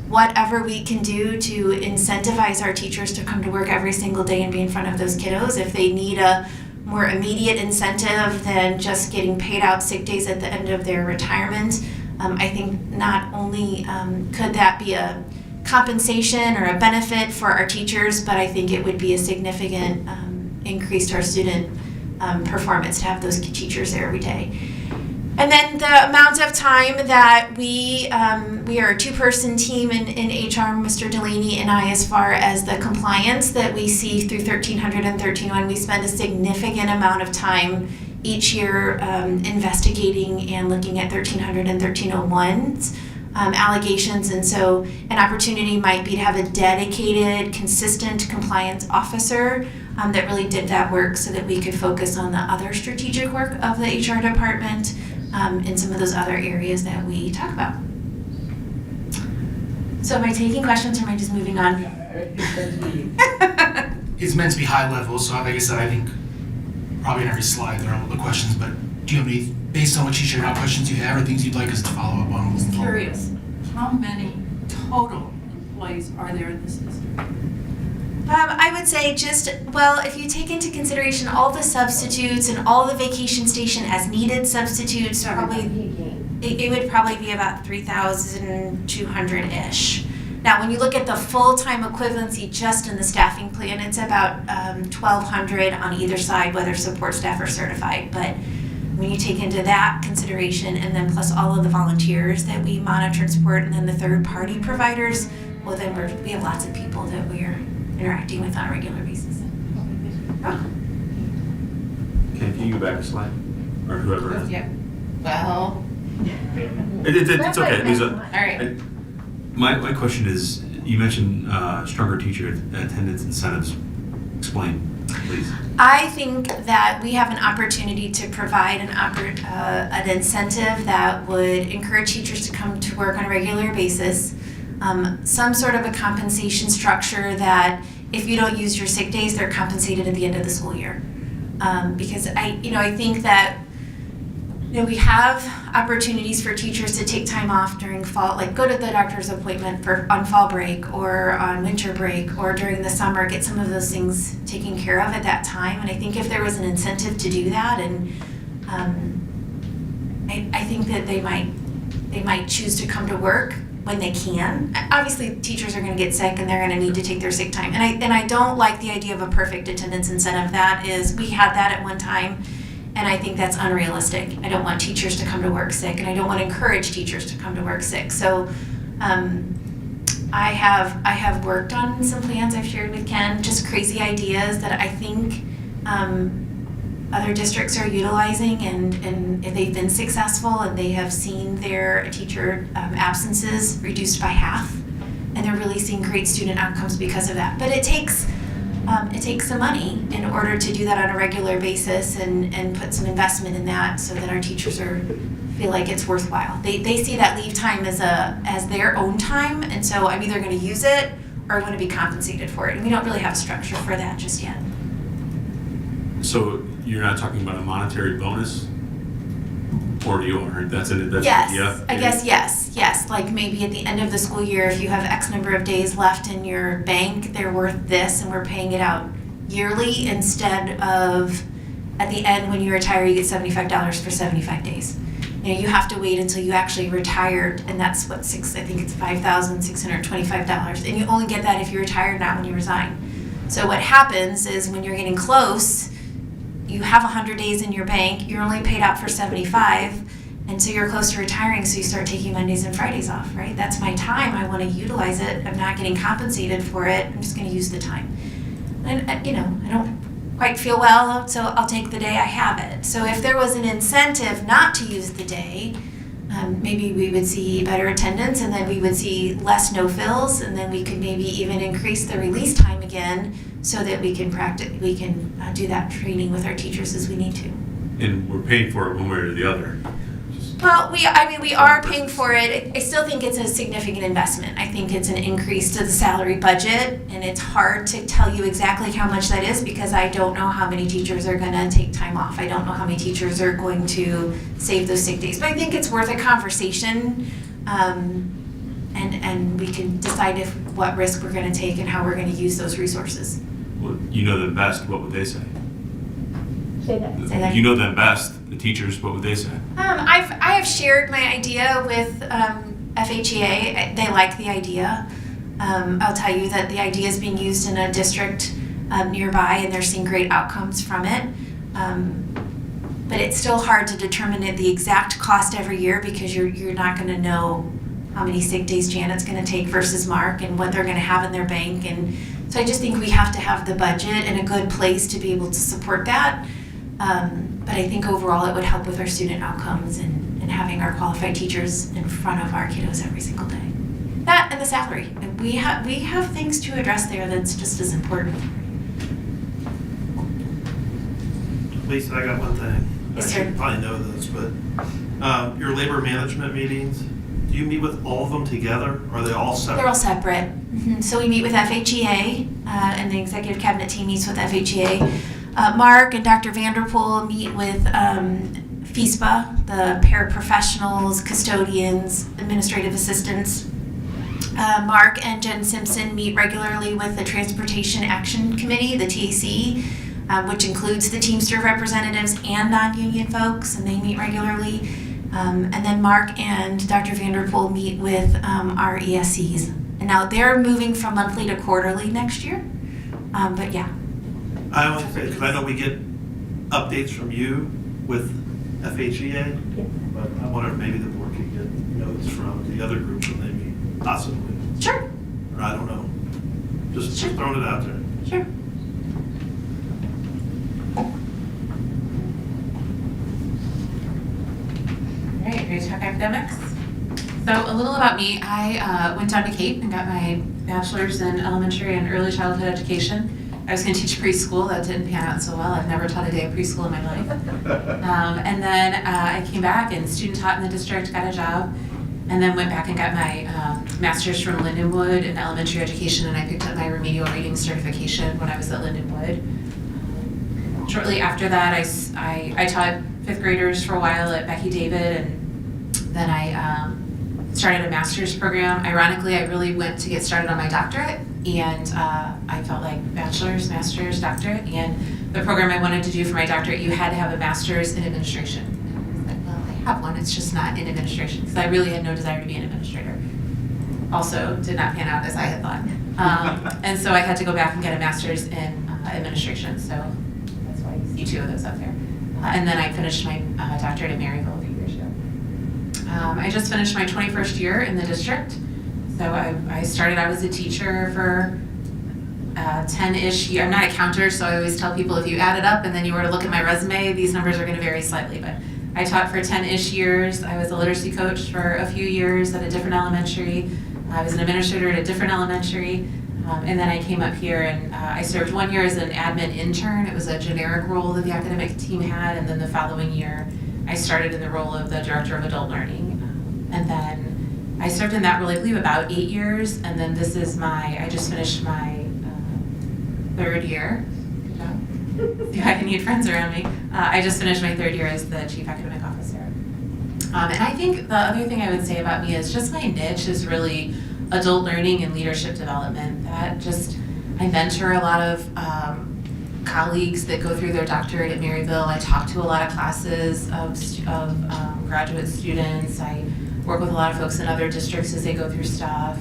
S14: whatever we can do to incentivize our teachers to come to work every single day and be in front of those kiddos, if they need a more immediate incentive than just getting paid out sick days at the end of their retirement, I think not only could that be a compensation or a benefit for our teachers, but I think it would be a significant increase to our student performance to have those teachers there every day. And then the amount of time that we are a 2-person team in HR, Mr. Delaney and I, as far as the compliance that we see through 1300 and 1301, we spend a significant amount of time each year investigating and looking at 1300 and 1301's allegations. And so an opportunity might be to have a dedicated, consistent compliance officer that really did that work so that we could focus on the other strategic work of the HR department in some of those other areas that we talk about. So am I taking questions or am I just moving on?
S13: It's meant to be high level, so like I said, I think probably in every slide there are all the questions, but do you have any, based on what you shared, what questions you have or things you'd like us to follow up on?
S11: I'm curious, how many total employees are there in this district?
S14: I would say if you take into consideration all the substitutes and all the vacation station as needed substitutes, it would probably be about 3,200-ish. Now, when you look at the full-time equivalency just in the staffing plan, it's about 1,200 on either side, whether support staff or certified. But when you take into that consideration, and then plus all of the volunteers that we monitor and support, and then the third-party providers, well, then we have lots of people that we're interacting with on a regular basis. Oh.
S7: Can you go back a slide? Or whoever.
S14: Yeah. Well.
S7: It's okay. Lisa.
S14: All right.
S7: My question is, you mentioned stronger teacher attendance incentives. Explain, please.
S14: I think that we have an opportunity to provide an incentive that would encourage teachers to come to work on a regular basis. Some sort of a compensation structure that if you don't use your sick days, they're compensated at the end of the school year. Because I think that we have opportunities for teachers to take time off during fall, like go to the doctor's appointment on fall break or on winter break or during the summer, get some of those things taken care of at that time. And I think if there was an incentive to do that, and I think that they might choose to come to work when they can. Obviously, teachers are going to get sick and they're going to need to take their sick time. And I don't like the idea of a perfect attendance incentive. We had that at one time. And I think that's unrealistic. I don't want teachers to come to work sick, and I don't want to encourage teachers to come to work sick. So I have worked on some plans I've shared with Ken, just crazy ideas that I think other districts are utilizing, and if they've been successful and they have seen their teacher absences reduced by half, and they're really seeing great student outcomes because of that. But it takes some money in order to do that on a regular basis and put some investment in that so that our teachers feel like it's worthwhile. They see that leave time as their own time, and so I'm either going to use it or I'm going to be compensated for it. And we don't really have a structure for that just yet.
S7: So you're not talking about a monetary bonus? Or you are? That's
S14: yes,
S7: yeah.
S14: I guess yes. Like maybe at the end of the school year, if you have X number of days left in your bank, they're worth this, and we're paying it out yearly instead of at the end when you retire, you get $75 for 75 days. You have to wait until you actually retired, and that's what I think it's $5,625, and you only get that if you retire, not when you resign. So what happens is when you're getting close, you have 100 days in your bank, you're only paid out for 75, and so you're close to retiring, so you start taking Mondays and Fridays off, right? That's my time, I want to utilize it, I'm not getting compensated for it, I'm just going to use the time. And I don't quite feel well, so I'll take the day I have it. So if there was an incentive not to use the day, maybe we would see better attendance, and then we would see less no-fills, and then we could maybe even increase the release time again so that we can do that training with our teachers as we need to.
S7: And we're paying for it one way or the other.
S14: Well, we are paying for it. I still think it's a significant investment. I think it's an increase to the salary budget, and it's hard to tell you exactly how much that is because I don't know how many teachers are going to take time off. I don't know how many teachers are going to save those sick days. But I think it's worth a conversation, and we can decide what risk we're going to take and how we're going to use those resources.
S7: Well, you know them best. What would they say?
S14: Say that.
S7: You know them best. The teachers. What would they say?
S14: I have shared my idea with FHEA. They like the idea. I'll tell you that the idea is being used in a district nearby, and they're seeing great outcomes from it. But it's still hard to determine the exact cost every year because you're not going to know how many sick days Janet's going to take versus Mark and what they're going to have in their bank. And so I just think we have to have the budget in a good place to be able to support that. But I think overall it would help with our student outcomes and having our qualified teachers in front of our kiddos every single day. That and the salary. We have things to address there that's just as important.
S15: Lisa, I got one thing.
S14: Yes,
S15: I
S14: sir.
S15: should probably know this, but your labor management meetings, do you meet with all of them together, or are they all separate?
S14: They're all separate. Mm-hmm. So we meet with FHEA, and the executive cabinet team meets with FHEA. Mark and Dr. Vanderpool meet with FISPA, the paraprofessionals, custodians, administrative assistants. Mark and Jen Simpson meet regularly with the Transportation Action Committee, the TAC, which includes the Teamster representatives and non-union folks, and they meet regularly. And then Mark and Dr. Vanderpool meet with our ESCs. And now they're moving from monthly to quarterly next year. But yeah.
S15: I only say, because I know we get updates from you with FHEA, but I wonder if maybe the board could get notes from the other groups when they meet, possibly.
S14: Sure.
S15: Or I don't know. Just
S14: Sure.
S15: throwing it out there.
S14: Sure.
S16: All right, ready to talk academics? So a little about me. I went down to Cape and got my bachelor's in elementary and early childhood education. I was going to teach preschool. That didn't pan out so well. I've never taught a day of preschool in my life. And then I came back and student taught in the district, got a job, and then went back and got my master's from Lindenwood in elementary education, and I picked up my remedial reading certification when I was at Lindenwood. Shortly after that, I taught fifth graders for a while at Becky David, and then I started a master's program. Ironically, I really went to get started on my doctorate, and I felt like bachelor's, master's, doctorate, and the program I wanted to do for my doctorate, you had to have a master's in administration. And I was like, well, I have one, it's just not in administration, because I really had no desire to be an administrator. Also, did not pan out as I had thought. And so I had to go back and get a master's in administration, so that's why you see two of those up there. And then I finished my doctorate at Maryville a few years ago. I just finished my 21st year in the district. So I started out as a teacher for 10-ish years. I'm not a counter, so I always tell people if you add it up and then you were to look at my resume, these numbers are going to vary slightly. But I taught for 10-ish years. I was a literacy coach for a few years at a different elementary. I was an administrator at a different elementary. And then I came up here and I served 1 year as an admin intern. It was a generic role that the academic team had. And then the following year, I started in the role of the director of adult learning. And then I served in that role, I believe, about 8 years. And then this is I just finished my third year. Good job. See if I can need friends around me. I just finished my third year as the chief academic officer. And I think the other thing I would say about me is just my niche is really adult learning and leadership development. That just, I mentor a lot of colleagues that go through their doctorate at Maryville. I talk to a lot of classes of graduate students. I work with a lot of folks in other districts as they go through stuff.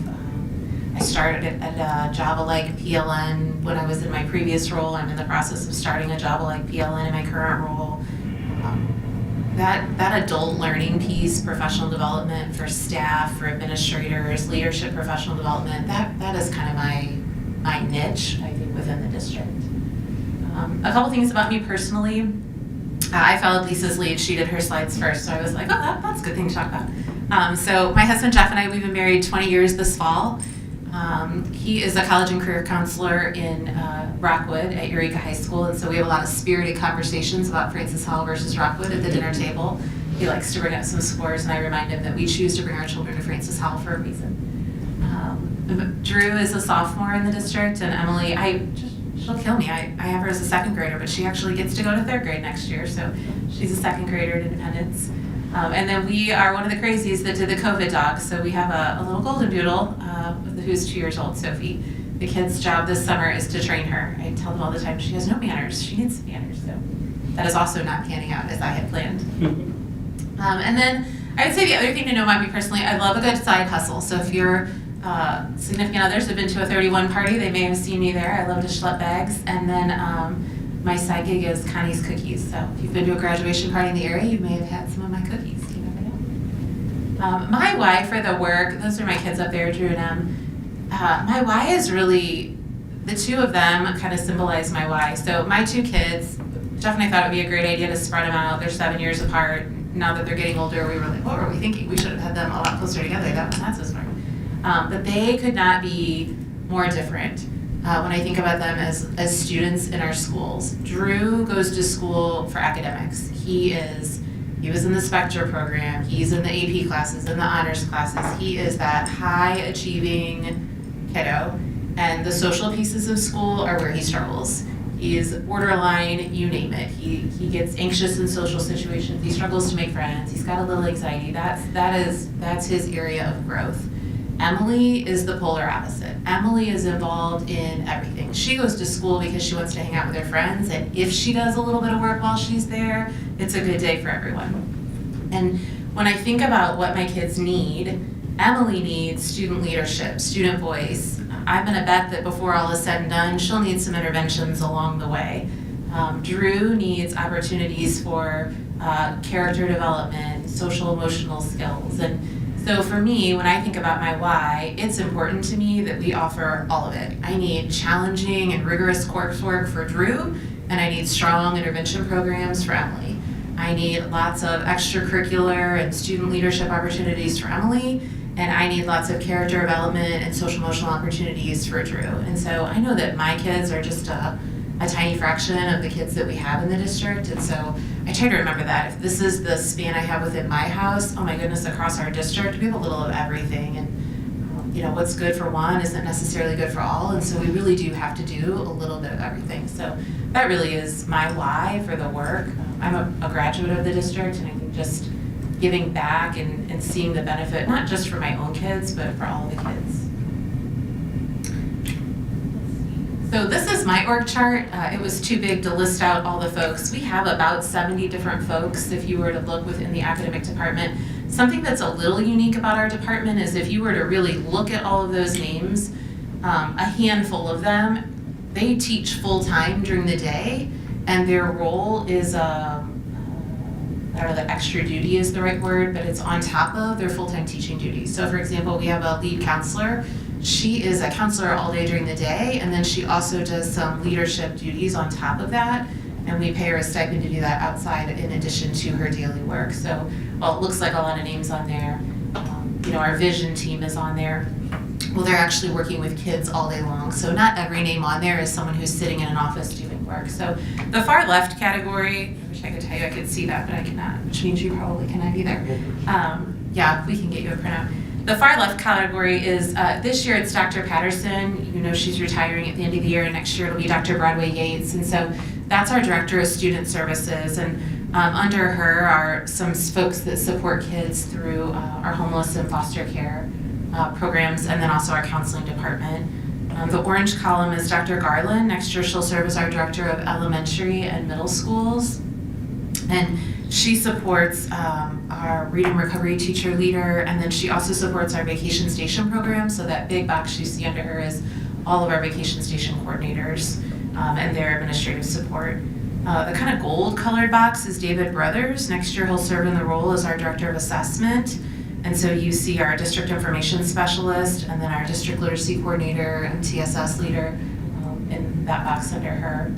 S16: I started at a Java-like PLN when I was in my previous role. I'm in the process of starting a Java-like PLN in my current role. That adult learning piece, professional development for staff, for administrators, leadership professional development, that is kind of my niche, I think, within the district. A couple things about me personally. I followed Lisa's lead. She did her slides first, so I was like, oh, that's a good thing to talk about. So my husband Jeff and I, we've been married 20 years this fall. He is a college and career counselor in Rockwood at Eureka High School, and so we have a lot of spirited conversations about Francis Hall versus Rockwood at the dinner table. He likes to bring up some scores, and I remind him that we choose to bring our children to Francis Hall for a reason. Drew is a sophomore in the district, and Emily, she'll kill me. I have her as a second grader, but she actually gets to go to third grade next year, so she's a second grader at Independence. And then we are one of the crazies that did the COVID dog. So we have a little golden doodle who's 2 years old, Sophie. The kid's job this summer is to train her. I tell them all the time, she has no manners. She needs manners. So that is also not panning out as I had planned. And then I would say the other thing to know about me personally, I love a good side hustle. So if your significant others have been to a 31 party, they may have seen me there. I love to schlep bags. And then my side gig is Connie's Cookies. So if you've been to a graduation party in the area, you may have had some of my cookies. You never know. My why for the work, those are my kids up there, Drew and Em. My why is really, the two of them kind of symbolize my why. So my two kids, Jeff and I thought it would be a great idea to spread them out. They're 7 years apart. Now that they're getting older, we were like, what were we thinking? We should have had them a lot closer together. That was not so smart. But they could not be more different. When I think about them as students in our schools. Drew goes to school for academics. He was in the Spectra program. He's in the AP classes, in the honors classes. He is that high achieving kiddo. And the social pieces of school are where he struggles. He is borderline, you name it. He gets anxious in social situations. He struggles to make friends. He's got a little anxiety. That's his area of growth. Emily is the polar opposite. Emily is involved in everything. She goes to school because she wants to hang out with her friends, and if she does a little bit of work while she's there, it's a good day for everyone. And when I think about what my kids need, Emily needs student leadership, student voice. I'm gonna bet that before all is said and done, she'll need some interventions along the way. Drew needs opportunities for character development, social emotional skills. And so for me, when I think about my why, it's important to me that we offer all of it. I need challenging and rigorous coursework for Drew, and I need strong intervention programs for Emily. I need lots of extracurricular and student leadership opportunities for Emily, and I need lots of character development and social emotional opportunities for Drew. And so I know that my kids are just a tiny fraction of the kids that we have in the district, and so I try to remember that. If this is the span I have within my house, oh my goodness, across our district, we have a little of everything, and what's good for one isn't necessarily good for all, and so we really do have to do a little bit of everything. So that really is my why for the work. I'm a graduate of the district, and I think just giving back and seeing the benefit, not just for my own kids, but for all the kids. So this is my org chart. It was too big to list out all the folks. We have about 70 different folks if you were to look within the academic department. Something that's a little unique about our department is if you were to really look at all of those names, a handful of them, they teach full-time during the day, and their role is, I don't know that extra duty is the right word, but it's on top of their full-time teaching duties. So for example, we have a lead counselor. She is a counselor all day during the day, and then she also does some leadership duties on top of that, and we pay her a stipend to do that outside in addition to her daily work. So, well, it looks like a lot of names on there. Our vision team is on there. Well, they're actually working with kids all day long, so not every name on there is someone who's sitting in an office doing work. So the far left category, I wish I could tell you I could see that, but I cannot, which means you probably cannot either. Yeah, we can get you a printout. The far left category is, this year it's Dr. Patterson. She's retiring at the end of the year, and next year it'll be Dr. Broadway Yates. And so that's our Director of Student Services. And under her are some folks that support kids through our homeless and foster care programs, and then also our counseling department. The orange column is Dr. Garland. Next year she'll serve as our Director of Elementary and Middle Schools. And she supports our reading recovery teacher leader, and then she also supports our vacation station program. So that big box you see under her is all of our vacation station coordinators and their administrative support. The kind of gold colored box is David Brothers. Next year he'll serve in the role as our Director of Assessment. And so you see our district information specialist, and then our district literacy coordinator and TSS leader in that box under her.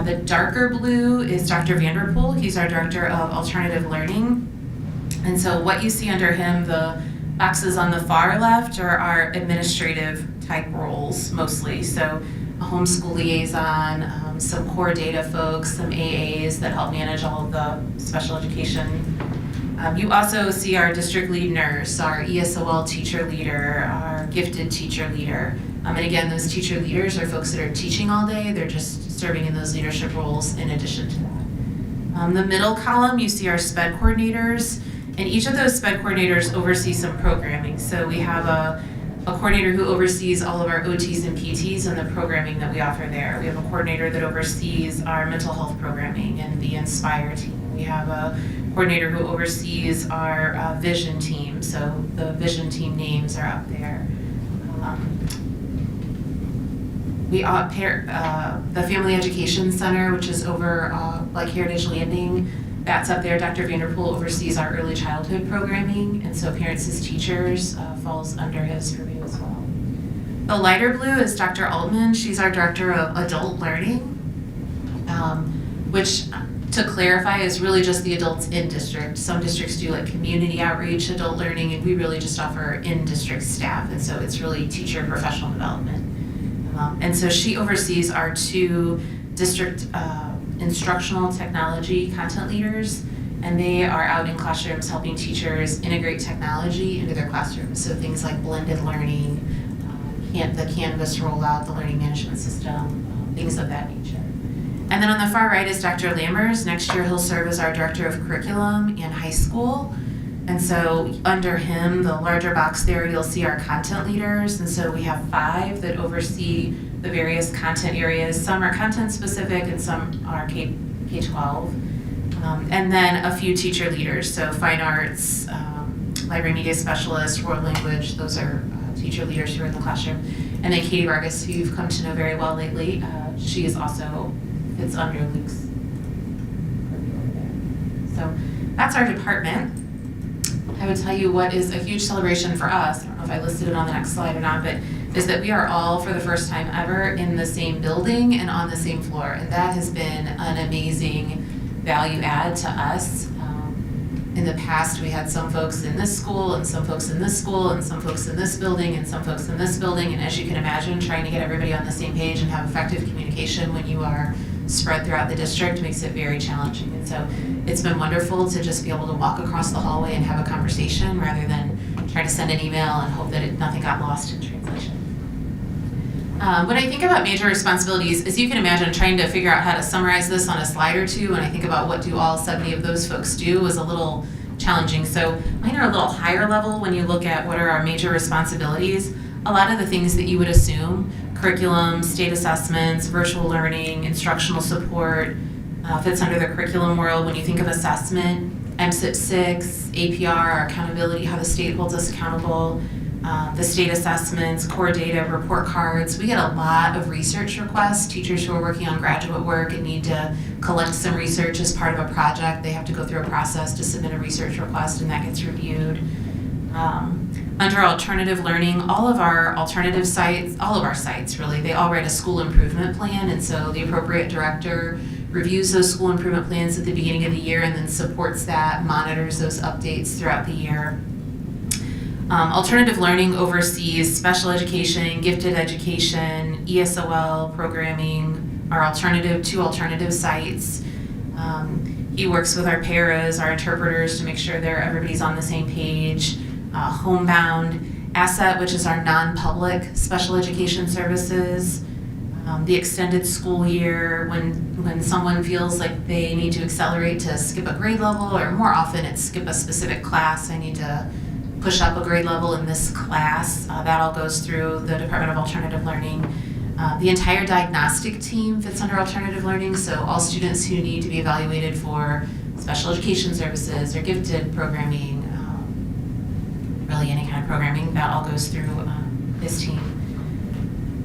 S16: The darker blue is Dr. Vanderpool. He's our Director of Alternative Learning. And so what you see under him, the boxes on the far left are our administrative type roles mostly. So a homeschool liaison, some core data folks, some AAs that help manage all of the special education. You also see our district lead nurse, our ESOL teacher leader, our gifted teacher leader. And again, those teacher leaders are folks that are teaching all day. They're just serving in those leadership roles in addition to that. The middle column, you see our SPED coordinators, and each of those SPED coordinators oversee some programming. So we have a coordinator who oversees all of our OTs and PTs and the programming that we offer there. We have a coordinator that oversees our mental health programming and the Inspire team. We have a coordinator who oversees our vision team. So the vision team names are up there. We pair the Family Education Center, which is over like Heritage Landing. That's up there. Dr. Vanderpool oversees our early childhood programming, and so Parents as Teachers falls under his purview as well. The lighter blue is Dr. Altman. She's our Director of Adult Learning, which, to clarify, is really just the adults in district. Some districts do like community outreach, adult learning, and we really just offer in-district staff, and so it's really teacher professional development. And so she oversees our 2 district instructional technology content leaders, and they are out in classrooms helping teachers integrate technology into their classrooms. So things like blended learning, the Canvas rollout, the learning management system, things of that nature. And then on the far right is Dr. Lammers. Next year he'll serve as our Director of Curriculum and High School. And so under him, the larger box there, you'll see our content leaders. And so we have 5 that oversee the various content areas. Some are content specific and some are K-12. And then a few teacher leaders. So fine arts, library media specialist, world language, those are teacher leaders who are in the classroom. And then Katie Vargas, who you've come to know very well lately, she is also, it's under Luke's purview over there. So that's our department. I would tell you what is a huge celebration for us, I don't know if I listed it on the next slide or not, but is that we are all, for the first time ever, in the same building and on the same floor. And that has been an amazing value add to us. In the past, we had some folks in this school, and some folks in this school, and some folks in this building, and some folks in this building. And as you can imagine, trying to get everybody on the same page and have effective communication when you are spread throughout the district makes it very challenging. And so it's been wonderful to just be able to walk across the hallway and have a conversation rather than try to send an email and hope that nothing got lost in translation. When I think about major responsibilities, as you can imagine, trying to figure out how to summarize this on a slide or two, when I think about what do all 70 of those folks do, is a little challenging. So mine are a little higher level when you look at what are our major responsibilities. A lot of the things that you would assume, curriculum, state assessments, virtual learning, instructional support, fits under the curriculum world. When you think of assessment, MSIP 6, APR, accountability, how the state holds us accountable, the state assessments, core data, report cards. We get a lot of research requests, teachers who are working on graduate work and need to collect some research as part of a project. They have to go through a process to submit a research request, and that gets reviewed. Under alternative learning, all of our alternative sites, all of our sites really, they all write a school improvement plan, and so the appropriate director reviews those school improvement plans at the beginning of the year and then supports that, monitors those updates throughout the year. Alternative learning oversees special education, gifted education, ESOL programming, our two alternative sites. He works with our paras, our interpreters, to make sure everybody's on the same page. Homebound, ASSET, which is our non-public special education services. The extended school year, when someone feels like they need to accelerate to skip a grade level, or more often it's skip a specific class, I need to push up a grade level in this class. That all goes through the Department of Alternative Learning. The entire diagnostic team fits under alternative learning, so all students who need to be evaluated for special education services or gifted programming, really any kind of programming, that all goes through this team.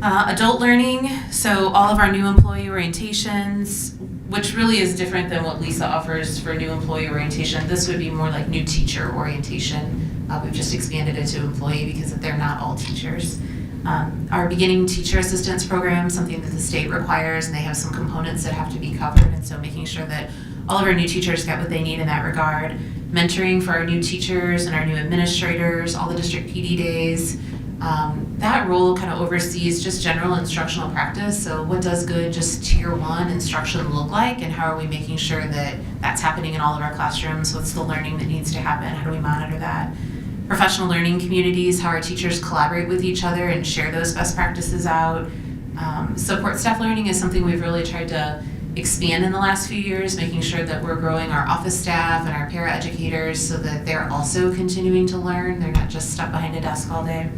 S16: Adult learning, so all of our new employee orientations, which really is different than what Lisa offers for new employee orientation. This would be more like new teacher orientation. We've just expanded it to employee because they're not all teachers. Our beginning teacher assistance program, something that the state requires, and they have some components that have to be covered, and so making sure that all of our new teachers get what they need in that regard. Mentoring for our new teachers and our new administrators, all the district PD days. That role kind of oversees just general instructional practice. So what does good just tier 1 instruction look like, and how are we making sure that that's happening in all of our classrooms? What's the learning that needs to happen? How do we monitor that? Professional learning communities, how our teachers collaborate with each other and share those best practices out. Support staff learning is something we've really tried to expand in the last few years, making sure that we're growing our office staff and our paraeducators so that they're also continuing to learn. They're not just stuck behind a desk all day.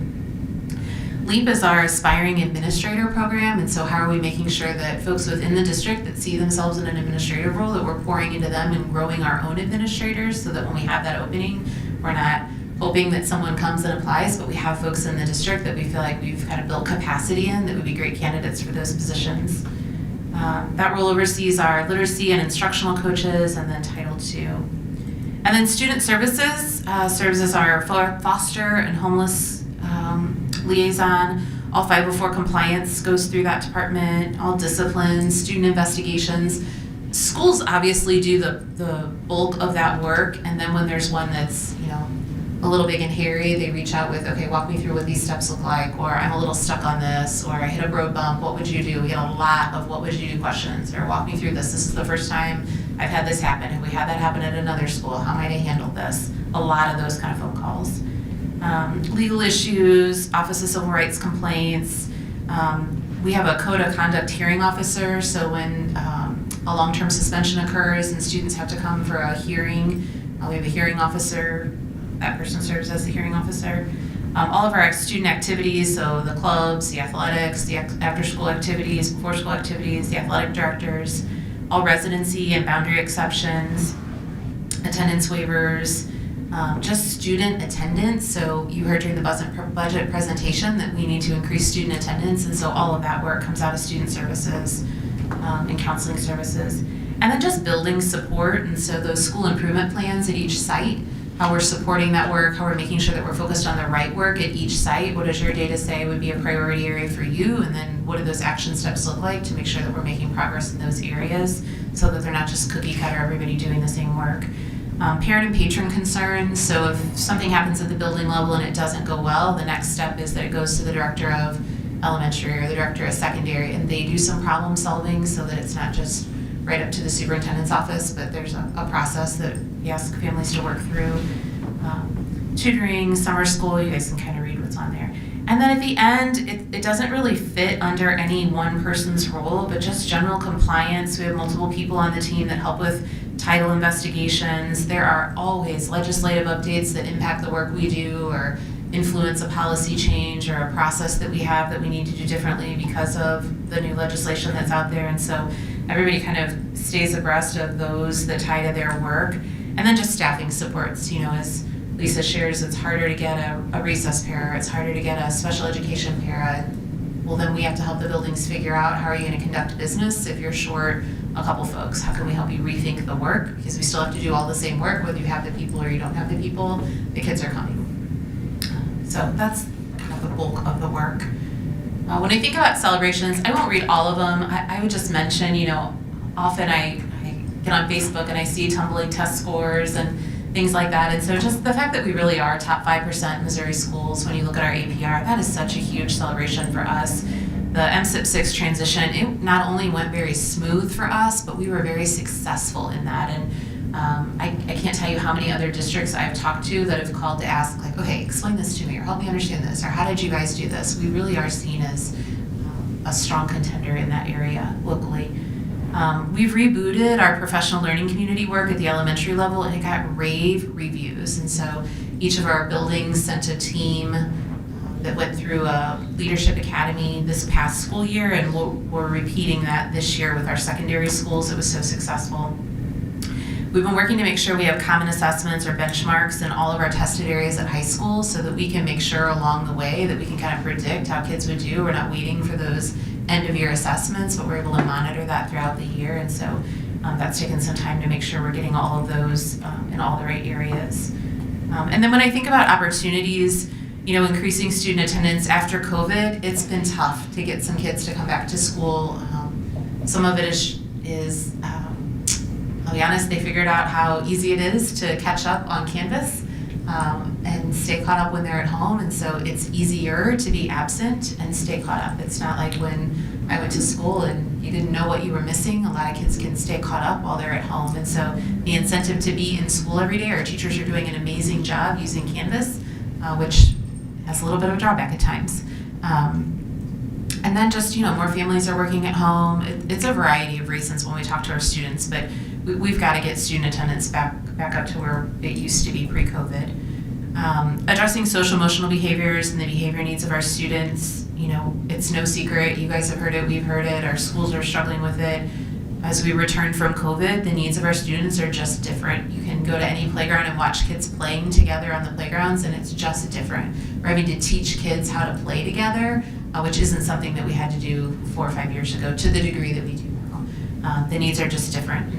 S16: LEAP is our aspiring administrator program, and so how are we making sure that folks within the district that see themselves in an administrative role, that we're pouring into them and growing our own administrators so that when we have that opening, we're not hoping that someone comes and applies, but we have folks in the district that we feel like we've kind of built capacity in that would be great candidates for those positions. That role oversees our literacy and instructional coaches, and then Title II. And then student services serves as our foster and homeless liaison. All 504 compliance goes through that department, all disciplines, student investigations. Schools obviously do the bulk of that work, and then when there's one that's, a little big and hairy, they reach out with, okay, walk me through what these steps look like, or I'm a little stuck on this, or I hit a road bump, what would you do? We get a lot of what would you do questions, or walk me through this. This is the first time I've had this happen. Have we had that happen at another school? How might I handle this? A lot of those kind of phone calls. Legal issues, Office of Civil Rights complaints. We have a code of conduct hearing officer, so when a long-term suspension occurs and students have to come for a hearing, we have a hearing officer That person serves as the hearing officer. All of our student activities, so the clubs, the athletics, the after-school activities, before-school activities, the athletic directors, all residency and boundary exceptions, attendance waivers, just student attendance. So you heard during the budget presentation that we need to increase student attendance, and so all of that work comes out of student services and counseling services. And then just building support, and so those school improvement plans at each site, how we're supporting that work, how we're making sure that we're focused on the right work at each site. What does your data say would be a priority area for you? And then what do those action steps look like to make sure that we're making progress in those areas so that they're not just cookie cutter, everybody doing the same work. Parent and patron concerns. So if something happens at the building level and it doesn't go well, the next step is that it goes to the director of elementary or the director of secondary, and they do some problem solving so that it's not just right up to the superintendent's office, but there's a process that we ask families to work through. Tutoring, summer school, you guys can kind of read what's on there. And then at the end, it doesn't really fit under any one person's role, but just general compliance. We have multiple people on the team that help with title investigations. There are always legislative updates that impact the work we do or influence a policy change or a process that we have that we need to do differently because of the new legislation that's out there. And so everybody kind of stays abreast of those that tie to their work. And then just staffing supports, as Lisa shares, it's harder to get a recess para, it's harder to get a special education para. Well, then we have to help the buildings figure out how are you going to conduct business if you're short a couple folks. How can we help you rethink the work? Because we still have to do all the same work, whether you have the people or you don't have the people. The kids are coming. So that's kind of the bulk of the work. When I think about celebrations, I won't read all of them. I would just mention, often I get on Facebook and I see tumbling test scores and things like that. And so just the fact that we really are top 5% in Missouri schools, when you look at our APR, that is such a huge celebration for us. The MSIP 6 transition, it not only went very smooth for us, but we were very successful in that. And I can't tell you how many other districts I've talked to that have called to ask, like, okay, explain this to me, or help me understand this, or how did you guys do this? We really are seen as a strong contender in that area locally. We've rebooted our professional learning community work at the elementary level, and it got rave reviews. And so each of our buildings sent a team that went through a leadership academy this past school year, and we're repeating that this year with our secondary schools. It was so successful. We've been working to make sure we have common assessments or benchmarks in all of our tested areas at high school so that we can make sure along the way that we can kind of predict how kids would do. We're not waiting for those end of year assessments, but we're able to monitor that throughout the year. And so that's taken some time to make sure we're getting all of those in all the right areas. And then when I think about opportunities, increasing student attendance after COVID, it's been tough to get some kids to come back to school. Some of it is I'll be honest, they figured out how easy it is to catch up on Canvas and stay caught up when they're at home. And so it's easier to be absent and stay caught up. It's not like when I went to school and you didn't know what you were missing. A lot of kids can stay caught up while they're at home. And so the incentive to be in school every day, our teachers are doing an amazing job using Canvas, which has a little bit of a drawback at times. And then just, more families are working at home. It's a variety of reasons when we talk to our students, but we've got to get student attendance back up to where it used to be pre-COVID. Addressing social emotional behaviors and the behavior needs of our students, it's no secret. You guys have heard it, we've heard it. Our schools are struggling with it. As we return from COVID, the needs of our students are just different. You can go to any playground and watch kids playing together on the playgrounds, and it's just different. We're having to teach kids how to play together, which isn't something that we had to do 4 or 5 years ago to the degree that we do now. The needs are just different.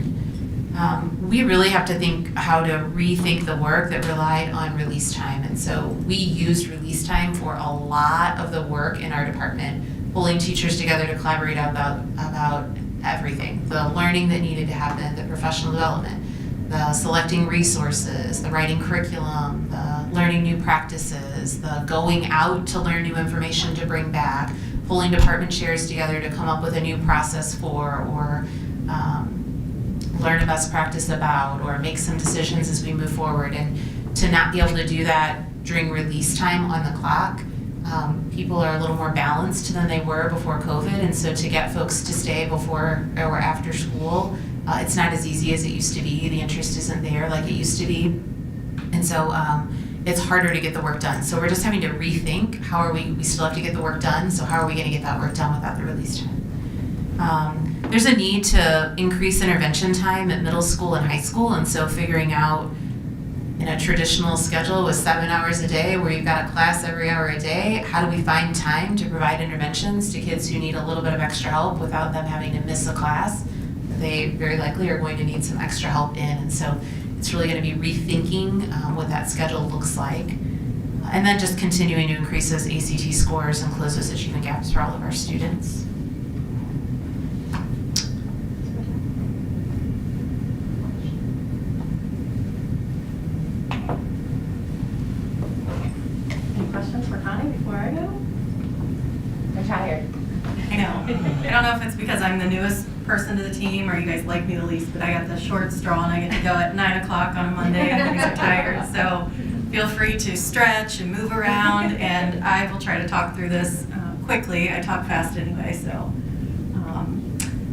S16: We really have to think how to rethink the work that relied on release time. And so we used release time for a lot of the work in our department, pulling teachers together to collaborate about everything. The learning that needed to happen, the professional development, the selecting resources, the writing curriculum, the learning new practices, the going out to learn new information to bring back, pulling department chairs together to come up with a new process for, or learn a best practice about, or make some decisions as we move forward. And to not be able to do that during release time on the clock, people are a little more balanced than they were before COVID. And so to get folks to stay before or after school, it's not as easy as it used to be. The interest isn't there like it used to be. And so it's harder to get the work done. So we're just having to rethink how are we still have to get the work done, so how are we going to get that work done without the release time? There's a need to increase intervention time at middle school and high school, and so figuring out in a traditional schedule with 7 hours a day where you've got a class every hour a day, how do we find time to provide interventions to kids who need a little bit of extra help without them having to miss a class that they very likely are going to need some extra help in. And so it's really going to be rethinking what that schedule looks like. And then just continuing to increase those ACT scores and close those achievement gaps for all of our students.
S17: Any questions for Connie before I go? I'm tired.
S18: I know. I don't know if it's because I'm the newest person to the team or you guys like me the least, but I got the short straw and I get to go at 9 o'clock on a Monday and I'm so tired. So feel free to stretch and move around, and I will try to talk through this quickly. I talk fast anyway, so.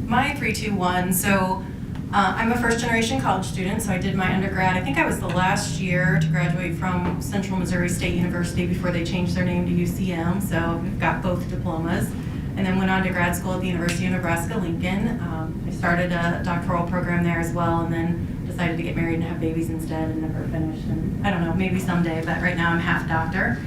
S18: My 3-2-1, so I'm a first generation college student, so I did my undergrad. I think I was the last year to graduate from Central Missouri State University before they changed their name to UCM, so we've got both diplomas. And then went on to grad school at the University of Nebraska-Lincoln. I started a doctoral program there as well, and then decided to get married and have babies instead and never finished. And I don't know, maybe someday, but right now I'm half doctor.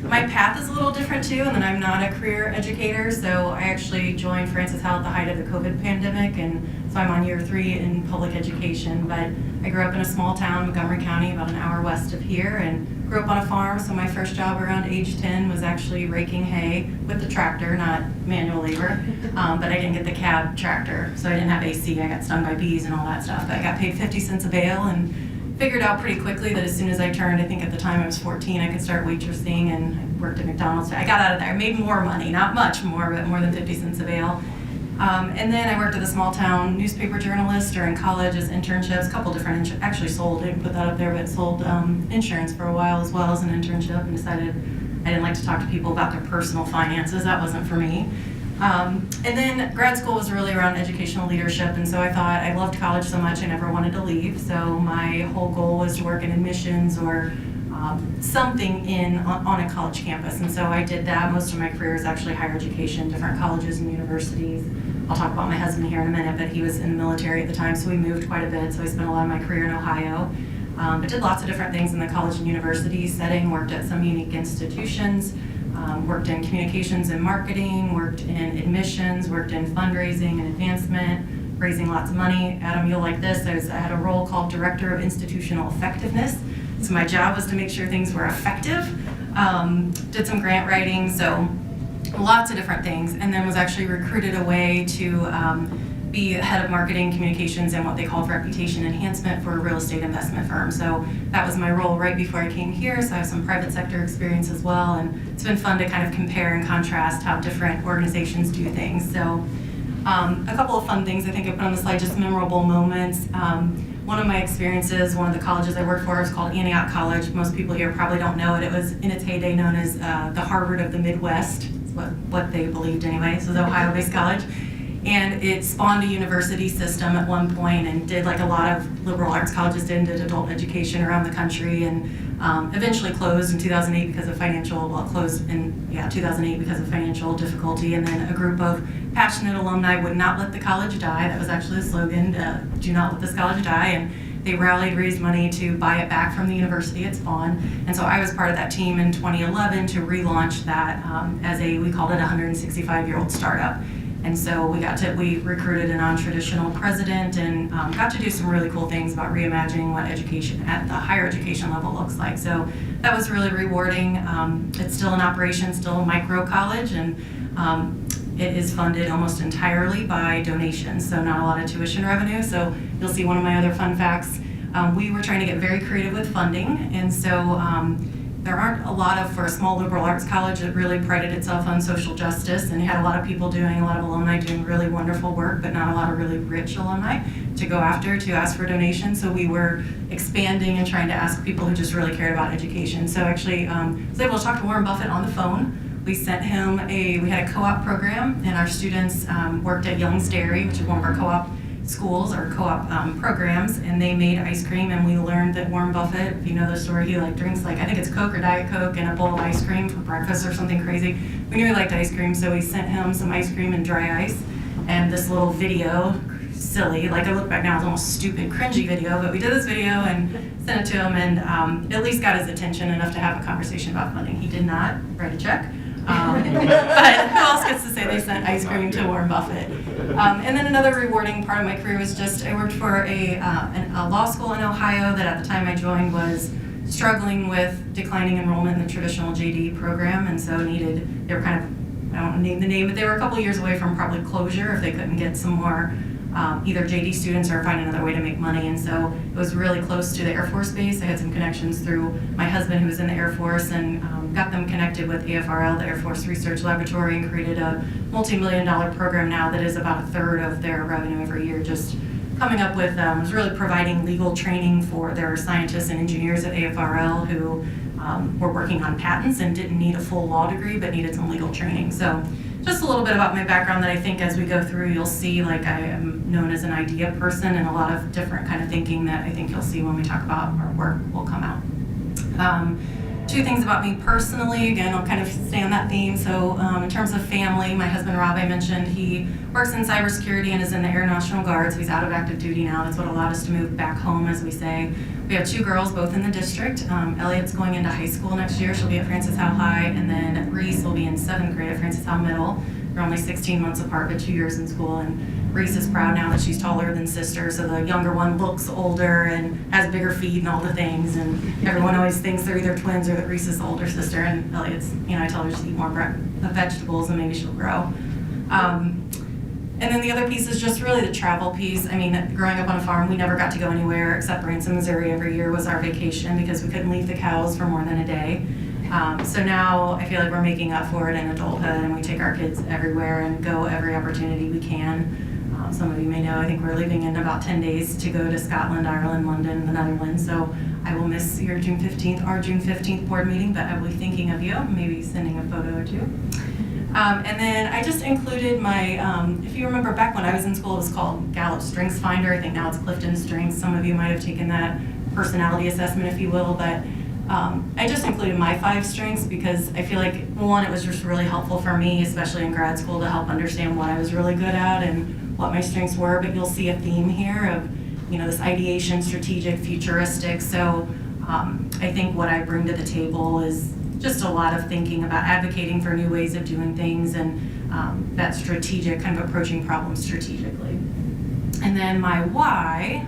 S18: My path is a little different too, and then I'm not a career educator, so I actually joined Francis Howell at the height of the COVID pandemic, and so I'm on year 3 in public education. But I grew up in a small town, Montgomery County, about an hour west of here, and grew up on a farm, so my first job around age 10 was actually raking hay with the tractor, not manual labor, but I didn't get the cab tractor, so I didn't have AC. I got stung by bees and all that stuff. But I got paid 50 cents a bale and figured out pretty quickly that as soon as I turned, I think at the time I was 14, I could start waitressing, and I worked at McDonald's. I got out of there. I made more money, not much more, but more than 50 cents a bale. And then I worked as a small town newspaper journalist during college as internships, a couple different, actually sold, I didn't put that up there, but sold insurance for a while as well as an internship, and decided I didn't like to talk to people about their personal finances. That wasn't for me. And then grad school was really around educational leadership, and so I thought I loved college so much I never wanted to leave. So my whole goal was to work in admissions or something on a college campus, and so I did that. Most of my career is actually higher education, different colleges and universities. I'll talk about my husband here in a minute, but he was in the military at the time, so we moved quite a bit. So I spent a lot of my career in Ohio, but did lots of different things in the college and university setting, worked at some unique institutions, worked in communications and marketing, worked in admissions, worked in fundraising and advancement, raising lots of money. Adam, you'll like this. I had a role called Director of Institutional Effectiveness. So my job was to make sure things were effective. Did some grant writing, so lots of different things, and then was actually recruited away to be head of marketing communications and what they called reputation enhancement for a real estate investment firm. So that was my role right before I came here, so I have some private sector experience as well, and it's been fun to kind of compare and contrast how different organizations do things. So a couple of fun things I think I put on the slide, just memorable moments. One of my experiences, one of the colleges I worked for was called Antioch College. Most people here probably don't know it. It was in its heyday known as the Harvard of the Midwest. What they believed anyway. So it was an Ohio-based college, and it spawned a university system at one point and did like a lot of liberal arts colleges did adult education around the country, and eventually closed in 2008 because of closed in 2008 because of financial difficulty. And then a group of passionate alumni would not let the college die. That was actually the slogan, do not let this college die. And they rallied, raised money to buy it back from the university it spawned. And so I was part of that team in 2011 to relaunch that as we called it a 165-year-old startup. And so we recruited a non-traditional president and got to do some really cool things about reimagining what education at the higher education level looks like. So that was really rewarding. It's still in operation, still a micro college, and it is funded almost entirely by donations, so not a lot of tuition revenue. So you'll see one of my other fun facts. We were trying to get very creative with funding, and so there aren't a lot of, for a small liberal arts college that really prided itself on social justice and had a lot of people doing, a lot of alumni doing really wonderful work, but not a lot of really rich alumni to go after to ask for donations. So we were expanding and trying to ask people who just really cared about education. So actually, I was able to talk to Warren Buffett on the phone. We sent him we had a co-op program, and our students worked at Young's Dairy, which is one of our co-op schools or co-op programs, and they made ice cream, and we learned that Warren Buffett, if you know the story, he like drinks like, I think it's Coke or Diet Coke and a bowl of ice cream for breakfast or something crazy. We knew he liked ice cream, so we sent him some ice cream and dry ice and this little video, silly, like I look back now, it's almost stupid, cringy video, but we did this video and sent it to him, and at least got his attention enough to have a conversation about funding. He did not write a check. But who else gets to say they sent ice cream to Warren Buffett? And then another rewarding part of my career was just, I worked for a law school in Ohio that at the time I joined was struggling with declining enrollment in the traditional JD program, and so they were kind of, I don't want to name the name, but they were a couple years away from probably closure if they couldn't get some more either JD students or find another way to make money. And so it was really close to the Air Force Base. I had some connections through my husband who was in the Air Force, and got them connected with AFRL, the Air Force Research Laboratory, and created a multi-million-dollar program now that is about a third of their revenue every year, just coming up with, was really providing legal training for their scientists and engineers at AFRL who were working on patents and didn't need a full law degree but needed some legal training. So just a little bit about my background that I think as we go through you'll see, like I am known as an idea person, and a lot of different kind of thinking that I think you'll see when we talk about our work will come out. Two things about me personally, again, I'll kind of stay on that theme. So in terms of family, my husband Rob, I mentioned, he works in cybersecurity and is in the Air National Guard, so he's out of active duty now. That's what allowed us to move back home, as we say. We have two girls, both in the district. Elliot's going into high school next year. She'll be at Francis Howell High, and then Reese will be in 7th grade at Francis Howell Middle. They're only 16 months apart, but 2 years in school, and Reese is proud now that she's taller than sister, so the younger one looks older and has bigger feet and all the things, and everyone always thinks they're either twins or that Reese is the older sister, and Elliot's, I tell her to eat more vegetables and maybe she'll grow. And then the other piece is just really the travel piece. I mean, growing up on a farm, we never got to go anywhere except Branson, Missouri every year was our vacation because we couldn't leave the cows for more than a day. So now I feel like we're making up for it in adulthood, and we take our kids everywhere and go every opportunity we can. Some of you may know, I think we're leaving in about 10 days to go to Scotland, Ireland, London, and the Netherlands. So I will miss our June 15th board meeting, but I will be thinking of you, maybe sending a photo or two. And then I just included my, if you remember back when I was in school, it was called Gallup Strengths Finder. I think now it's Clifton Strengths. Some of you might have taken that personality assessment, if you will, but I just included my 5 strengths because I feel like, one, it was just really helpful for me, especially in grad school, to help understand what I was really good at and what my strengths were, but you'll see a theme here of, this ideation, strategic, futuristic. So I think what I bring to the table is just a lot of thinking about advocating for new ways of doing things and that strategic, kind of approaching problems strategically. And then my why,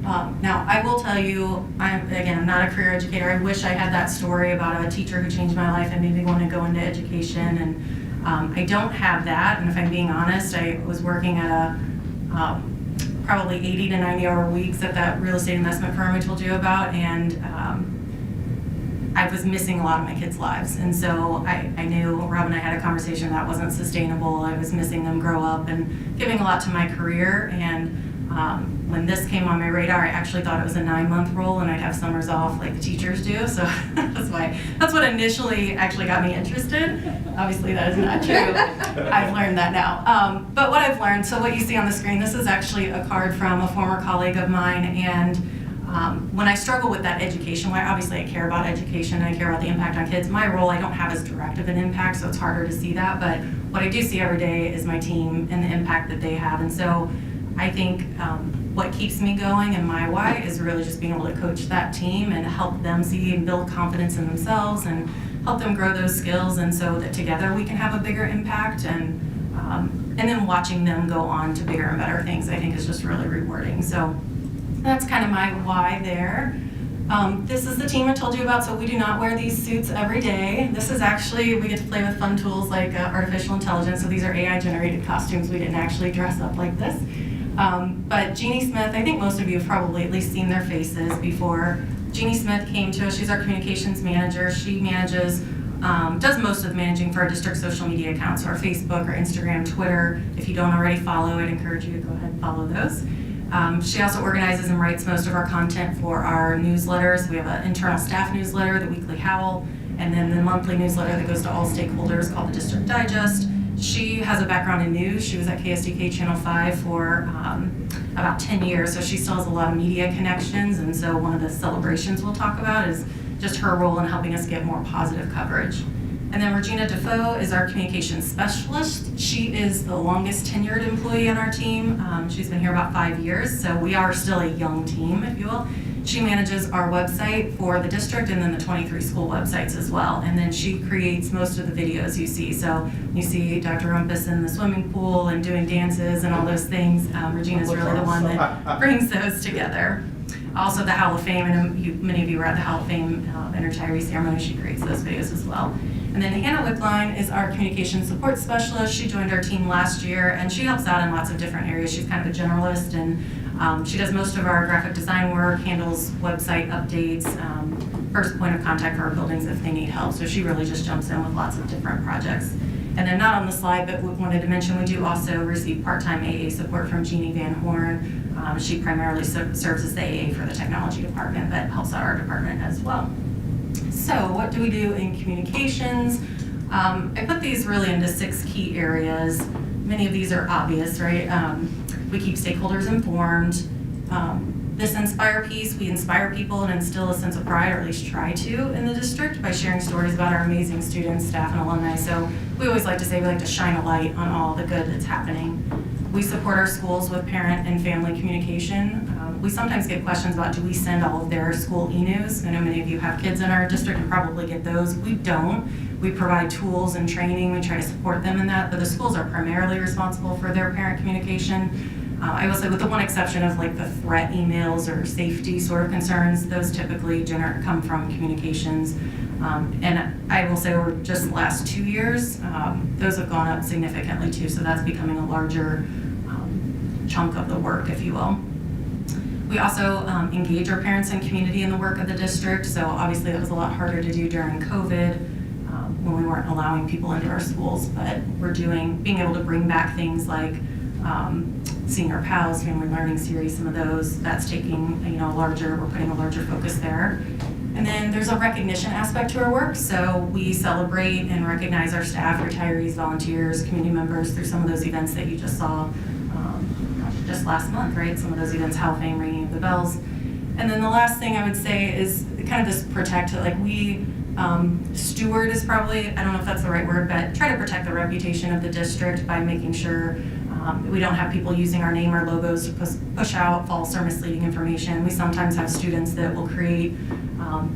S18: now I will tell you, I'm not a career educator. I wish I had that story about a teacher who changed my life and made me want to go into education, and I don't have that, and if I'm being honest, I was working at a probably 80 to 90 hour weeks at that real estate investment firm I told you about, and I was missing a lot of my kids' lives, and so I knew Rob and I had a conversation that wasn't sustainable. I was missing them grow up and giving a lot to my career, and when this came on my radar, I actually thought it was a 9-month role and I'd have summers off like the teachers do, so that's what initially actually got me interested. Obviously that is not true. I've learned that now. But what I've learned, so what you see on the screen, this is actually a card from a former colleague of mine, and when I struggle with that education, obviously I care about education, I care about the impact on kids. My role, I don't have as direct of an impact, so it's harder to see that, but what I do see every day is my team and the impact that they have, and so I think what keeps me going and my why is really just being able to coach that team and help them see and build confidence in themselves and help them grow those skills, and so that together we can have a bigger impact, and then watching them go on to bigger and better things I think is just really rewarding. So that's kind of my why there. This is the team I told you about, so we do not wear these suits every day. This is actually, we get to play with fun tools like artificial intelligence, so these are AI generated costumes. We didn't actually dress up like this. But Jeannie Smith, I think most of you have probably at least seen their faces before. Jeannie Smith came to us, she's our communications manager. She manages, does most of the managing for our district social media accounts, so our Facebook or Instagram, Twitter. If you don't already follow, I'd encourage you to go ahead and follow those. She also organizes and writes most of our content for our newsletters. We have an internal staff newsletter, the weekly Howell, and then the monthly newsletter that goes to all stakeholders called the District Digest. She has a background in news. She was at KSDK Channel 5 for about 10 years, so she still has a lot of media connections, and so one of the celebrations we'll talk about is just her role in helping us get more positive coverage. And then Regina Defoe is our communications specialist. She is the longest tenured employee on our team. She's been here about 5 years, so we are still a young team, if you will. She manages our website for the district and then the 23 school websites as well. And then she creates most of the videos you see. So you see Dr. Rumpus in the swimming pool and doing dances and all those things. Regina's really the one that brings those together. Also the Howell of Fame, and many of you were at the Howell of Fame retiree ceremony. She creates those videos as well. And then Hannah Wickline is our communication support specialist. She joined our team last year, and she helps out in lots of different areas. She's kind of a generalist, and she does most of our graphic design work, handles website updates, first point of contact for our buildings if they need help. So she really just jumps in with lots of different projects. And then not on the slide, but we wanted to mention we do also receive part-time AA support from Jeannie Van Horn. She primarily serves as the AA for the technology department, but helps out our department as well. So what do we do in communications? I put these really into 6 key areas. Many of these are obvious, right? We keep stakeholders informed. This inspire piece, we inspire people and instill a sense of pride, or at least try to, in the district by sharing stories about our amazing students, staff, and alumni. So we always like to say we like to shine a light on all the good that's happening. We support our schools with parent and family communication. We sometimes get questions about, do we send all of their school e-news? I know many of you have kids in our district and probably get those. We don't. We provide tools and training. We try to support them in that, but the schools are primarily responsible for their parent communication. I will say, with the one exception of like the threat emails or safety sort of concerns, those typically come from communications. And I will say over just the last 2 years, those have gone up significantly too, so that's becoming a larger chunk of the work, if you will. We also engage our parents and community in the work of the district, so obviously that was a lot harder to do during COVID when we weren't allowing people into our schools, but we're being able to bring back things like Senior Pals, Family Learning Series, some of those, that's taking, we're putting a larger focus there. And then there's a recognition aspect to our work, so we celebrate and recognize our staff, retirees, volunteers, community members through some of those events that you just saw just last month, right? Some of those events, Howell of Fame, ringing of the bells. And then the last thing I would say is kind of this protect, like we steward is probably, I don't know if that's the right word, but try to protect the reputation of the district by making sure we don't have people using our name or logos to push out false or misleading information. We sometimes have students that will create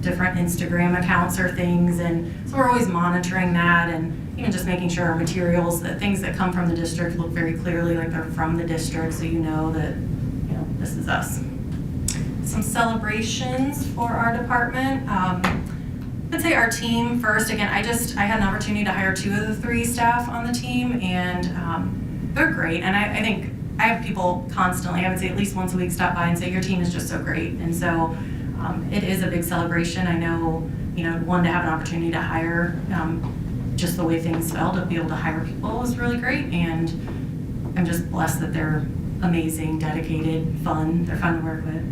S18: different Instagram accounts or things, and so we're always monitoring that, and even just making sure our materials, that things that come from the district look very clearly like they're from the district, so you know that this is us. Some celebrations for our department. I'd say our team first. Again, I had an opportunity to hire 2 of the 3 staff on the team, and they're great. And I think I have people constantly, I would say at least once a week, stop by and say, your team is just so great. And so it is a big celebration. I know, one, to have an opportunity to hire, just the way things felt, to be able to hire people was really great. And I'm just blessed that they're amazing, dedicated, fun. They're fun to work with.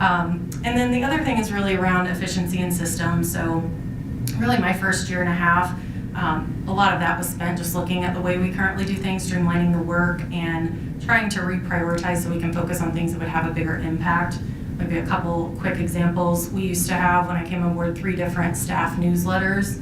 S18: And then the other thing is really around efficiency and systems. So really my first year and a half, a lot of that was spent just looking at the way we currently do things, streamlining the work, and trying to reprioritize so we can focus on things that would have a bigger impact. Maybe a couple quick examples. We used to have, when I came on board, 3 different staff newsletters,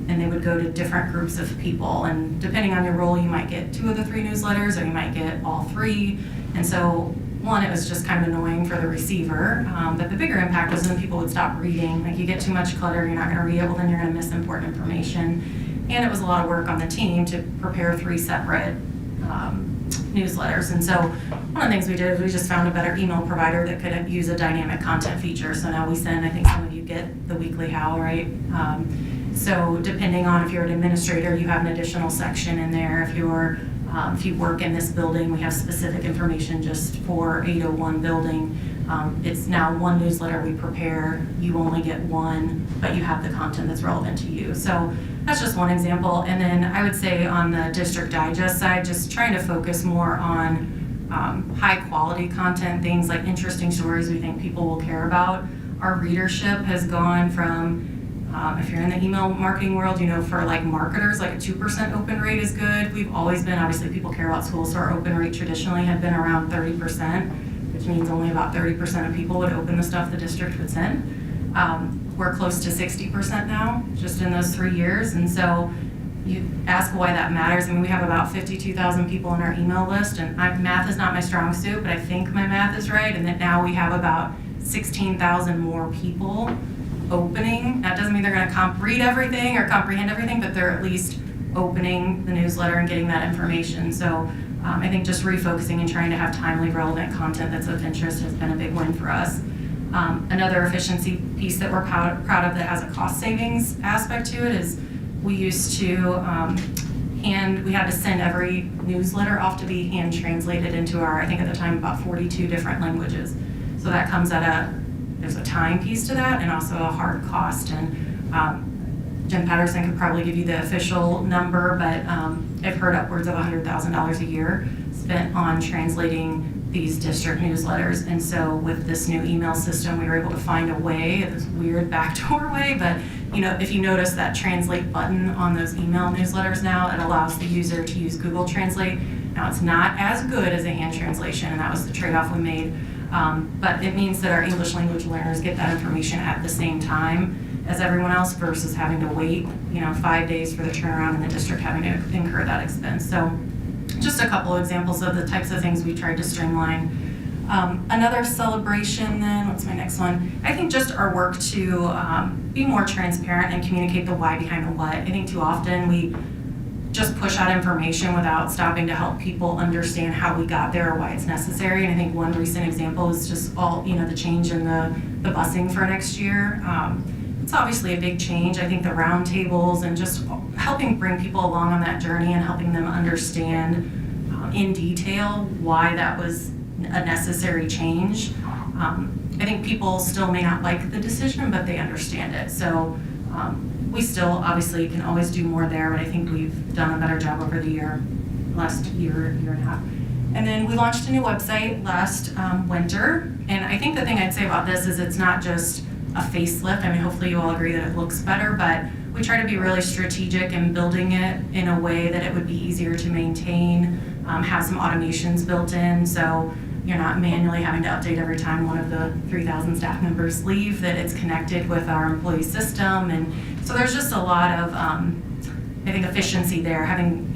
S18: and they would go to different groups of people. And depending on your role, you might get 2 of the 3 newsletters, or you might get all 3. And so, one, it was just kind of annoying for the receiver, but the bigger impact was when people would stop reading. Like, you get too much clutter, you're not going to read it, well then you're going to miss important information. And it was a lot of work on the team to prepare 3 separate newsletters. And so one of the things we did is we just found a better email provider that could use a dynamic content feature. So now we send, I think some of you get the weekly Howell, right? So depending on if you're an administrator, you have an additional section in there. If you work in this building, we have specific information just for 801 building. It's now 1 newsletter we prepare. You only get 1, but you have the content that's relevant to you. So that's just one example. And then I would say on the District Digest side, just trying to focus more on high quality content, things like interesting stories we think people will care about. Our readership has gone from If you're in the email marketing world, you know, for like marketers, like a 2% open rate is good. We've always been, obviously people care about schools, so our open rate traditionally had been around 30%, which means only about 30% of people would open the stuff the district would send. We're close to 60% now, just in those 3 years. And so you ask why that matters. I mean, we have about 52,000 people on our email list, and math is not my strong suit, but I think my math is right, and that now we have about 16,000 more people opening. That doesn't mean they're going to read everything or comprehend everything, but they're at least opening the newsletter and getting that information. So I think just refocusing and trying to have timely, relevant content that's of interest has been a big win for us. Another efficiency piece that we're proud of that has a cost savings aspect to it is we used to we had to send every newsletter off to be hand translated into our, I think at the time, about 42 different languages. So that comes at there's a time piece to that and also a hard cost. And Jen Patterson could probably give you the official number, but I've heard upwards of $100,000 a year spent on translating these district newsletters. And so with this new email system, we were able to find a way, this weird backdoor way, but you know, if you notice that translate button on those email newsletters now, it allows the user to use Google Translate. Now it's not as good as a hand translation, and that was the trade-off we made. But it means that our English language learners get that information at the same time as everyone else versus having to wait, you know, 5 days for the turnaround and the district having to incur that expense. So just a couple examples of the types of things we tried to streamline. Another celebration then, what's my next one? I think just our work to be more transparent and communicate the why behind the what. I think too often we just push out information without stopping to help people understand how we got there or why it's necessary. And I think one recent example is just the change in the busing for next year. It's obviously a big change. I think the roundtables and just helping bring people along on that journey and helping them understand in detail why that was a necessary change. I think people still may not like the decision, but they understand it. So we still obviously can always do more there, but I think we've done a better job over the last year and a half. And then we launched a new website last winter. And I think the thing I'd say about this is it's not just a facelift. I mean, hopefully you all agree that it looks better, but we try to be really strategic in building it in a way that it would be easier to maintain, have some automations built in, so you're not manually having to update every time one of the 3,000 staff members leave, that it's connected with our employee system. And so there's just a lot of, I think, efficiency there, having,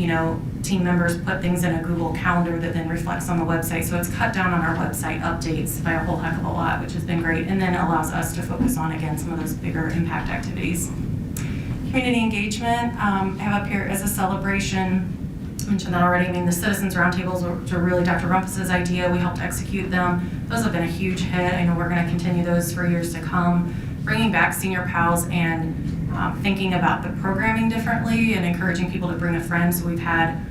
S18: team members put things in a Google Calendar that then reflects on the website. So it's cut down on our website updates by a whole heck of a lot, which has been great. And then it allows us to focus on, again, some of those bigger impact activities. Community engagement, I have up here as a celebration. I mentioned that already. I mean, the Citizens Roundtables were really Dr. Rumpus's idea. We helped execute them. Those have been a huge hit. I know we're going to continue those for years to come. Bringing back senior pals and thinking about the programming differently and encouraging people to bring a friend. So we've had,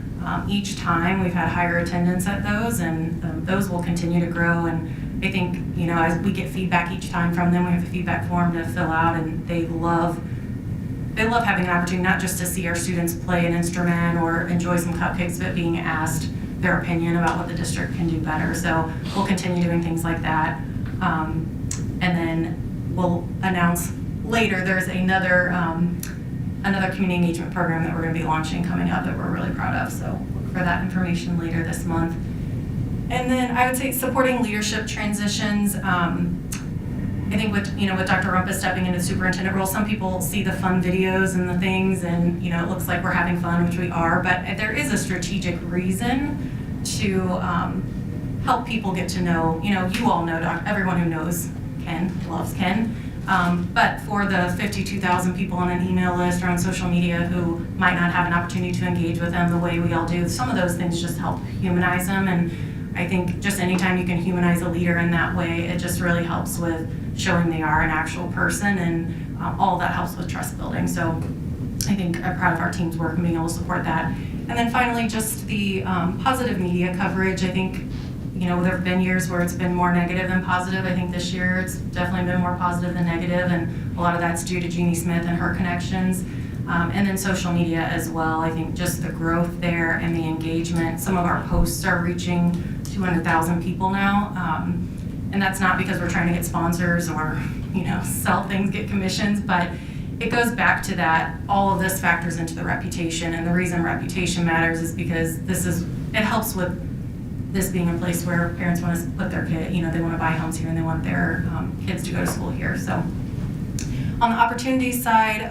S18: each time, we've had higher attendance at those, and those will continue to grow. And I think, as we get feedback each time from them, we have a feedback form to fill out, and they love having an opportunity not just to see our students play an instrument or enjoy some cupcakes, but being asked their opinion about what the district can do better. So we'll continue doing things like that. And then we'll announce later there's another community engagement program that we're going to be launching coming up that we're really proud of. So look for that information later this month. And then I would say supporting leadership transitions. I think with Dr. Rumpus stepping into the superintendent role, some people see the fun videos and the things, and it looks like we're having fun, which we are. But there is a strategic reason to help people get to know. You all know everyone who knows Ken loves Ken. But for the 52,000 people on an email list or on social media who might not have an opportunity to engage with them the way we all do, some of those things just help humanize them. And I think just anytime you can humanize a leader in that way, it just really helps with showing they are an actual person, and all that helps with trust building. So I think I'm proud of our team's work and being able to support that. And then finally, just the positive media coverage. I think, there have been years where it's been more negative than positive. I think this year it's definitely been more positive than negative, and a lot of that's due to Jeannie Smith and her connections. And then social media as well. I think just the growth there and the engagement. Some of our posts are reaching 200,000 people now. And that's not because we're trying to get sponsors or, sell things, get commissions, but it goes back to that, all of this factors into the reputation, and the reason reputation matters is because it helps with this being a place where parents want to put their kid, they want to buy homes here and they want their kids to go to school here. So on the opportunities side,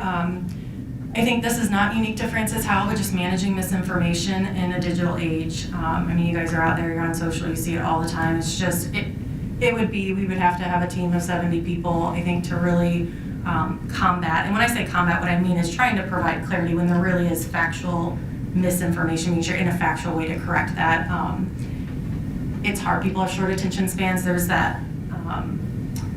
S18: I think this is not unique to Francis Howell, but just managing misinformation in a digital age. You guys are out there, you're on social, you see it all the time. It's just, we would have to have a team of 70 people, I think, to really combat. And when I say combat, what I mean is trying to provide clarity when there really is factual misinformation, means you're in a factual way to correct that. It's hard. People have short attention spans. There's that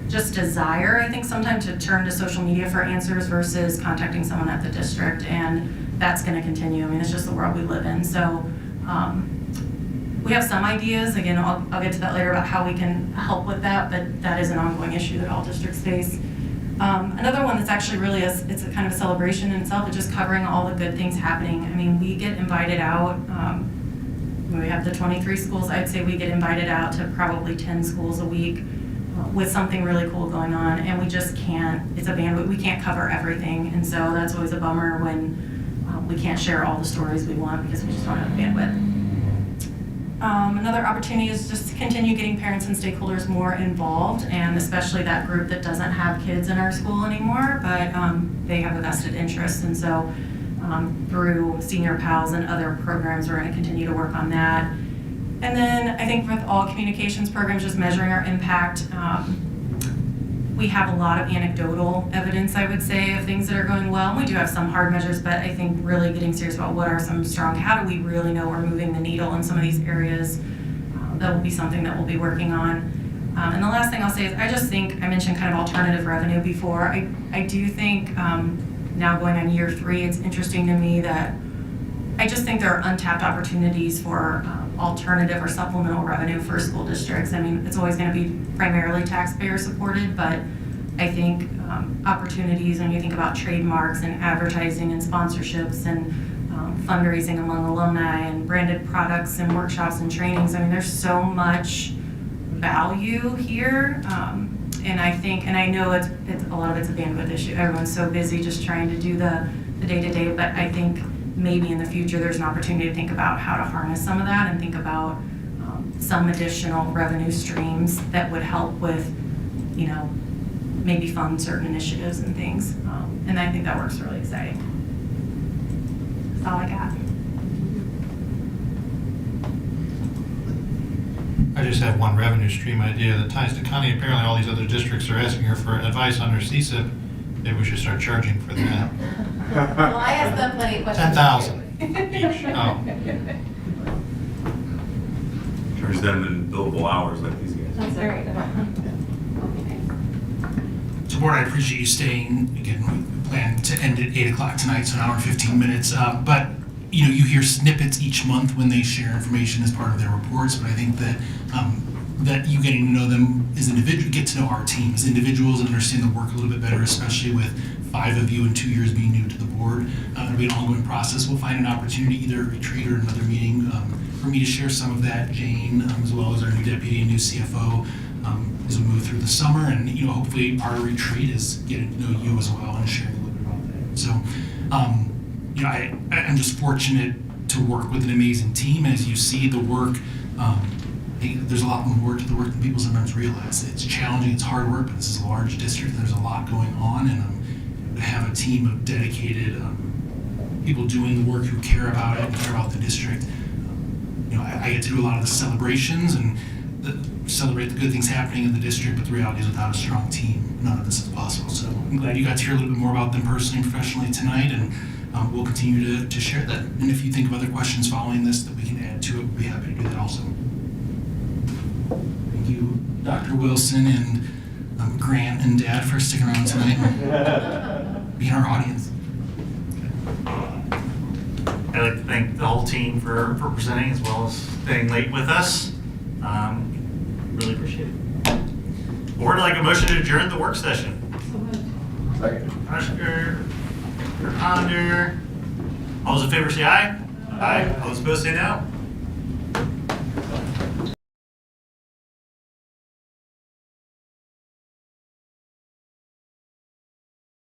S18: just desire, I think, sometimes to turn to social media for answers versus contacting someone at the district, and that's going to continue. It's just the world we live in. So we have some ideas. Again, I'll get to that later about how we can help with that, but that is an ongoing issue that all districts face. Another one that's actually really it's a kind of a celebration in itself, is just covering all the good things happening. We get invited out. We have the 23 schools. I'd say we get invited out to probably 10 schools a week with something really cool going on, and we just can't, it's a bandwidth, we can't cover everything, and so that's always a bummer when we can't share all the stories we want because we just don't have bandwidth. Another opportunity is just to continue getting parents and stakeholders more involved, and especially that group that doesn't have kids in our school anymore, but they have a vested interest, and so through Senior Pals and other programs, we're going to continue to work on that. And then I think with all communications programs, just measuring our impact, we have a lot of anecdotal evidence, I would say, of things that are going well. And we do have some hard measures, but I think really getting serious about what are some strong, how do we really know we're moving the needle in some of these areas, that will be something that we'll be working on. And the last thing I'll say is I just think, I mentioned kind of alternative revenue before. I do think now going on year 3, it's interesting to me that I just think there are untapped opportunities for alternative or supplemental revenue for school districts. It's always going to be primarily taxpayer supported, but I think opportunities when you think about trademarks and advertising and sponsorships and fundraising among alumni and branded products and workshops and trainings. There's so much value here. And I think, and I know it's a lot of it's a bandwidth issue. Everyone's so busy just trying to do the day-to-day, but I think maybe in the future there's an opportunity to think about how to harness some of that and think about some additional revenue streams that would help with, maybe fund certain initiatives and things. And I think that works really exciting. That's all I got.
S2: I just have one revenue stream idea that ties to Connie. Apparently all these other districts are asking her for advice on her CSIP. Maybe we should start charging for that.
S17: Well, I asked them plenty of questions.
S2: 10,000 each. Oh.
S7: Charge them in billable hours like these guys.
S17: That's all right.
S13: So, Board, I appreciate you staying. Again, we plan to end at 8 o'clock tonight, so an hour and 15 minutes. But you hear snippets each month when they share information as part of their reports. But I think that that you getting to know them as individuals, get to know our team as individuals and understand the work a little bit better, especially with 5 of you in 2 years being new to the board. It'll be an ongoing process. We'll find an opportunity, either a retreat or another meeting, for me to share some of that, Jane, as well as our new deputy and new CFO, as we move through the summer. And hopefully our retreat is getting to know you as well and sharing a little bit about that. So, I'm just fortunate to work with an amazing team. As you see the work, there's a lot more to the work than people sometimes realize. It's challenging, it's hard work, but this is a large district. There's a lot going on, and to have a team of dedicated people doing the work who care about it and care about the district. I get to do a lot of the celebrations and celebrate the good things happening in the district, but the reality is without a strong team, none of this is possible. So I'm glad you got to hear a little bit more about them personally and professionally tonight, and we'll continue to share that. And if you think of other questions following this that we can add to it, we'll be happy to do that also. Thank you, Dr. Wilson and Grant and Dad, for sticking around tonight and being our audience.
S3: I'd like to thank the whole team for presenting as well as staying late with us. Really appreciate it. Board, I'd like a motion to adjourn the work session.
S1: Second.
S3: Oscar, Connor. All those in favor say aye. Aye. All those opposed say no.